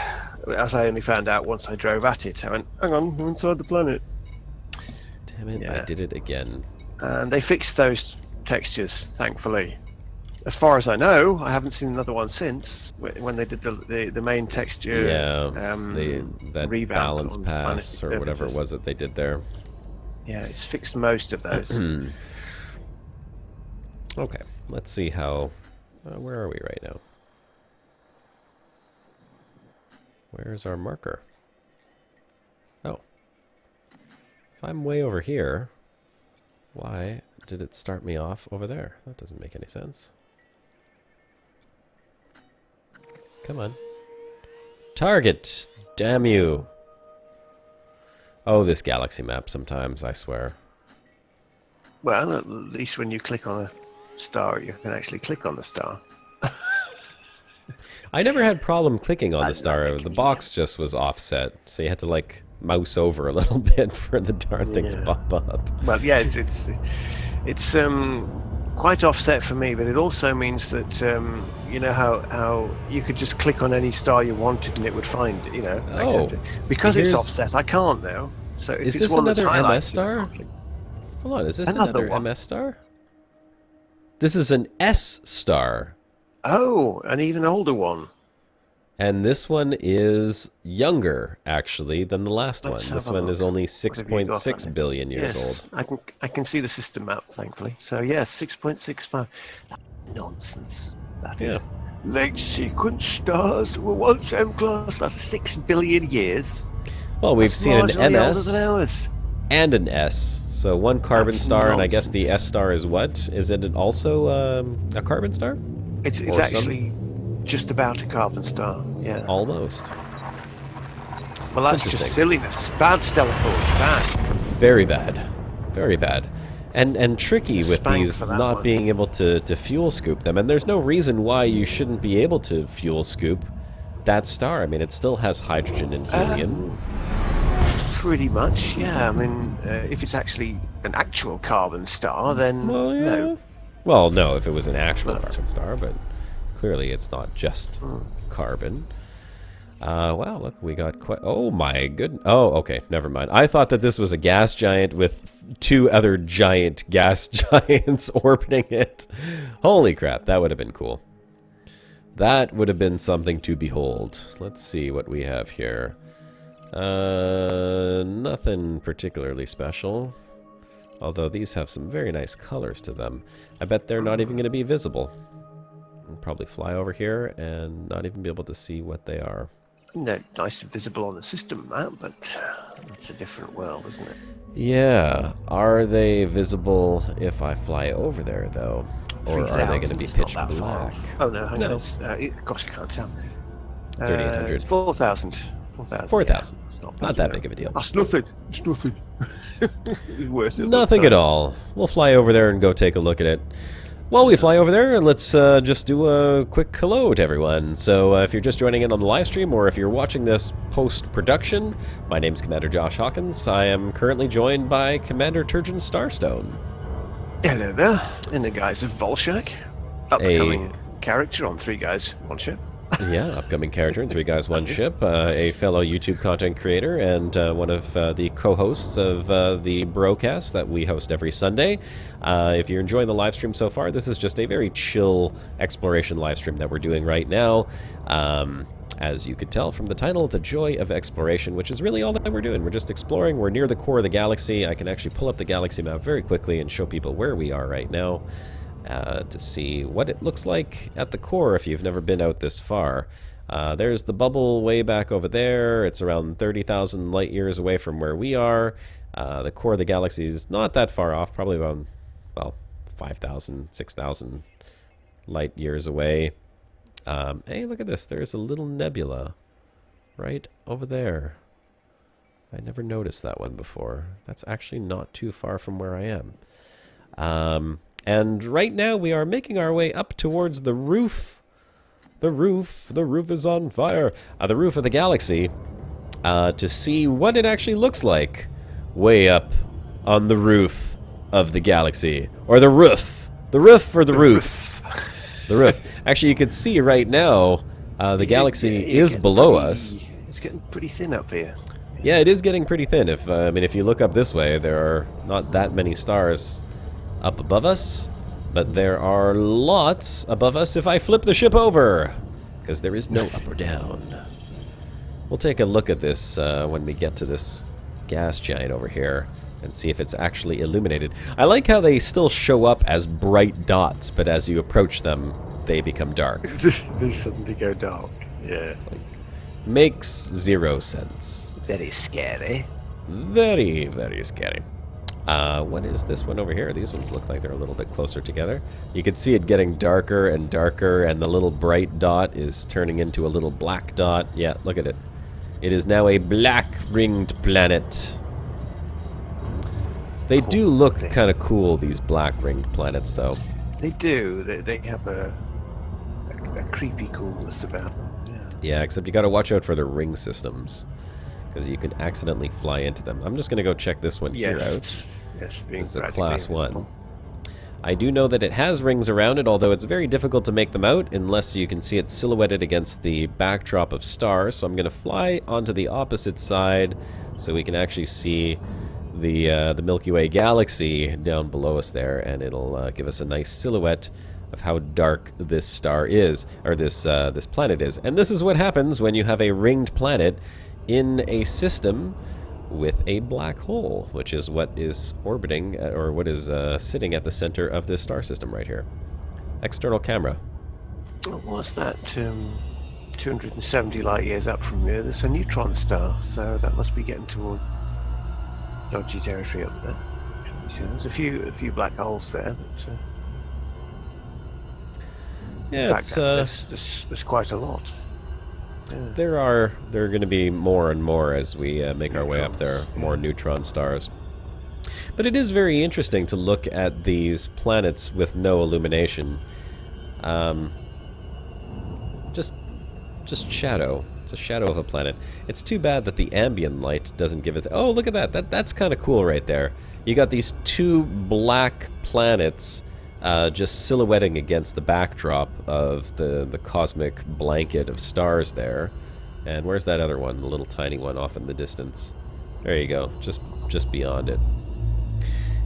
As I only found out once I drove at it, I went, "Hang on, I'm inside the planet." Damn it! Yeah. I did it again. And they fixed those textures, thankfully. As far as I know, I haven't seen another one since. When they did the main texture, that balance pass or whatever it was that they did there. Yeah, it's fixed most of those. Okay, let's see how... where are we right now? Where's our marker? Oh. If I'm way over here, why did it start me off over there? That doesn't make any sense. Come on. Target! Damn you! Oh, this galaxy map sometimes, I swear. Well, at least when you click on a star, you can actually click on the star. I never had problem clicking on the star. The box just was offset, so you had to like mouse over a little bit for the darn thing to pop up. Well, yeah, it's quite offset for me, but it also means that you know how you could just click on any star you wanted and it would find it, you know. Oh, because it's offset, I can't now. So if is this another MS star? Hold on, is this another MS star? This is an S star. Oh, an even older one. And this one is younger, actually, than the last one. This one is only 6.6 billion years old. I can see the system map, thankfully. So, yes, 6.65. Nonsense. That is. Late sequence stars were once M-class. That's 6 billion years. Well, we've seen an MS and an S. So one carbon star, and I guess the S star is what? Is it also a carbon star? It's actually just about a carbon star, yeah. Almost. Well, that's just silliness. Bad Stellar Forge, bad. Very bad. Very bad. And tricky with these not being able to fuel scoop them. And there's no reason why you shouldn't be able to fuel scoop that star. I mean, it still has hydrogen and helium. Pretty much, yeah. I mean, if it's actually an actual carbon star, then no. Well, no, if it was an actual carbon star, but clearly it's not just carbon. Wow, look, we got quite... Oh, my goodness. Oh, okay, never mind. I thought that this was a gas giant with 2 other giant gas giants orbiting it. Holy crap, that would have been cool. That would have been something to behold. Let's see what we have here. Nothing particularly special. Although these have some very nice colors to them. I bet they're not even going to be visible. I'll probably fly over here and not even be able to see what they are. They're nice and visible on the system map, but it's a different world, isn't it? Yeah. Are they visible if I fly over there, though? Or are they going to be pitch black? Oh, no, hang on. Gosh, I can't tell. 3,800. 4,000. 4,000. Yeah. Not that big of a deal. That's nothing. It's nothing. It's worse. Nothing at all. We'll fly over there and go take a look at it. While we fly over there, let's just do a quick hello to everyone. So if you're just joining in on the live stream, or if you're watching this post-production, my name's Commander Josh Hawkins. I am currently joined by Commander Turgeon Starstone. Hello there, in the guise of Volshak, upcoming character on 3 Guys, 1 Ship. Yeah, upcoming character in 3 Guys, 1 Ship, a fellow YouTube content creator, and one of the co-hosts of the broadcast that we host every Sunday. If you're enjoying the live stream so far, this is just a very chill exploration live stream that we're doing right now. As you could tell from the title, The Joy of Exploration, which is really all that we're doing. We're just exploring. We're near the core of the galaxy. I can actually pull up the galaxy map very quickly and show people where we are right now. To see what it looks like at the core if you've never been out this far. There's the bubble way back over there. It's around 30,000 light years away from where we are. The core of the galaxy is not that far off, probably about, well, 5,000, 6,000 light years away. Hey, look at this. There's a little nebula right over there. I never noticed that one before. That's actually not too far from where I am. And right now we are making our way up towards the roof. The roof is on fire. The roof of the galaxy, to see what it actually looks like way up on the roof of the galaxy. Or the roof. The roof or the roof? The roof. Actually, you can see right now the galaxy is below us. It's getting pretty thin up here. Yeah, it is getting pretty thin. I mean, if you look up this way, there are not that many stars up above us, but there are lots above us if I flip the ship over, because there is no up or down. We'll take a look at this when we get to this gas giant over here and see if it's actually illuminated. I like how they still show up as bright dots, but as you approach them, they become dark. They suddenly go dark. Yeah. Makes zero sense. Very scary. Very, very scary. What is this one over here? These ones look like they're a little bit closer together. You can see it getting darker and darker, and the little bright dot is turning into a little black dot. Yeah, look at it. It is now a black ringed planet. They do look kind of cool, these black ringed planets, though. They do. They have a creepy coolness about them. Yeah, except you got to watch out for their ring systems, because you can accidentally fly into them. I'm just going to go check this one here out. Yes, this is a class 1. I do know that it has rings around it, although it's very difficult to make them out unless you can see it silhouetted against the backdrop of stars. So I'm going to fly onto the opposite side so we can actually see the Milky Way galaxy down below us there, and it'll give us a nice silhouette of how dark this star is, or this planet is. And this is what happens when you have a ringed planet in a system with a black hole, which is what is orbiting, or what is sitting at the center of this star system right here. External camera. What's that? 270 light years up from here, there's a neutron star, so that must be getting toward dodgy territory up there. There's a few black holes there, but yeah, there's quite a lot. Yeah. There are going to be more and more as we make our way up there, more neutron stars. But it is very interesting to look at these planets with no illumination. Just shadow. It's a shadow of a planet. It's too bad that the ambient light doesn't give it... Oh, look at that. That's kind of cool right there. You got these two black planets just silhouetting against the backdrop of the cosmic blanket of stars there. And where's that other one? The little tiny one off in the distance. There you go. Just beyond it.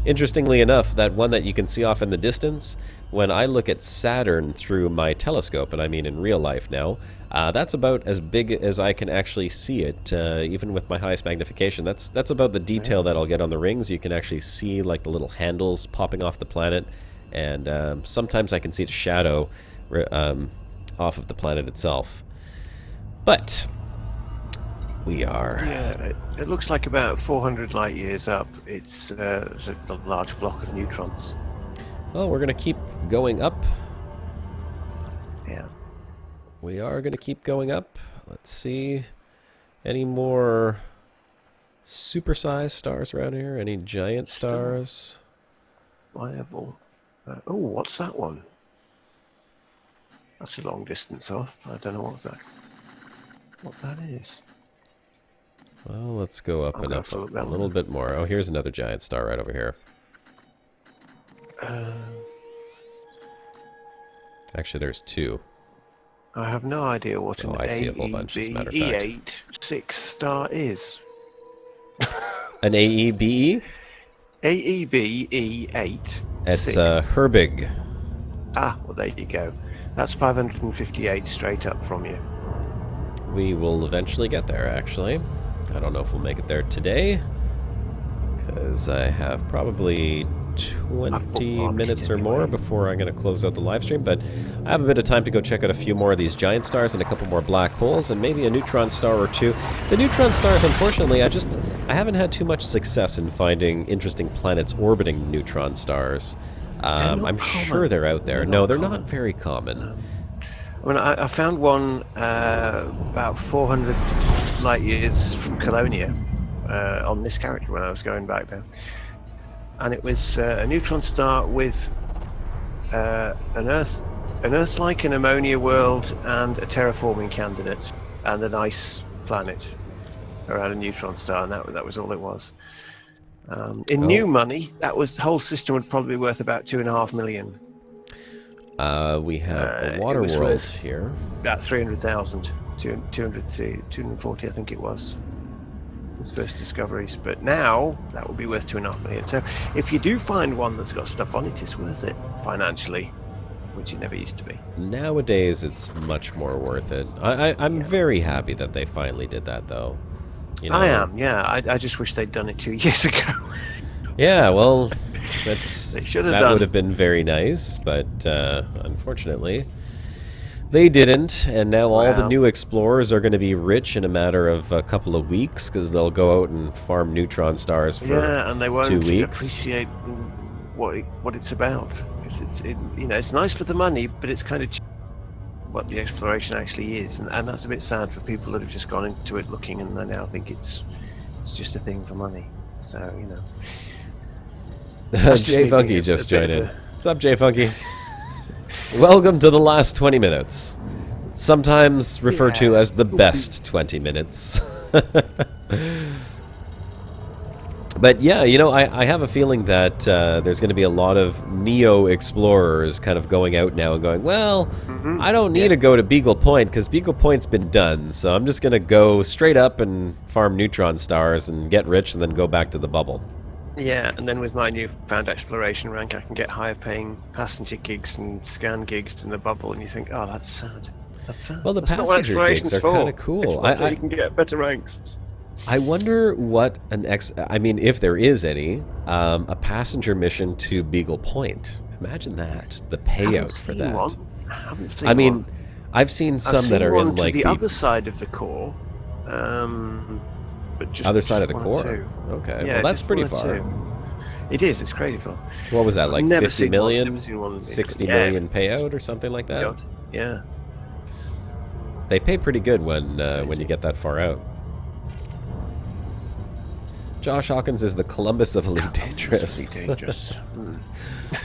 Interestingly enough, that one that you can see off in the distance, when I look at Saturn through my telescope, and I mean in real life now, that's about as big as I can actually see it, even with my highest magnification. That's about the detail that I'll get on the rings. You can actually see like the little handles popping off the planet, and sometimes I can see the shadow off of the planet itself. But we are... Yeah, it looks like about 400 light years up. It's a large block of neutrons. Well, we're going to keep going up. Yeah. We are going to keep going up. Let's see. Any more supersized stars around here? Any giant stars? Viable. Oh, what's that one? That's a long distance off. I don't know what that is. Well, let's go up and up a little bit more. Oh, here's another giant star right over here. Actually, there's two. I have no idea what an I see a whole bunch, as a matter of fact. E8-6 star is. An AEBE? AEBE8. It's Herbig. Ah, well there you go. That's 558 straight up from you. We will eventually get there, actually. I don't know if we'll make it there today, because I have probably 20 minutes or more before I'm going to close out the live stream, but I have a bit of time to go check out a few more of these giant stars and a couple more black holes and maybe a neutron star or two. The neutron stars, unfortunately, I haven't had too much success in finding interesting planets orbiting neutron stars. I'm sure they're out there. No, they're not very common. I mean, I found one about 400 light years from Colonia on this character when I was going back there. And it was a neutron star with an Earth-like, an ammonia world, and a terraforming candidate, and an ice planet around a neutron star, and that was all it was. In new money, the whole system would probably be worth about 2.5 million. We have a water world here. About 300,000, 200 to 240, I think it was. Its first discoveries, but now that would be worth 2.5 million. So if you do find one that's got stuff on it, it's worth it financially, which it never used to be. Nowadays, it's much more worth it. I'm very happy that they finally did that, though. You know? I am, yeah. I just wish they'd done it 2 years ago. Yeah, well, that would have been very nice, but unfortunately, they didn't. And now all the new explorers are going to be rich in a matter of a couple of weeks because they'll go out and farm neutron stars for 2 weeks. Yeah, and they won't appreciate what it's about. Because it's nice for the money, but it's kind of what the exploration actually is, and that's a bit sad for people that have just gone into it looking and they now think it's just a thing for money. So Jay Funky just joined in. What's up, Jay Funky? Welcome to the last 20 minutes. Sometimes referred to as the best 20 minutes. But yeah, I have a feeling that there's going to be a lot of neo-explorers kind of going out now and going, well, I don't need to go to Beagle Point because Beagle Point's been done, so I'm just going to go straight up and farm neutron stars and get rich and then go back to the bubble. Yeah, and then with my newfound exploration rank, I can get higher-paying passenger gigs and scan gigs in the bubble, and you think, oh, that's sad. That's sad. Well, the passenger gigs are kind of cool. So you can get better ranks. I wonder what if there is any, a passenger mission to Beagle Point. Imagine that, the payout for that. I haven't seen one. I've seen some that are in like the other side of the core, but just other side of the one core. or two. Okay, Yeah, well that's pretty one or far. two. It is. It's crazy far. What was that, like 50 million, 60 60 million payout or something like that? Yeah. They pay pretty good when you get that far out. Josh Hawkins is the Columbus of Elite Dangerous. Elite Dangerous.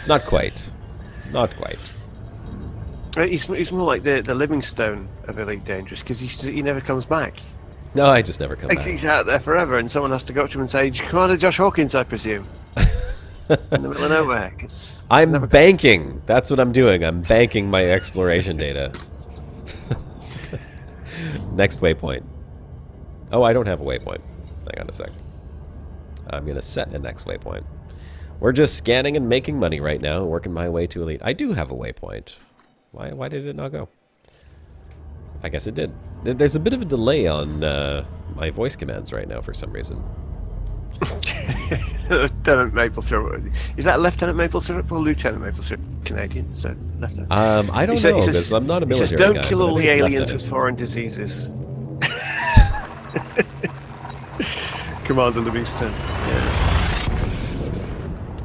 Not quite. Not quite. He's more like the Livingstone of Elite Dangerous because he never comes back. No, I just never come back. He's out there forever, and someone has to go up to him and say, "Commander Josh Hawkins, I presume." In the middle of nowhere. I'm banking. That's what I'm doing. I'm banking my exploration data. Next waypoint. Oh, I don't have a waypoint. Hang on a sec. I'm going to set a next waypoint. We're just scanning and making money right now, working my way to Elite. I do have a waypoint. Why did it not go? I guess it did. There's a bit of a delay on my voice commands right now for some reason. Lieutenant Maple Syrup. Is that Lieutenant Maple Syrup or Lieutenant Maple Syrup? Canadian, so Lieutenant. I don't know because I'm not a military guy. Don't guy, kill all the aliens with foreign diseases. Commander Livingston.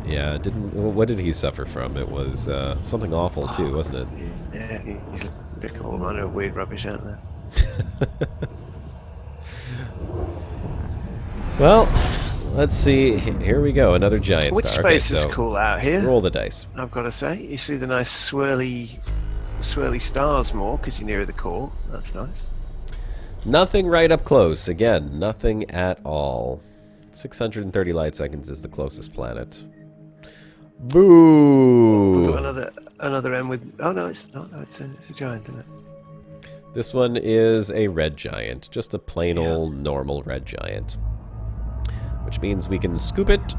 Yeah. What did he suffer from? It was something awful too, wasn't it? Yeah, he's a bit of all manner of weird rubbish out there. Well, let's see. Here we go. Another giant star. Which space is cool out here? Roll the dice. I've got to say, you see the nice swirly stars more because you're nearer the core. That's nice. Nothing right up close. Again, nothing at all. 630 light seconds is the closest planet. Boo! Another M with. Oh no, it's not. No, it's a giant, isn't it? This one is a red giant, just a plain old normal red giant, which means we can scoop it,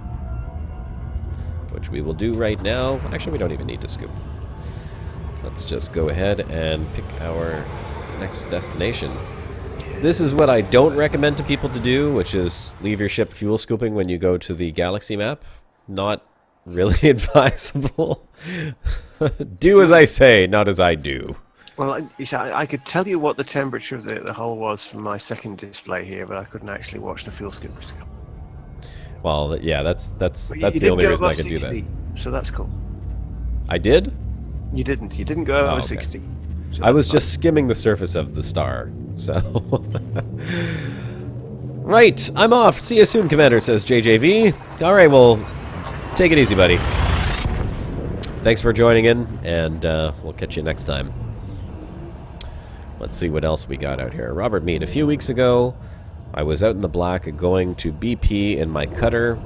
which we will do right now. Actually, we don't even need to scoop. Let's just go ahead and pick our next destination. This is what I don't recommend to people to do, which is leave your ship fuel scooping when you go to the galaxy map. Not really advisable. Do as I say, not as I do. Well, I could tell you what the temperature of the hull was from my second display here, but I couldn't actually watch the fuel skip. Well, yeah, that's But you the only didn't go reason I above can do that. 60, so that's cool. I did? You didn't. You didn't go over okay. 60. So I was that's just skimming the surface of the star, so... Right, I'm off. See you soon, Commander, says JJV. All right, well, take it easy, buddy. Thanks for joining in, and we'll catch you next time. Let's see what else we got out here. Robert Mead, a few weeks ago, I was out in the black going to BP in my cutter.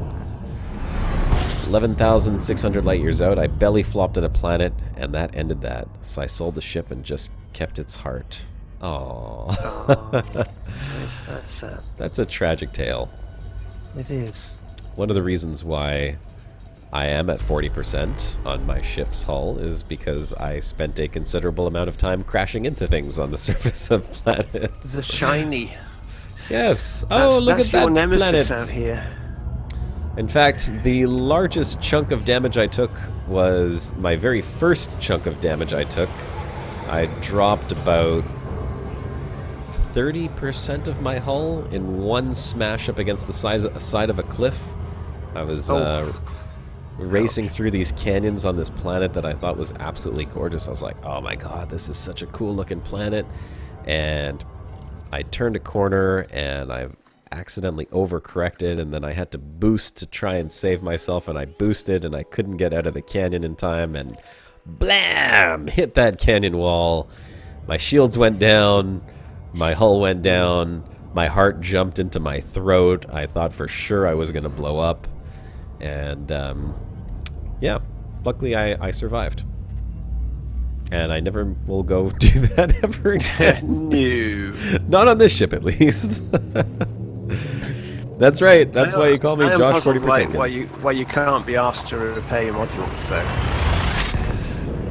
11,600 light years out, I belly flopped at a planet, and that ended that. So I sold the ship and just kept its heart. Aww. That's sad. That's a tragic tale. It is. One of the reasons why I am at 40% on my ship's hull is because I spent a considerable amount of time crashing into things on the surface of planets. The shiny. Yes. Oh, look at that your nemesis planet out here. In fact, the largest chunk of damage I took was my very first chunk of damage I took. I dropped about 30% of my hull in one smash up against the side of a cliff. I was racing through these canyons on this planet that I thought was absolutely gorgeous. I was like, oh my god, this is such a cool looking planet. And I turned a corner and I accidentally overcorrected, and then I had to boost to try and save myself, and I boosted and I couldn't get out of the canyon in time, and blam! Hit that canyon wall. My shields went down, my hull went down, my heart jumped into my throat. I thought for sure I was going to blow up, and yeah, luckily I survived. And I never will go do that ever again. No. Not on this ship, at least. That's right. That's why you call me Josh 40%. Why you can't be asked to repair your modules, though.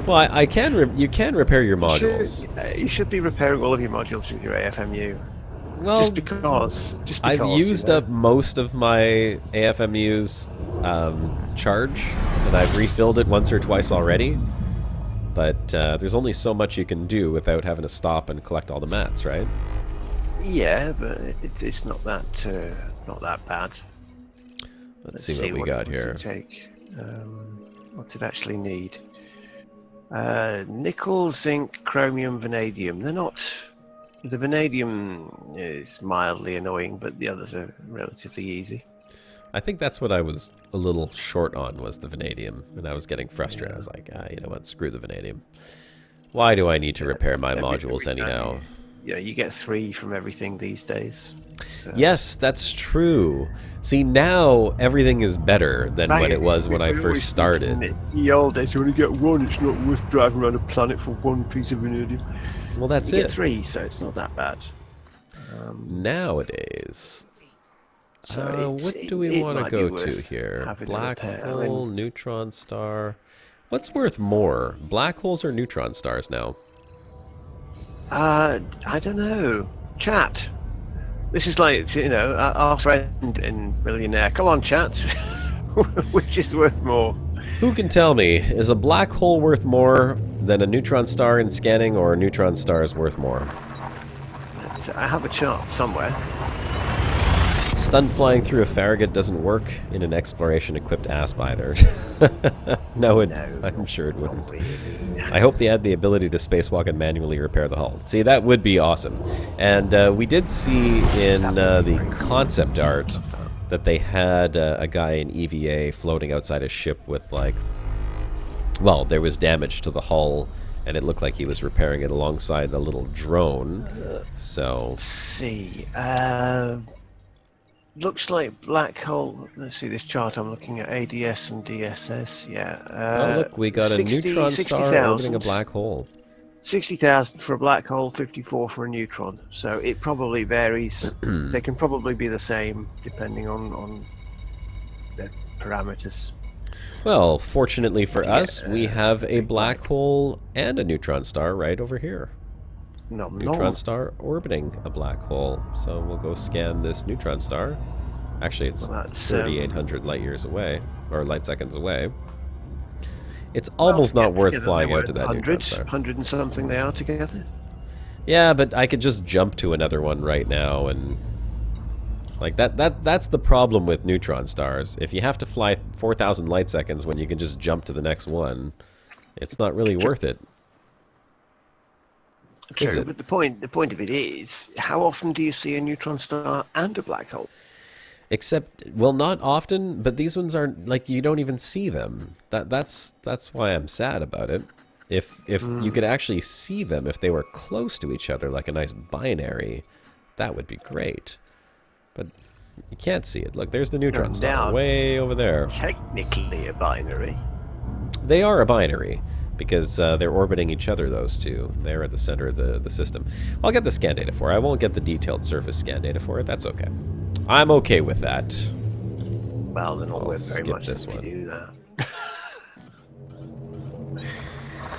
Well, I can. You can repair your modules. You should be repairing all of your modules with your AFMU. Well, just because. I've used up most of my AFMU's charge, and I've refilled it once or twice already. But there's only so much you can do without having to stop and collect all the mats, right? Yeah, but it's not that bad. Let's see what we got here. What's it take? What's it actually need? Nickel, zinc, chromium, vanadium. They're not. The vanadium is mildly annoying, but the others are relatively easy. I think that's what I was a little short on, was the vanadium, and I was getting frustrated. I was like, you know what, screw the vanadium. Why do I need to repair my modules anyhow? Yeah, you get 3 from everything these days. So. Yes, that's true. See, now everything is better than when it was when I first started. In the old days, you only get 1, it's not worth driving around a planet for 1 piece of vanadium. Well, that's you it. Get 3, so it's not that bad. Nowadays... So what do we want to go to here? Black hole, neutron star. What's worth more, black holes or neutron stars now? I don't know. Chat. This is like, you know, our friend in Millionaire. Come on, chat. Which is worth more? Who can tell me? Is a black hole worth more than a neutron star in scanning, or a neutron star is worth more? I have a chart somewhere. Stun flying through a Farragut doesn't work in an exploration-equipped ASP either. No, I'm sure it wouldn't. I hope they had the ability to spacewalk and manually repair the hull. See, that would be awesome. And we did see in the concept art that they had a guy in EVA floating outside a ship with, like... Well, there was damage to the hull, and it looked like he was repairing it alongside a little drone. So... Let's see... Looks like black hole. Let's see this chart. I'm looking at ADS and DSS. Yeah. Oh, look, we got a neutron star orbiting a black hole. 60,000 for a black hole, 54 for a neutron. So it probably varies. They can probably be the same depending on the parameters. Well, fortunately for us, we have a black hole and a neutron star right over here. Neutron star orbiting a black hole. So we'll go scan this neutron star. Actually, it's 3,800 light years away. or light seconds away. It's almost not worth flying out to that neutron star. 100 and something they are together. Yeah, but I could just jump to another one right now, and like that's the problem with neutron stars. If you have to fly 4,000 light seconds when you can just jump to the next one, it's not really worth it. True, but the point of it is, how often do you see a neutron star and a black hole? Except, well, not often, but these ones aren't, like, you don't even see them. That's why I'm sad about it. If you could actually see them, if they were close to each other, like a nice binary, that would be great. But you can't see it. Look, there's the neutron star way over there. Technically a binary. They are a binary, because they're orbiting each other, those two. They're at the center of the system. I'll get the scan data for it. I won't get the detailed surface scan data for it. That's okay. I'm okay with that. Well, then I'll very much this if one. you do that.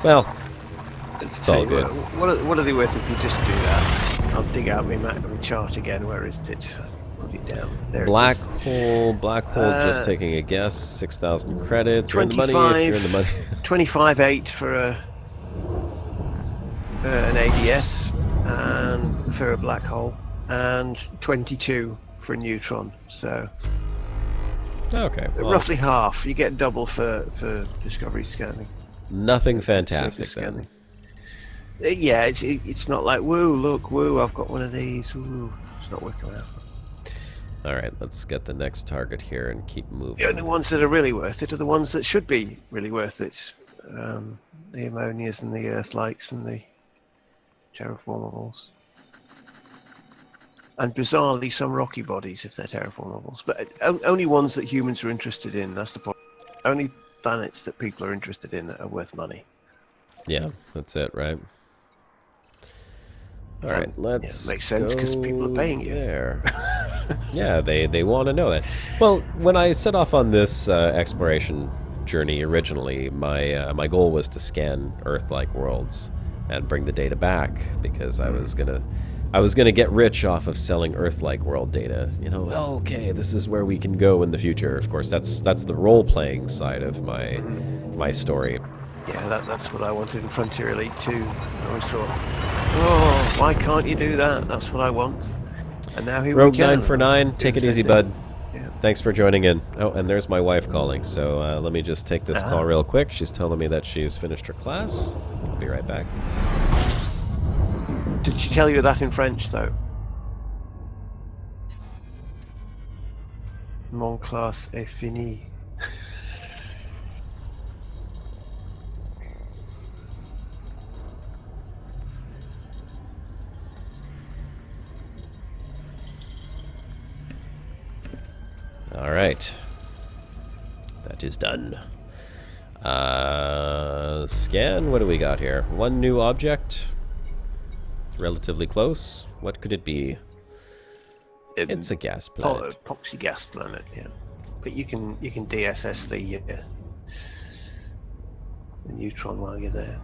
Well, it's all good. What are they worth if you just do that? I'll dig out my chart again. Where is it? Put it down. There Black it is. hole, just taking a guess. 6,000 credits. You're in the money if you're in the money. 25.8 for an ADS and for a black hole, and 22 for a neutron. So okay, well, roughly half. You get double for discovery scanning. Nothing fantastic then. Yeah, it's not like woo, look, woo, I've got one of these. Woo, it's not working out. All right, let's get the next target here and keep moving. The only ones that are really worth it are the ones that should be really worth it. The ammonias and the earth-likes and the terraformables. And bizarrely, some rocky bodies if they're terraformables. But only ones that humans are interested in, that's the point. Only planets that people are interested in that are worth money. Yeah, that's it, right? All right, let's makes sense because people are paying you. There. Yeah, they want to know that. Well, when I set off on this exploration journey originally, my goal was to scan Earth-like worlds and bring the data back because I was gonna get rich off of selling Earth-like world data. You know, okay, this is where we can go in the future. Of course, that's the role-playing side of my story. Yeah, that's what I wanted in Frontier Elite 2. I always thought, oh, why can't you do that? That's what I want. And now here Rogue we can. 9 for 9, take it easy, bud. Yeah. Thanks for joining in. Oh, and there's my wife calling, so let me just take this call real quick. She's telling me that she's finished her class. I'll be right back. Did she tell you that in French, though? Mon classe est fini. All right. That is done. Scan, what do we got here? One new object. Relatively close. What could it be? It's a gas planet. Epoxy gas planet, yeah. But you can DSS the neutron while you're there.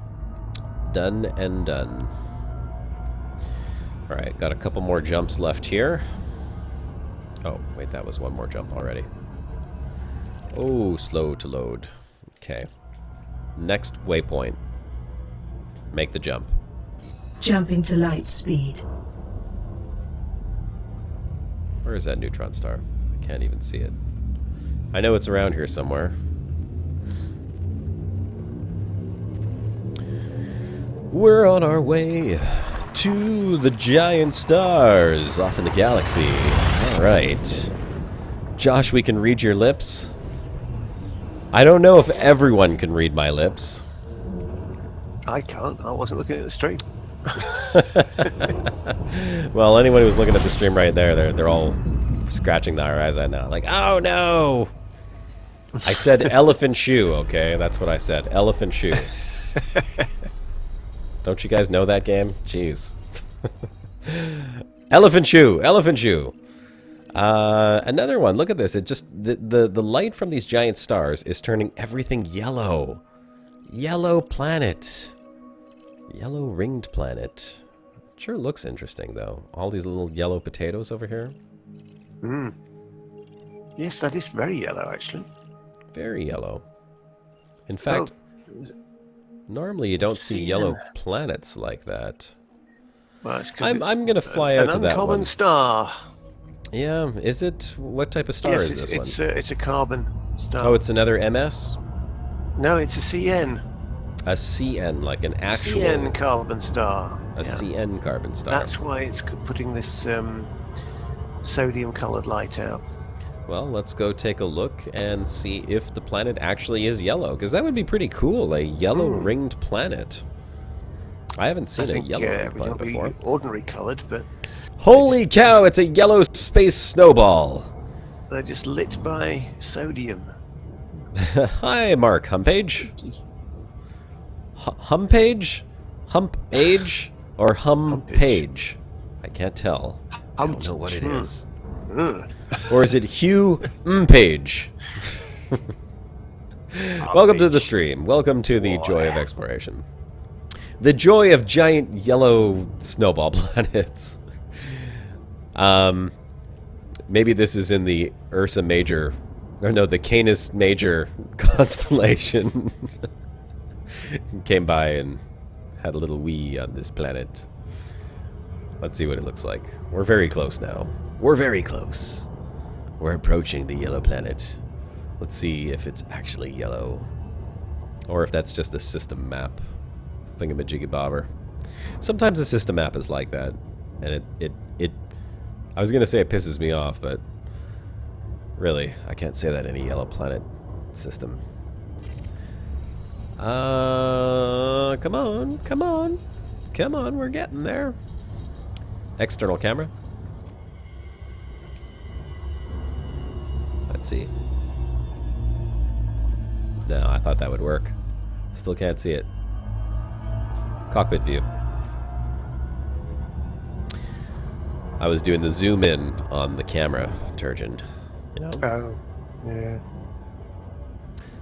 Done and done. All right, got a couple more jumps left here. Oh, wait, that was one more jump already. Oh, slow to load. Okay. Next waypoint. Make the jump. Jumping to light speed. Where is that neutron star? I can't even see it. I know it's around here somewhere. We're on our way to the giant stars off in the galaxy. All right. Josh, we can read your lips. I don't know if everyone can read my lips. I can't. I wasn't looking at the stream. Well, anyone who's looking at the stream right there, they're all scratching their eyes right now. Like, oh no! I said elephant shoe, okay? That's what I said. Elephant shoe. Don't you guys know that game? Jeez. Elephant shoe! Elephant shoe! Another one. Look at this. It just the light from these giant stars is turning everything yellow. Yellow planet. Yellow ringed planet. Sure looks interesting though. All these little yellow potatoes over here. Yes, that is very yellow actually. Very yellow. In fact, normally you don't see yellow planets like that. Well, it's 'cause I'm going to fly out to that one. An uncommon star. Yeah, is it? What type of star is this one? It's a carbon star. Oh, it's another MS? No, it's a CN. A CN, like an actual... CN carbon star. A CN carbon star. That's why it's putting this sodium-coloured light out. Well, let's go take a look and see if the planet actually is yellow, because that would be pretty cool, a yellow ringed planet. I haven't seen a yellow ringed planet before. Ordinary coloured, but... Holy cow, it's a yellow space snowball! They're just lit by sodium. Hi, Mark Humpage. Humpage? Hump age? Or Humpage? I can't tell. I don't know what it is. Or is it Hugh Page? Welcome to the stream. Welcome to the joy of exploration. The joy of giant yellow snowball planets. Maybe this is in the Ursa Major, or no, the Canis Major constellation. Came by and had a little wee on this planet. Let's see what it looks like. We're very close now. We're very close. We're approaching the yellow planet. Let's see if it's actually yellow. Or if that's just a system map. Thingamajiggy-bobber. Sometimes the system map is like that. And it I was gonna say it pisses me off, but really, I can't say that any yellow planet system. Come on, come on. Come on, we're getting there. External camera. Let's see. No, I thought that would work. Still can't see it. Cockpit view. I was doing the zoom in on the camera, Turgeon. You know? Oh, yeah.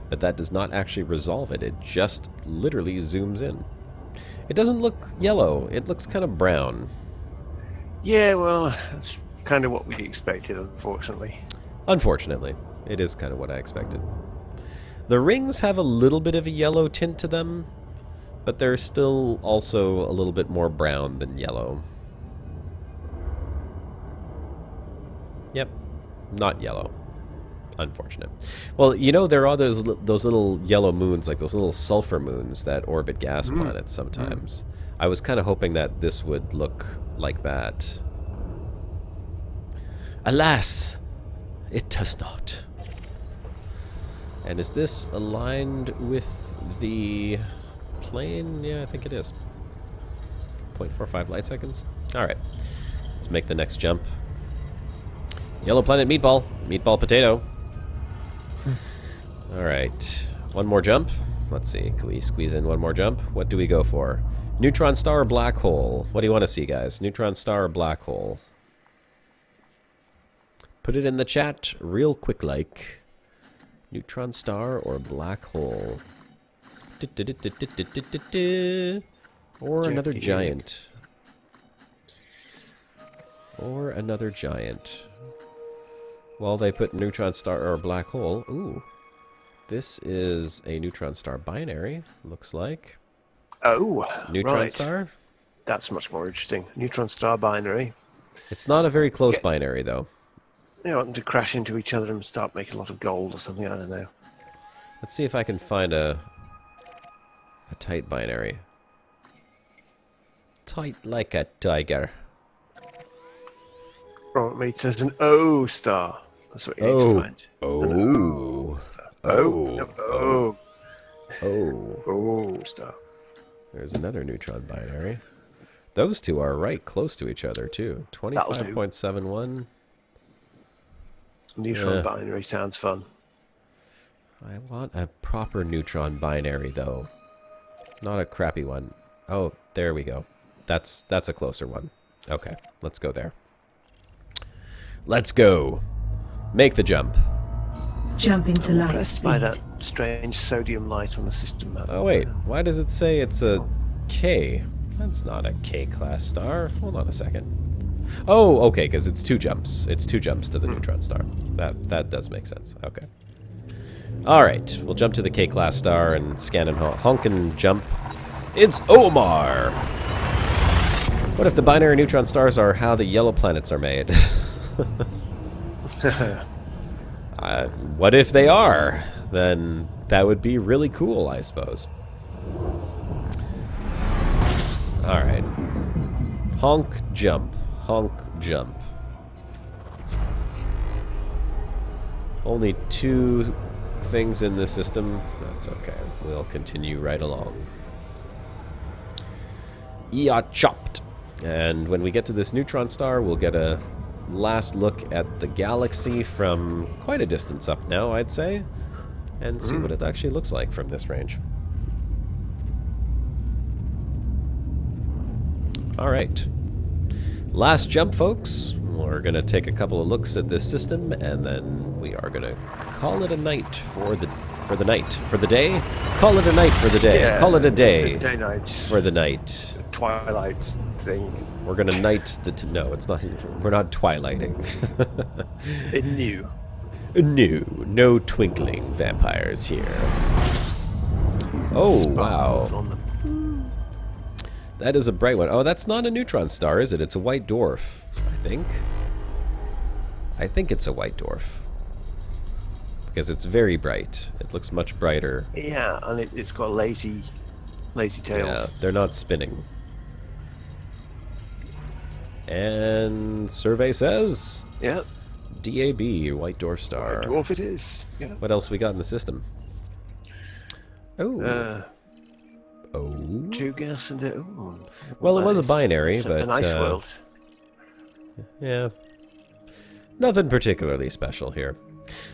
But that does not actually resolve it. It just literally zooms in. It doesn't look yellow. It looks kind of brown. Yeah, well, that's kind of what we expected, unfortunately. Unfortunately. It is kind of what I expected. The rings have a little bit of a yellow tint to them, but they're still also a little bit more brown than yellow. Yep. Not yellow. Unfortunate. Well, you know, there are those little yellow moons, like those little sulfur moons that orbit gas planets sometimes. I was kind of hoping that this would look like that. Alas, it does not. And is this aligned with the plane? Yeah, I think it is. 0.45 light seconds. Alright. Let's make the next jump. Yellow planet meatball. Meatball potato. Alright. One more jump. Let's see. Can we squeeze in one more jump? What do we go for? Neutron star or black hole? What do you want to see, guys? Neutron star or black hole? Put it in the chat real quick like. Neutron star or black hole? Or another giant. Or another giant. Well, they put neutron star or black hole. Ooh. This is a neutron star binary, looks like. Oh, Neutron right. star? That's much more interesting. Neutron star binary. It's not a very close binary, though. You want them to crash into each other and start making a lot of gold or something, I don't know. Let's see if I can find a tight binary. Tight like a tiger. Oh, it means there's an O star. That's what you need to find. Oh. Oh. Oh. Oh star. There's another neutron binary. Those two are right close to each other, too. 25.71. Neutron binary sounds fun. I want a proper neutron binary, though. Not a crappy one. Oh, there we go. That's a closer one. Okay, let's go there. Let's go. Make the jump. Jumping to light Impressed by speed. that strange sodium light on the system map. Oh, wait. Why does it say it's a K? That's not a K-class star. Hold on a second. Oh, okay, because it's two jumps. It's two jumps to the neutron star. That does make sense. Okay. Alright, we'll jump to the K-class star and scan and honk and jump. It's Omar! What if the binary neutron stars are how the yellow planets are made? What if they are? Then that would be really cool, I suppose. Alright. Honk, jump. Honk, jump. Only 2 things in this system. That's okay. We'll continue right along. Yeah, chopped. And when we get to this neutron star, we'll get a last look at the galaxy from quite a distance up now, I'd say, and see what it actually looks like from this range. Alright. Last jump, folks. We're going to take a couple of looks at this system, and then we are going to call it a night for the night. For the day? Call it a night for the day. Yeah, call it a day day night. for the night. Twilight thing. We're going to night the... No, it's not... We're not twilighting. It new. No twinkling vampires here. Oh, wow. Sparkles on them. That is a bright one. Oh, that's not a neutron star, is it? It's a white dwarf, I think. I think it's a white dwarf. Because it's very bright. It looks much brighter. Yeah, and it's got lazy tails. Yeah, they're not spinning. And survey says... Yep. DAB, white dwarf star. White dwarf it is. Yeah. What else we got in the system? Oh. Oh. 2 gas and ooh. Well, it was a Nice. binary, It's but a nice world. yeah, nothing particularly special here.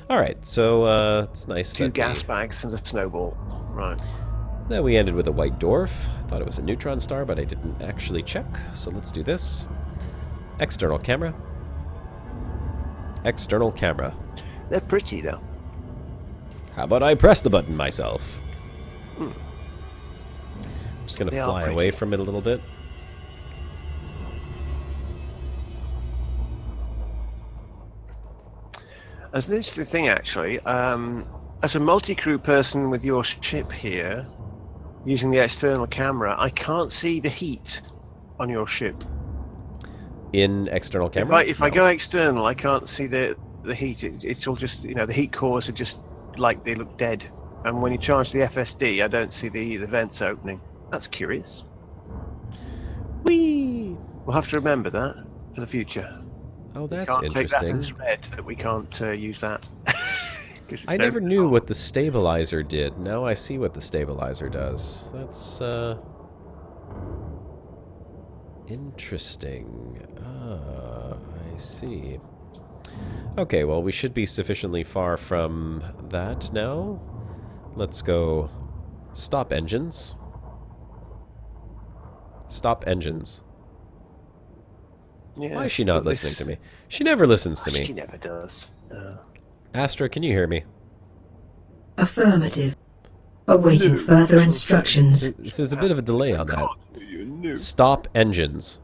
All right, so it's nice 2 that gas bags and a snowball. Right. then we ended with a white dwarf. I thought it was a neutron star, but I didn't actually check. So let's do this. External camera. External camera. They're pretty though. How about I press the button myself? Hmm. Just gonna They are fly away pretty. from it a little bit. As an interesting thing, actually, as a multi-crew person with your ship here, using the external camera, I can't see the heat on your ship. In external camera? If I go external, I can't see the heat. It's all just, the heat cores are just like they look dead. And when you charge the FSD, I don't see the vents opening. That's curious. Whee! We'll have to remember that for the future. Oh, that's Can't take that interesting. as read that we can't use that. I never knew what the stabilizer did. Now I see what the stabilizer does. That's, interesting. Ah, I see. Okay, well, we should be sufficiently far from that now. Let's go stop engines. Stop engines. Yeah, Why is she not but this- listening to me? She never listens to She me. never does. Astra, can you hear me? Affirmative. Awaiting further instructions. There's a bit of a delay on that. You knew. Stop engines.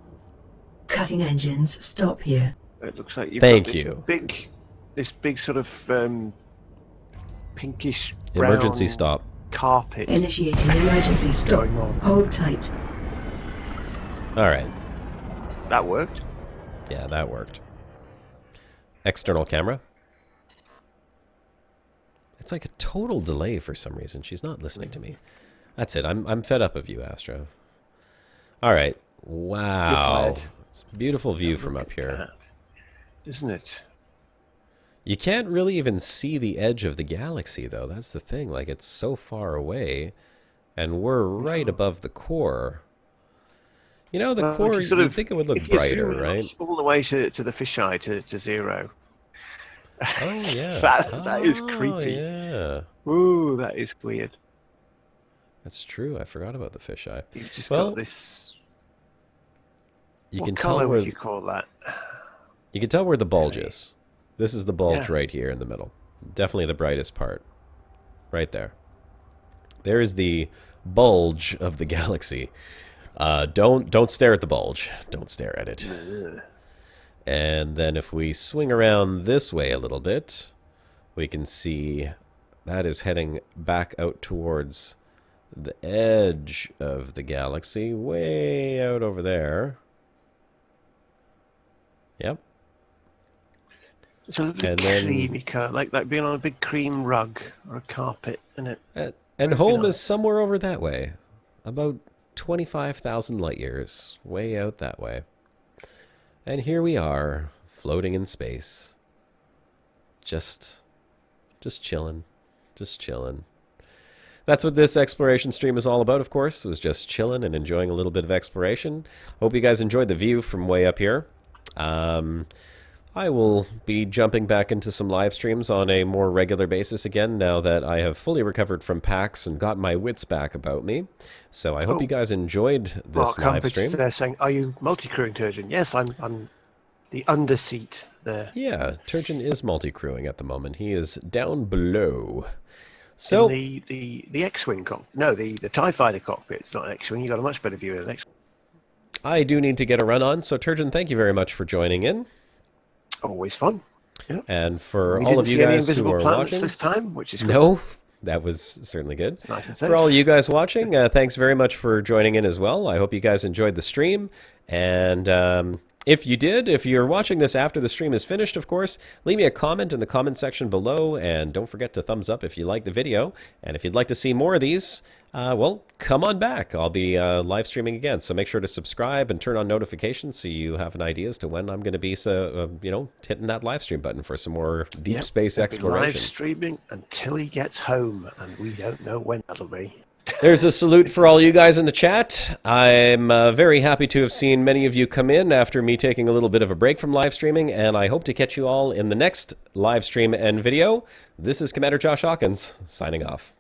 Cutting engines. Stop here. It looks like you've Thank got this you. This big sort of pinkish Emergency brown stop. carpet. Initiating emergency stop. Going on. Hold tight. Alright. That worked. Yeah, that worked. External camera. It's like a total delay for some reason. She's not listening to me. That's it. I'm fed up of you, Astra. Alright. Wow. You're fired. It's a beautiful view from Look up at here. that, isn't it? You can't really even see the edge of the galaxy, though. That's the thing. Like, it's so far away, and we're right above the core. You know, the Well, core, if you sort you'd of- think it would look if you brighter, zoom right? all the way to the fisheye to 0. Oh, yeah. that is Oh, creepy. yeah. Ooh, that is weird. That's true. I forgot about the fisheye. You've just Well, got this. You What can colour tell where would you call that? you can tell where the bulge is. This is the bulge Yeah. right here in the middle. Definitely the brightest part. Right there. There is the bulge of the galaxy. Don't stare at the bulge. Don't stare at it. Ugh. And then if we swing around this way a little bit, we can see that is heading back out towards the edge of the galaxy, way out over there. Yep. It's a little And then- creamy color, like being on a big cream rug or a carpet, isn't it? And home nice. is somewhere over that way. About 25,000 light years, way out that way. And here we are, floating in space. Just chilling. Just chilling. That's what this exploration stream is all about, of course, was just chilling and enjoying a little bit of exploration. Hope you guys enjoyed the view from way up here. I will be jumping back into some live streams on a more regular basis again now that I have fully recovered from PAX and got my wits back about me. So I hope you guys enjoyed this live stream. They're saying, are you multi-crewing, Turgeon? Yes, I'm the underseat there. Yeah, Turgeon is multi-crewing at the moment. He is down below. So In the X-Wing cockpit. No, the TIE Fighter cockpit. It's not X-Wing. You got a much better view of the X-Wing. I do need to get a run on. So Turgeon, thank you very much for joining in. Always fun. Yeah. And for We all of didn't you see any guys who invisible are planets watching, this time, which is good. no, that was certainly good. It's nice and safe. For all you guys watching, thanks very much for joining in as well. I hope you guys enjoyed the stream. And if you did, if you're watching this after the stream is finished, of course, leave me a comment in the comment section below. And don't forget to thumbs up if you like the video. And if you'd like to see more of these, well, come on back. I'll be live streaming again. So make sure to subscribe and turn on notifications so you have an idea as to when I'm going to be, hitting that live stream button for some more deep space We'll be exploration. live streaming until he gets home, and we don't know when that'll be. There's a salute for all you guys in the chat. I'm very happy to have seen many of you come in after me taking a little bit of a break from live streaming, and I hope to catch you all in the next live stream and video. This is Commander Josh Hawkins, signing off.